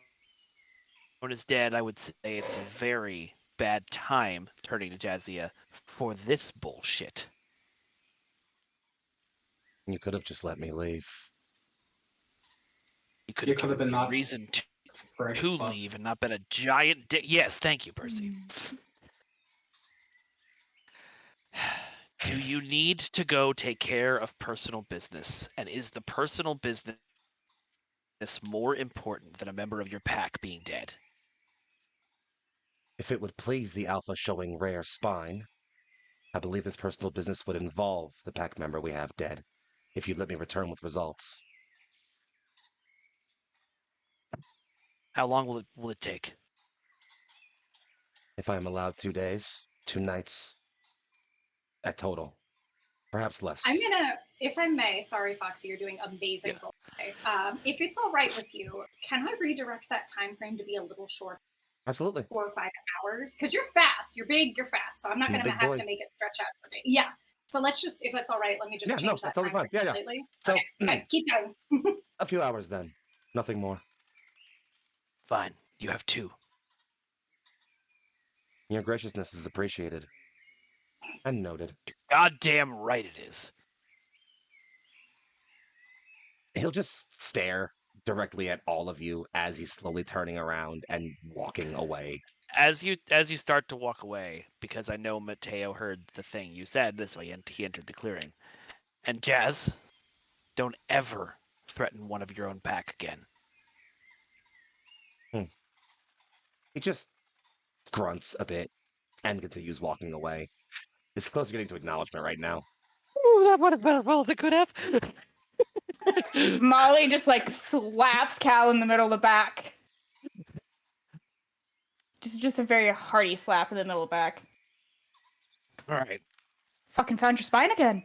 is dead. I would say it's a very bad time, turning to Jadzia, for this bullshit. You could have just let me leave. You could You have could have given been me a not- reason Correct. to leave and not been a giant dick. Yes, thank you, Percy. Do you need to go take care of personal business? And is the personal business more important than a member of your pack being dead? If it would please the Alpha showing rare spine, I believe this personal business would involve the pack member we have dead, if you'd let me return with results. How long will it take? If I am allowed 2 days, 2 nights, at total. Perhaps less. I'm gonna, if I may, sorry, Foxy, you're doing amazing Yeah. roleplay. If it's all right with you, can I redirect that time frame to be a little short, Absolutely. 4 or 5 hours? Because you're fast, you're big, you're fast, so I'm not I'm a gonna big have boy. to make it stretch out for me. Yeah. So let's just, if it's all right, let me just Yeah, change no, that that's totally time fine. frame Yeah. completely. So, Okay, keep going. a few hours then. Nothing more. Fine. You have 2. Your graciousness is appreciated. And noted. Goddamn right it is. He'll just stare directly at all of you as he's slowly turning around and walking away. As you start to walk away, because I know Mateo heard the thing you said this way, and he entered the clearing. And Jazz, don't ever threaten one of your own pack again. He just grunts a bit and continues walking away. It's close to getting to acknowledgement right now. Ooh, that went about as well as it could have. Molly just like slaps Cal in the middle of the back. Just a very hearty slap in the middle of the back. All right. Fucking found your spine again.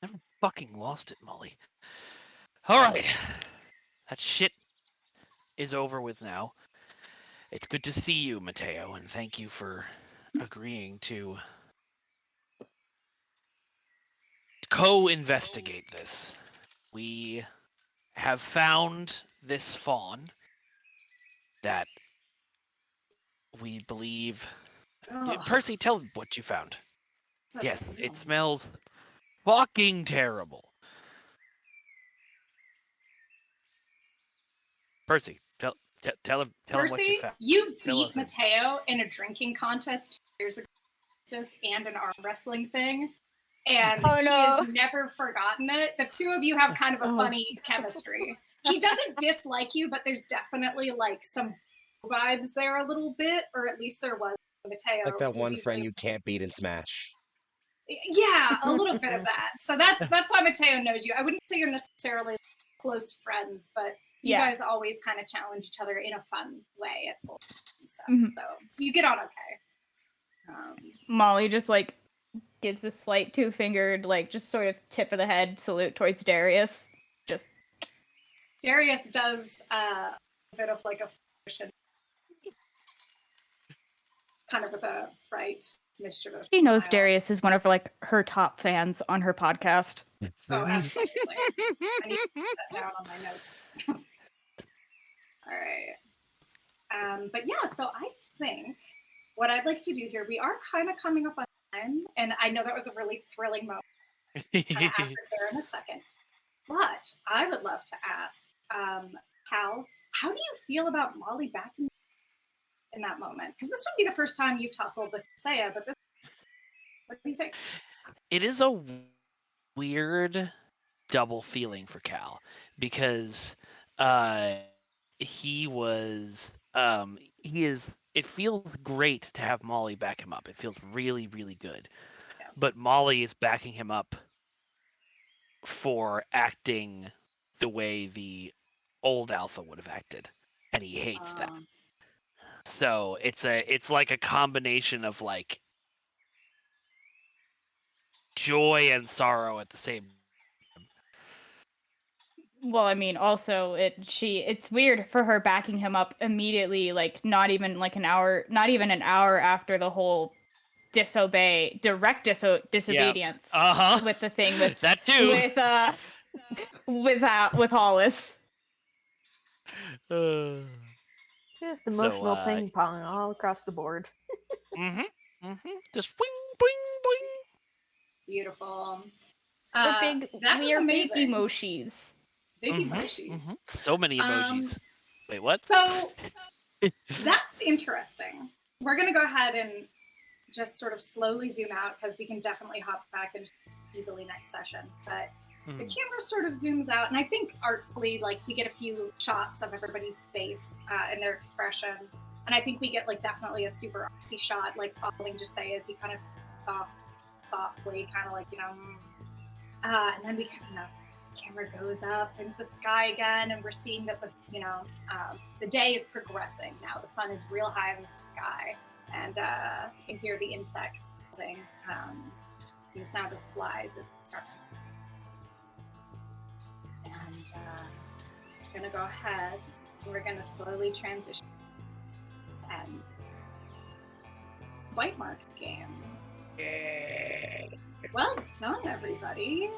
Never fucking lost it, Molly. All right. That shit is over with now. It's good to see you, Mateo, and thank you for agreeing to co-investigate this. We have found this fawn that we believe... Ugh, Percy, tell them what you found. that's- Yes, it smells fucking terrible. Percy, tell him what you Percy, found. you Fill beat us in. Mateo in a drinking contest 2 years ago, and an arm wrestling thing, and Oh, he no. has never forgotten it. The two of you have kind of a funny chemistry. He doesn't dislike you, but there's definitely like some vibes there a little bit, or at least there was. Mateo, Like that was one friend usually- you can't beat in Smash. Yeah, a little bit of that. So that's why Mateo knows you. I wouldn't say you're necessarily close friends, but you Yeah. guys always kind of challenge each other in a fun way at Soul and stuff. Mhm. So you get on okay. Molly just like gives a slight 2-fingered, like just sort of tip of the head salute towards Darius. Just Darius does a bit of like a flourish, kind of with a bright, mischievous. she knows smile. Darius is one of like her top fans on her podcast. Oh, absolutely. I need to put that down on my notes. But yeah, so I think what I'd like to do here, we are kind of coming up on time, and I know that was a really thrilling moment. Kind of aftercare in a second. But I would love to ask, Cal, how do you feel about Molly back in that moment? Because this would be the first time you've tussled with Saya, but what do you think? It is a weird double feeling for Cal because he is it feels great to have Molly back him up. It feels really, really good. Yeah. But Molly is backing him up for acting the way the old alpha would have acted, and he hates that. So it's like a combination of like joy and sorrow at the same time. Well, I mean, also it's weird for her backing him up immediately, like not even an hour after the whole disobedience with the thing with that too with Hollis. Just emotional ping pong all across the board. Just boing, boing, boing. Beautiful. The big weird big amazing. emojis. Big emojis. So many emojis. Wait, what? So that's interesting. We're going to go ahead and just sort of slowly zoom out because we can definitely hop back and easily next session. But the camera sort of zooms out, and I think artfully, like we get a few shots of everybody's face and their expression. And I think we get like definitely a super artsy shot, like following Jose as he kind of softly, kind of like, and then we camera goes up into the sky again, and we're seeing that the day is progressing now. The sun is real high in the sky, and you can hear the insects buzzing, and the sound of flies as they start to. And we're gonna go ahead, and we're gonna slowly transition. And White Marks game. Well done, everybody.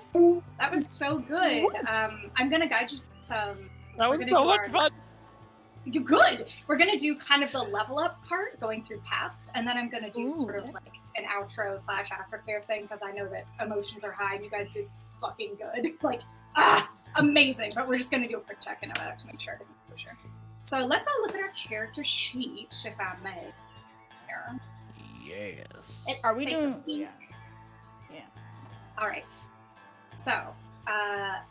That was so good. I'm going to guide you through some... That was so much fun. Good. We're going to do kind of the level up part, going through paths, and then I'm going to do sort of like an outro / aftercare thing, because I know that emotions are high and you guys did fucking good. Like, amazing. But we're just going to do a quick check-in about it to make sure I didn't for sure. So let's all look at our character sheet, if I may. Here. Yes. Are we doing... Yeah. All right. So,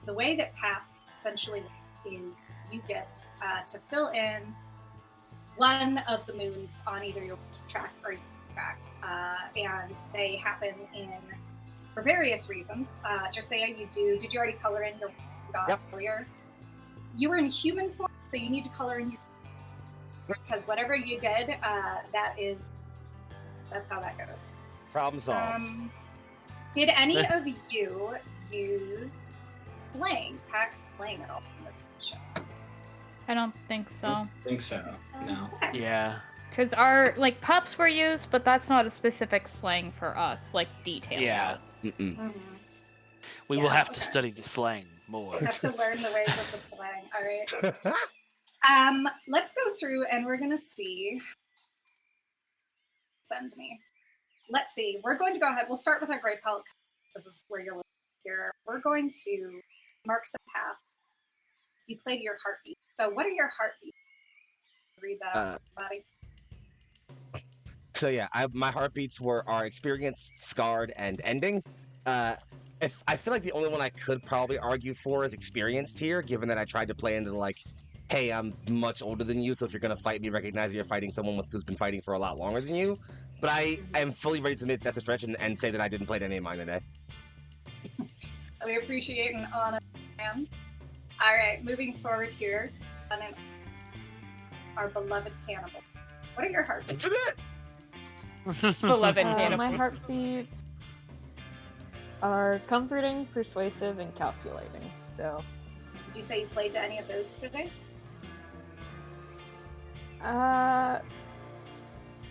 the way that paths essentially is you get to fill in one of the moons on either your track or your track, and they happen for various reasons. Just say did you already color in your god earlier? You were in human form, so you need to color in your, because whatever you did, that's how that goes. Problem solved. Did any of you use pack slang at all in this session? I don't think so. I don't think so. No. Okay. Yeah. Because our pups were used, but that's not a specific slang for us, like detail. Yeah. Mm-hmm. We will have to study the slang more. We have to learn the ways of the slang. All right. Let's go through and we're gonna see. Send me. Let's see. We're going to go ahead. We'll start with our gray pelt. This is where you're looking here. We're going to mark some path. You played your heartbeat. So what are your heartbeats? Read that out, buddy. So yeah, my heartbeats are experienced, scarred, and ending. If I feel like the only one I could probably argue for is experienced here, given that I tried to play into like, hey, I'm much older than you, so if you're gonna fight me, recognize that you're fighting someone who's been fighting for a lot longer than you. But I am fully ready to admit that's a stretch and say that I didn't play any of mine today. We appreciate an honest man. All right, moving forward here to our beloved cannibal. What are your heartbeats? Beloved cannibal. My heartbeats are comforting, persuasive, and calculating. So. Did you say you played to any of those today?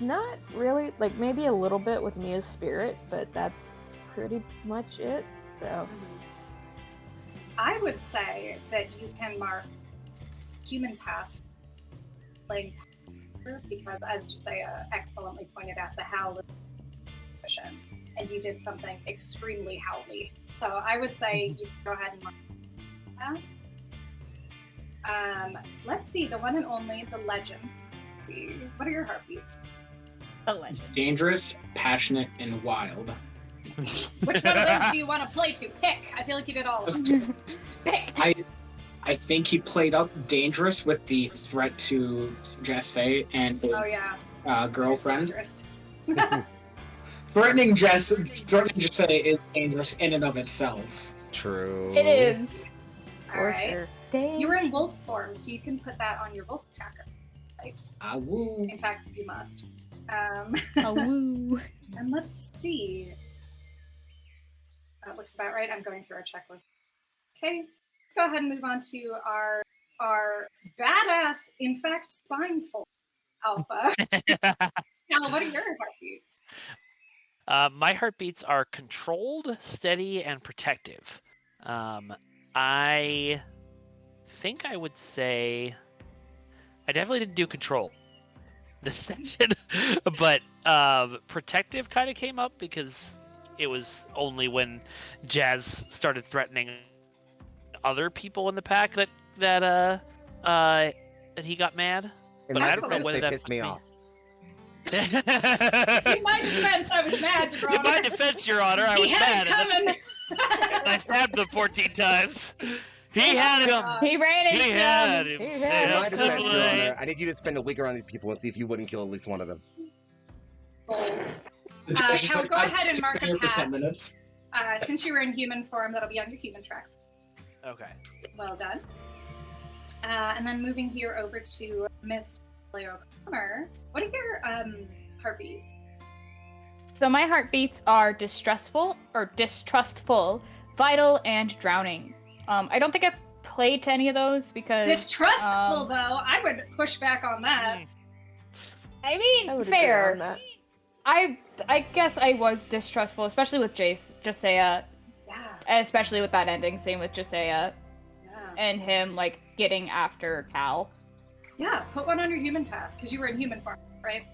Not really. Like maybe a little bit with Mia's spirit, but that's pretty much it. So. I would say that you can mark human path, playing because, as Josiah excellently pointed out, the howl is and you did something extremely howly. So I would say you can go ahead and mark that. Let's see, the one and only, the legend. Let's see, what are your heartbeats? A legend. Dangerous, passionate, and wild. Which one of those do you want to play to? Pick. I feel like you did all of them. Pick. I think he played up dangerous with the threat to Jesse and his girlfriend. Dangerous. Threatening Jesse is dangerous in and of itself. True. It is. All right. You were in wolf form, so you can put that on your wolf tracker. Woo. In fact, you must. Woo. And let's see. That looks about right. I'm going through our checklist. Okay, let's go ahead and move on to our badass, in fact, spineful alpha. Cal, what are your heartbeats? My heartbeats are controlled, steady, and protective. I think I would say I definitely didn't do control this session, but protective kind of came up because it was only when Jazz started threatening other people in the pack that he got mad. And But I don't know they whether that pissed me off. In my defense, I was mad, Your In my Honor. defense, Your Honor, I He was had mad. it coming. I stabbed him 14 times. He had him. He ran into He had him. He In had my him. defense, Your Honor, I need you to spend a week around these people and see if you wouldn't kill at least one of them. Bold. The judge is Cal, like, go "I'm ahead and mark a here for 10 path. minutes. Since you were in human form, that'll be on your human track. Okay. Well done. And then moving here over to Miss Leo O'Connor. What are your heartbeats? So my heartbeats are distrustful, vital, and drowning. I don't think I've played to any of those because Distrustful, though. I would push back on that. I mean, I would agree on fair. that. I guess I was distrustful, especially with Josiah, Yeah. especially with that ending. Same with Josiah Yeah. and him like getting after Cal. Yeah, put one on your human path, because you were in human form, right?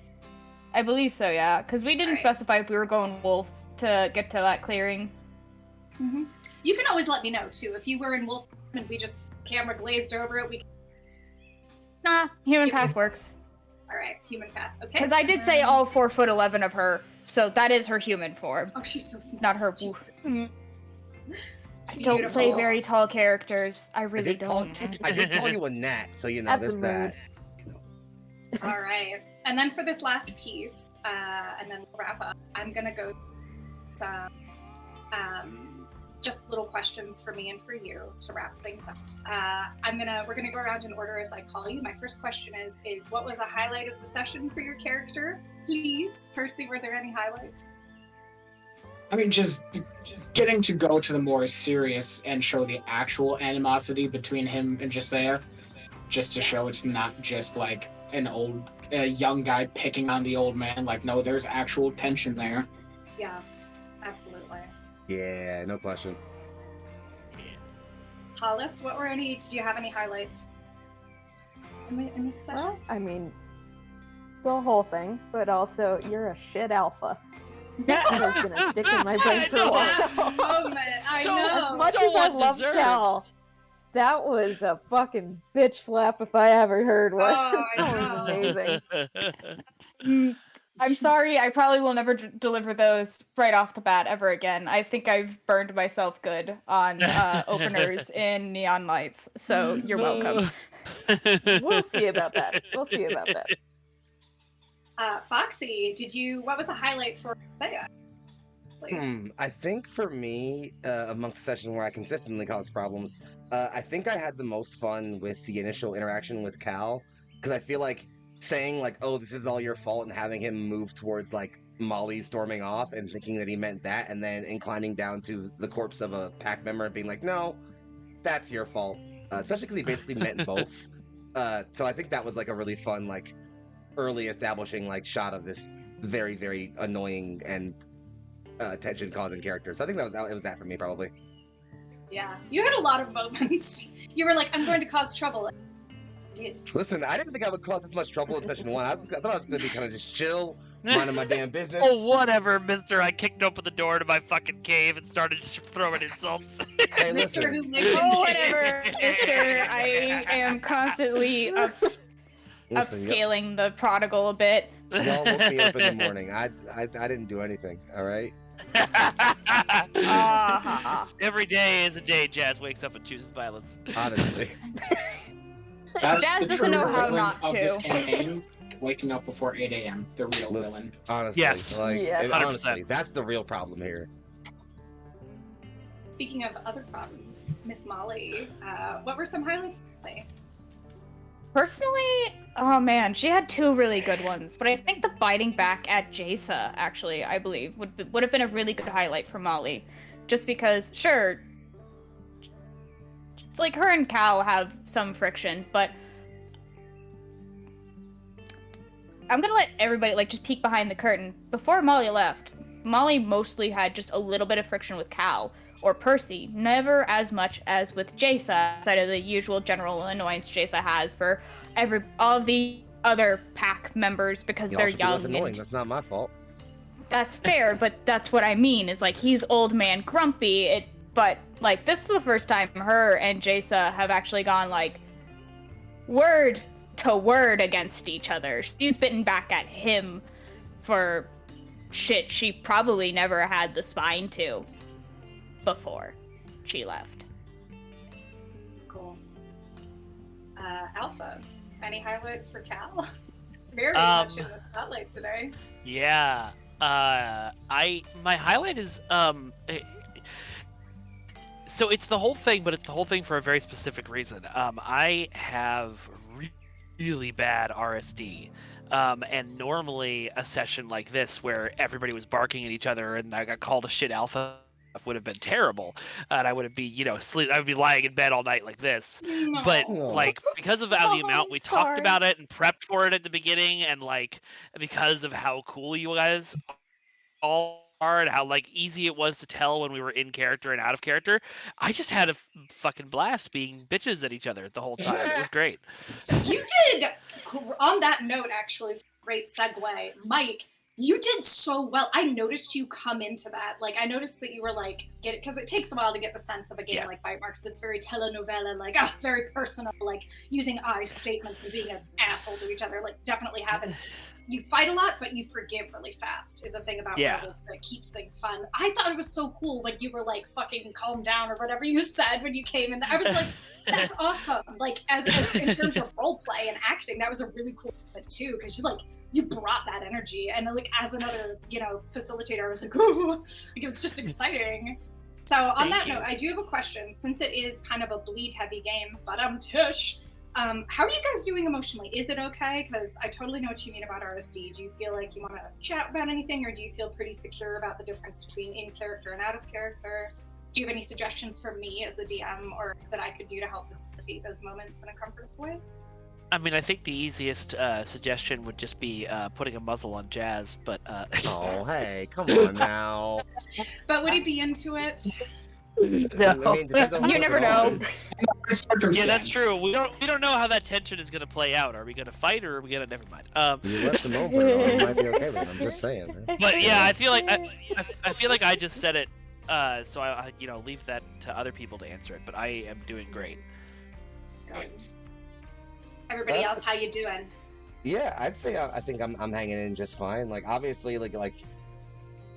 I believe so, yeah, because we didn't Right. specify if we were going wolf to get to that clearing. Mm-hmm. You can always let me know, too. If you were in wolf form and we just camera glazed over it, we can... Nah, human It path was- works. All right, human path. Okay. Because I did say all 4'11" of her, so that is her human form, Oh, she's so small. not her Jesus. wolf. I don't play Beautiful. very tall characters. I really don't. I did call you a gnat, so you know, That's there's a that. All right. And then for this last piece, and then we'll wrap up, I'm going to go some just little questions for me and for you to wrap things up. We're gonna go around in order as I call you. My first question is what was a highlight of the session for your character? Please, Percy, were there any highlights? I mean, just getting to go to the more serious and show the actual animosity between him and Josiah, just to show it's not just like a young guy picking on the old man. Like, no, there's actual tension there. Yeah, absolutely. Yeah, no question. Hollis, did you have any highlights in this session? Well, I mean, the whole thing, but also you're a shit alpha. That was gonna stick in my brain for a while. Moment, I So- know. As much So as I love undeserved. Cal, that was a fucking bitch slap if I ever heard one. Oh, I that know. was amazing. I'm sorry, I probably will never deliver those right off the bat ever again. I think I've burned myself good on openers in Neon Lights, so you're welcome. We'll see about that. Foxy, what was the highlight for Isaiah? I think for me, amongst the session where I consistently cause problems, I think I had the most fun with the initial interaction with Cal, because I feel like saying like, "Oh, this is all your fault," and having him move towards like Molly storming off and thinking that he meant that, and then inclining down to the corpse of a pack member and being like, "No, that's your fault," especially because he basically meant both. So I think that was like a really fun, like, early establishing like shot of this very, very annoying and tension-causing character. So I think it was that for me, probably. Yeah, you had a lot of moments. You were like, "I'm going to cause trouble." Listen, I didn't think I would cause this much trouble in session 1. I thought I was going to be kind of just chill, minding my damn business. Oh, whatever, mister. I kicked open the door to my fucking cave and started just throwing insults. Hey, Mr. listen. Who lives in Oh, whatever, mister. I am constantly upscaling the prodigal a bit. Y'all woke me up in the morning. I didn't do anything, all right? Every day is a day Jazz wakes up and chooses violence. Honestly. That's Jazz the doesn't true know how villain not of this to. campaign, waking up before 8 a.m. The real Listen. villain. Honestly. Yes. Like, Yes. and 100%. honestly, that's the real problem here. Speaking of other problems, Miss Molly, what were some highlights for you? Personally, oh man, she had 2 really good ones, but I think the biting back at Jasa, actually, I believe, would have been a really good highlight for Molly. Just because, sure, like, her and Cal have some friction, but I'm gonna let everybody, like, just peek behind the curtain. Before Molly left, Molly mostly had just a little bit of friction with Cal or Percy, never as much as with Jasa, outside of the usual general annoyance Jasa has for all of the other pack members because Y'all they're should be less young. annoying. And That's not my fault. that's fair, but that's what I mean, is like, he's old man grumpy, but like, this is the first time her and Jasa have actually gone like word to word against each other. She's bitten back at him for shit she probably never had the spine to before she left. Cool. Alpha, any highlights for Cal? Very much in the spotlight today. Yeah. My highlight is so it's the whole thing, but it's the whole thing for a very specific reason. I have really bad RSD. And normally a session like this where everybody was barking at each other and I got called a shit alpha would have been terrible. And I would have be, I would be lying in bed all night like this. No. But No. like, because of how the amount we talked sorry. about it and prepped for it at the beginning, and like because of how cool you guys all are and how like easy it was to tell when we were in character and out of character, I just had a fucking blast being bitches at each other the whole time. It was great. You did! On that note, actually, it's a great segue. Mike, you did so well. I noticed you come into that. Like, I noticed that you were like, because it takes a while to get the sense of a game like Bite Marks that's very telenovela, like, very personal, like, using I statements and being an asshole to each other, like, definitely happens. You fight a lot, but you forgive really fast, is a thing about werewolves that keeps things fun. I thought it was so cool when you were like, fucking calm down or whatever you said when you came in. I was like, that's awesome. Like, as in terms of role play and acting, that was a really cool moment too, because you brought that energy. And like, as another, facilitator, I was like, ooh, like, it was just exciting. So on that note, I do have a question. Since it is kind of a bleed-heavy game, but tush. How are you guys doing emotionally? Is it okay? Because I totally know what you mean about RSD. Do you feel like you want to chat about anything, or do you feel pretty secure about the difference between in character and out of character? Do you have any suggestions for me as a DM, or that I could do to help facilitate those moments in a comfortable way? I mean, I think the easiest suggestion would just be putting a muzzle on Jazz, but... Oh, hey, come on now. But would he be into it? I mean, depends on You what's never going know. on. Yeah, that's true. We don't know how that tension is going to play out. Are we going to fight, or are we going to... Never mind. You let them know, but it might be okay with them. I'm just saying. But yeah, I feel like I just said it, so I leave that to other people to answer it. But I am doing great. Everybody else, how you doing? Yeah, I'd say I think I'm hanging in just fine. Like, obviously, like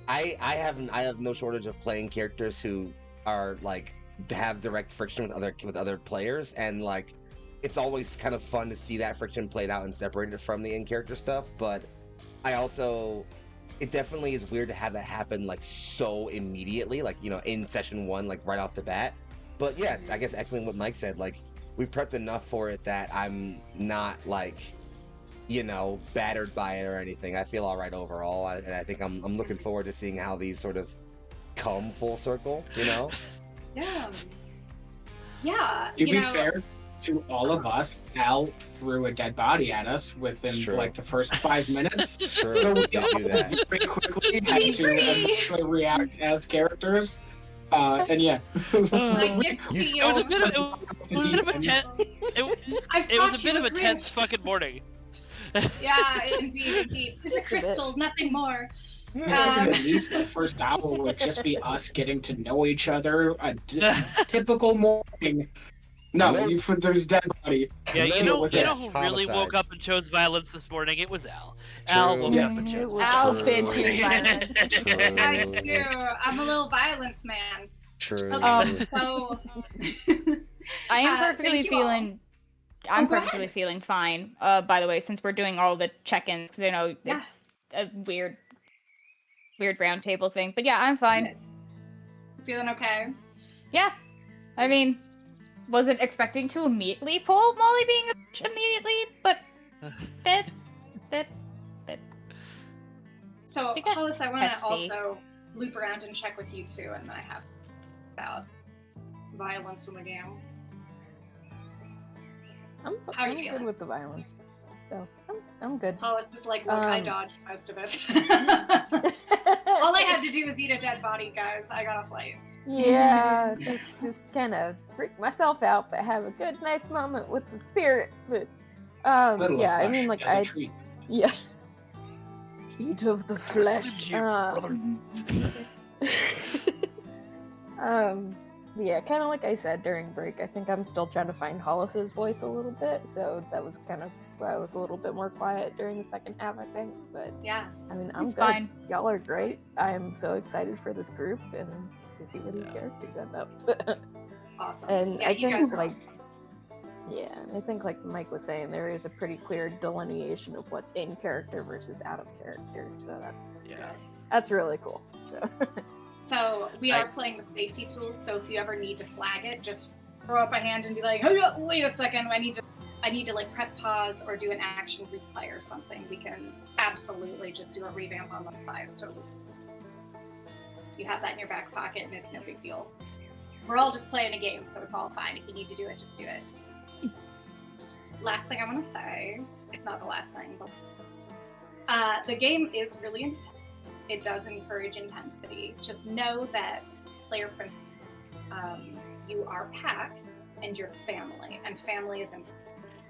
I have no shortage of playing characters who are like have direct friction with other players, and like it's always kind of fun to see that friction played out and separated from the in-character stuff. But it definitely is weird to have that happen like so immediately, like in session 1, like right off the bat. But yeah, I guess echoing what Mike said, like we prepped enough for it that I'm not like battered by it or anything. I feel all right overall, and I think I'm looking forward to seeing how these sort of come full circle. Yeah. To be fair to all of us, Al threw a dead body at us within like the first 5 minutes. True. So we Don't do that. very quickly had to emotionally react as characters. And yeah. My gift to you. It was a bit of a tense. It was a bit of a tense fucking morning. Yeah, indeed. It's a crystal, nothing more. At least the first hour would just be us getting to know each other. A typical morning. No, there's dead body. Yeah, you know who Homicide. really woke up and chose violence this morning? It was Al. True. Al woke up and chose Al violence. did choose violence. I do. I'm a little violence man. True. Okay, so I am thank perfectly you all. feeling. I'm go perfectly feeling fine. By the way, since we're doing all the check-ins, because I know Yeah. it's a weird round table thing. But yeah, I'm fine. Feeling okay? Yeah, I mean, wasn't expecting to immediately pull Molly being a bitch immediately, but that. So, You got Hollis, I want to testy. also loop around and check with you too, and I have about violence in the game. How are you I'm feeling? good with the violence, so I'm good. Hollis is like, look, I dodged most of it. All I had to do was eat a dead body, guys. I got a flight. Yeah, just kind of freak myself out, but have a good, nice moment with the spirit. But Little yeah, I flesh mean, like as a treat. yeah, eat of the flesh. Yeah, kind of like I said during break. I think I'm still trying to find Hollis's voice a little bit, so that was kind of why I was a little bit more quiet during the second half, I think. But Yeah. I mean, I'm It's good. fine. Y'all are great. I'm so excited for this group and to see where these characters end up. Awesome. And Yeah, I you think guys are like awesome. yeah, and I think like Mike was saying, there is a pretty clear delineation of what's in character versus out of character. So that's really cool. So So we are playing with safety tools. So if you ever need to flag it, just throw up a hand and be like, "Oh, wait a second, I need to like press pause or do an action replay or something." We can absolutely just do a revamp on the fly. So you have that in your back pocket, and it's no big deal. We're all just playing a game, so it's all fine. If you need to do it, just do it. Last thing I want to say, it's not the last thing, but the game is really intense. It does encourage intensity. Just know that player principle, you are pack and you're family, and family is important.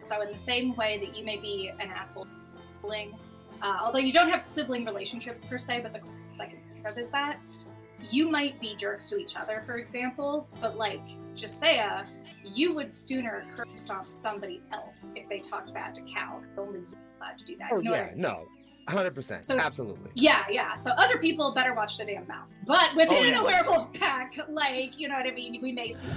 So in the same way that you may be an asshole sibling, although you don't have sibling relationships per se, but the closest I can think of is that you might be jerks to each other, for example, but like Josiah, you would sooner curb stomp somebody else if they talked bad to Cal, because only you're allowed to do that. Oh You know what I yeah, mean? no, 100%, So- absolutely. Yeah. So other people better watch their damn mouths. But within yeah. a werewolf pack, like, you know what I mean? We may see.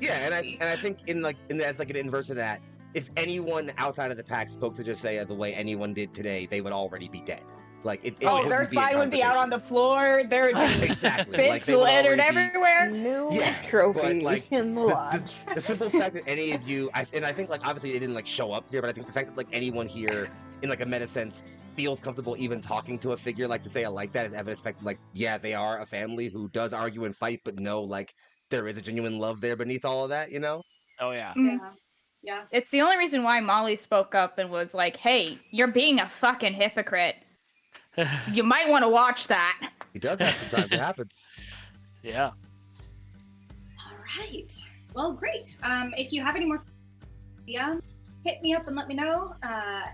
Yeah, and I think as like an inverse of that, if anyone outside of the pack spoke to Josiah the way anyone did today, they would already be dead. Like it wouldn't their be a spine would be out on conversation. the floor. There would be Exactly. bits Like, they would littered already be- everywhere. new Yeah, trophy but, like, in the lodge. The simple fact that any of you, I think like obviously it didn't like show up here, but I think the fact that like anyone here in like a meta sense feels comfortable even talking to a figure like Josiah like that is evidence fact like yeah, they are a family who does argue and fight, but no, like there is a genuine love there beneath all of that, you know? Oh yeah. Yeah. It's the only reason why Molly spoke up and was like, "Hey, you're being a fucking hypocrite. You might want to watch that." He does that sometimes. It happens. Yeah. All right. Well, great. If you have any more, hit me up and let me know.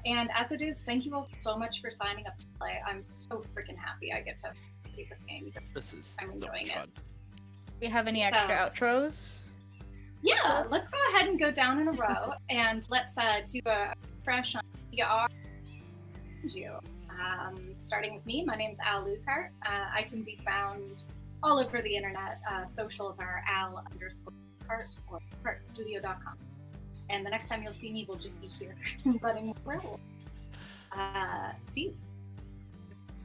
And as it is, thank you all so much for signing up to play. I'm so freaking happy I get to do this game. This is I'm so enjoying much it. fun. Do we have any extra outros? Yeah, let's go ahead and go down in a row, and let's do a refresh on who you are. Starting with me, my name's Al Lucart. I can be found all over the internet. Socials are al_Lucart or lucartstudio.com. And the next time you'll see me, we'll just be here letting werewolf. Steve.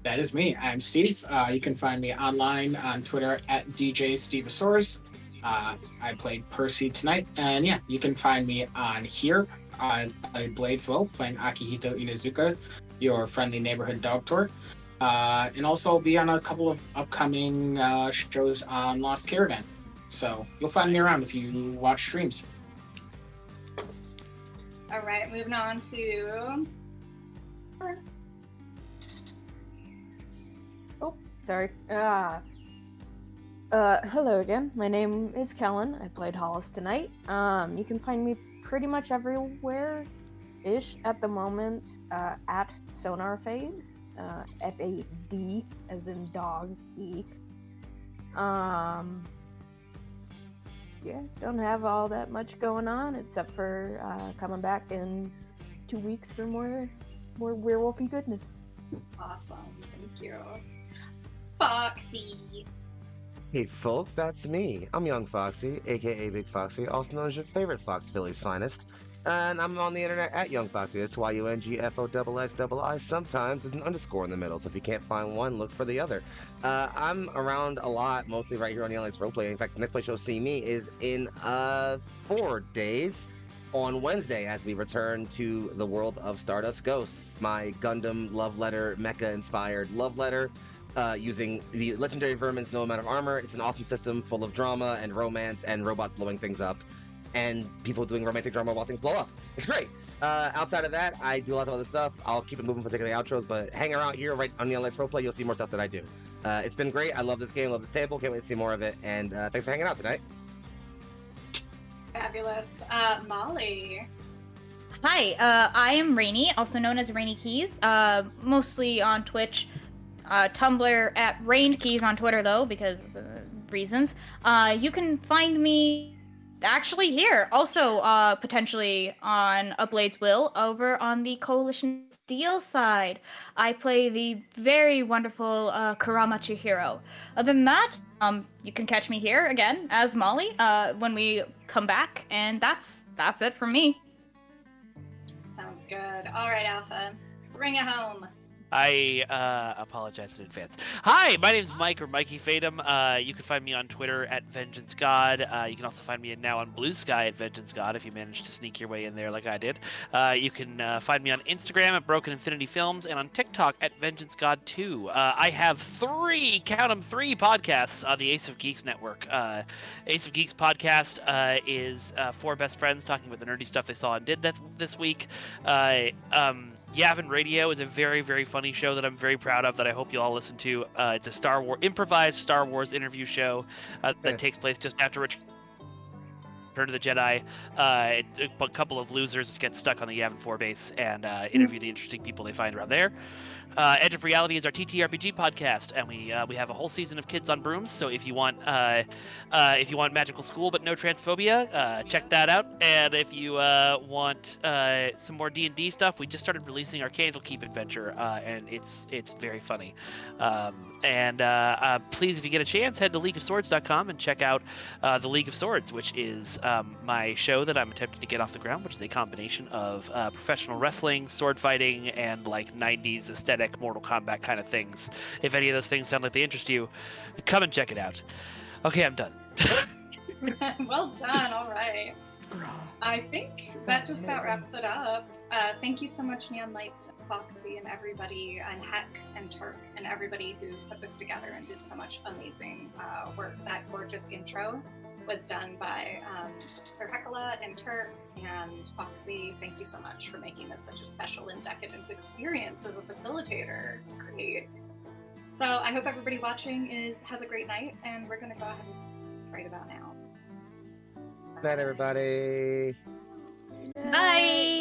That is me. I'm Steve. You can find me online on Twitter at DJStevesaurus. I played Percy tonight, and yeah, you can find me on here. I play Bladeswell, playing Akihito Inuzuka, your friendly neighborhood dog tour, and also be on a couple of upcoming shows on Lost Caravan. So you'll find me around if you watch streams. All right, moving on to. Oh, sorry. Hello again. My name is Kellen. I played Hollis tonight. You can find me pretty much everywhere-ish at the moment, at Sonar Fade. F-A-D, as in dog, E. Yeah, don't have all that much going on, except for coming back in 2 weeks for more werewolfy goodness. Awesome. Thank you. Foxy. Hey folks, that's me. I'm Young Foxy, aka Big Foxy, also known as your favorite Fox Philly's finest. And I'm on the internet at Young Foxy. That's YUNGFOXXII. Sometimes there's an underscore in the middle, so if you can't find one, look for the other. I'm around a lot, mostly right here on the Young Lights Roleplay. In fact, the next place you'll see me is in 4 days on Wednesday as we return to the world of Stardust Ghosts, my Gundam love letter, mecha-inspired love letter. Using the legendary vermin's no amount of armor. It's an awesome system full of drama and romance and robots blowing things up and people doing romantic drama while things blow up. It's great. Outside of that, I do lots of other stuff. I'll keep it moving for the sake of the outros, but hang around here right on the Let's Roleplay. You'll see more stuff that I do. It's been great. I love this game, love this table. Can't wait to see more of it. And thanks for hanging out tonight. Fabulous. Molly. Hi, I am Rainy, also known as Rainy Keys, mostly on Twitch. Tumblr at Rained Keys on Twitter, though, because reasons. You can find me actually here, also potentially on A Blade's Will over on the Coalition Steel side. I play the very wonderful Kurama Chihiro. Other than that, you can catch me here again as Molly when we come back, and that's it from me. Sounds good. All right, Alpha. Bring it home. I apologize in advance. Hi, my name is Mike or Mikey Fatum. You can find me on Twitter at Vengeance God. You can also find me now on Blue Sky at Vengeance God if you managed to sneak your way in there like I did. You can find me on Instagram at Broken Infinity Films and on TikTok at Vengeance God 2. I have three podcasts on the Ace of Geeks network. Ace of Geeks podcast is four best friends talking about the nerdy stuff they saw and did this week. Yavin Radio is a very, very funny show that I'm very proud of that I hope you all listen to. It's a improvised Star Wars interview show that takes place just after Return of the Jedi. A couple of losers get stuck on the Yavin 4 base and interview the interesting people they find around there. Edge of Reality is our TTRPG podcast, and we have a whole season of Kids on Brooms. So if you want magical school but no transphobia, check that out. And if you want some more D&D stuff, we just started releasing our Candlekeep adventure, and it's very funny. Please, if you get a chance, head to LeagueOfSwords.com and check out the League of Swords, which is my show that I'm attempting to get off the ground, which is a combination of professional wrestling, sword fighting, and like 90s aesthetic Mortal Kombat kind of things. If any of those things sound like they interest you, come and check it out. Okay, I'm done. Well done. All right. I think that just about wraps it up. Thank you so much, Neon Lights and Foxy and everybody, and Heck and Turk and everybody who put this together and did so much amazing work. That gorgeous intro was done by Sir Hecala and Turk and Foxy. Thank you so much for making this such a special and decadent experience as a facilitator. It's great. So I hope everybody watching has a great night, and we're going to go ahead and right about now. Night, everybody. Bye!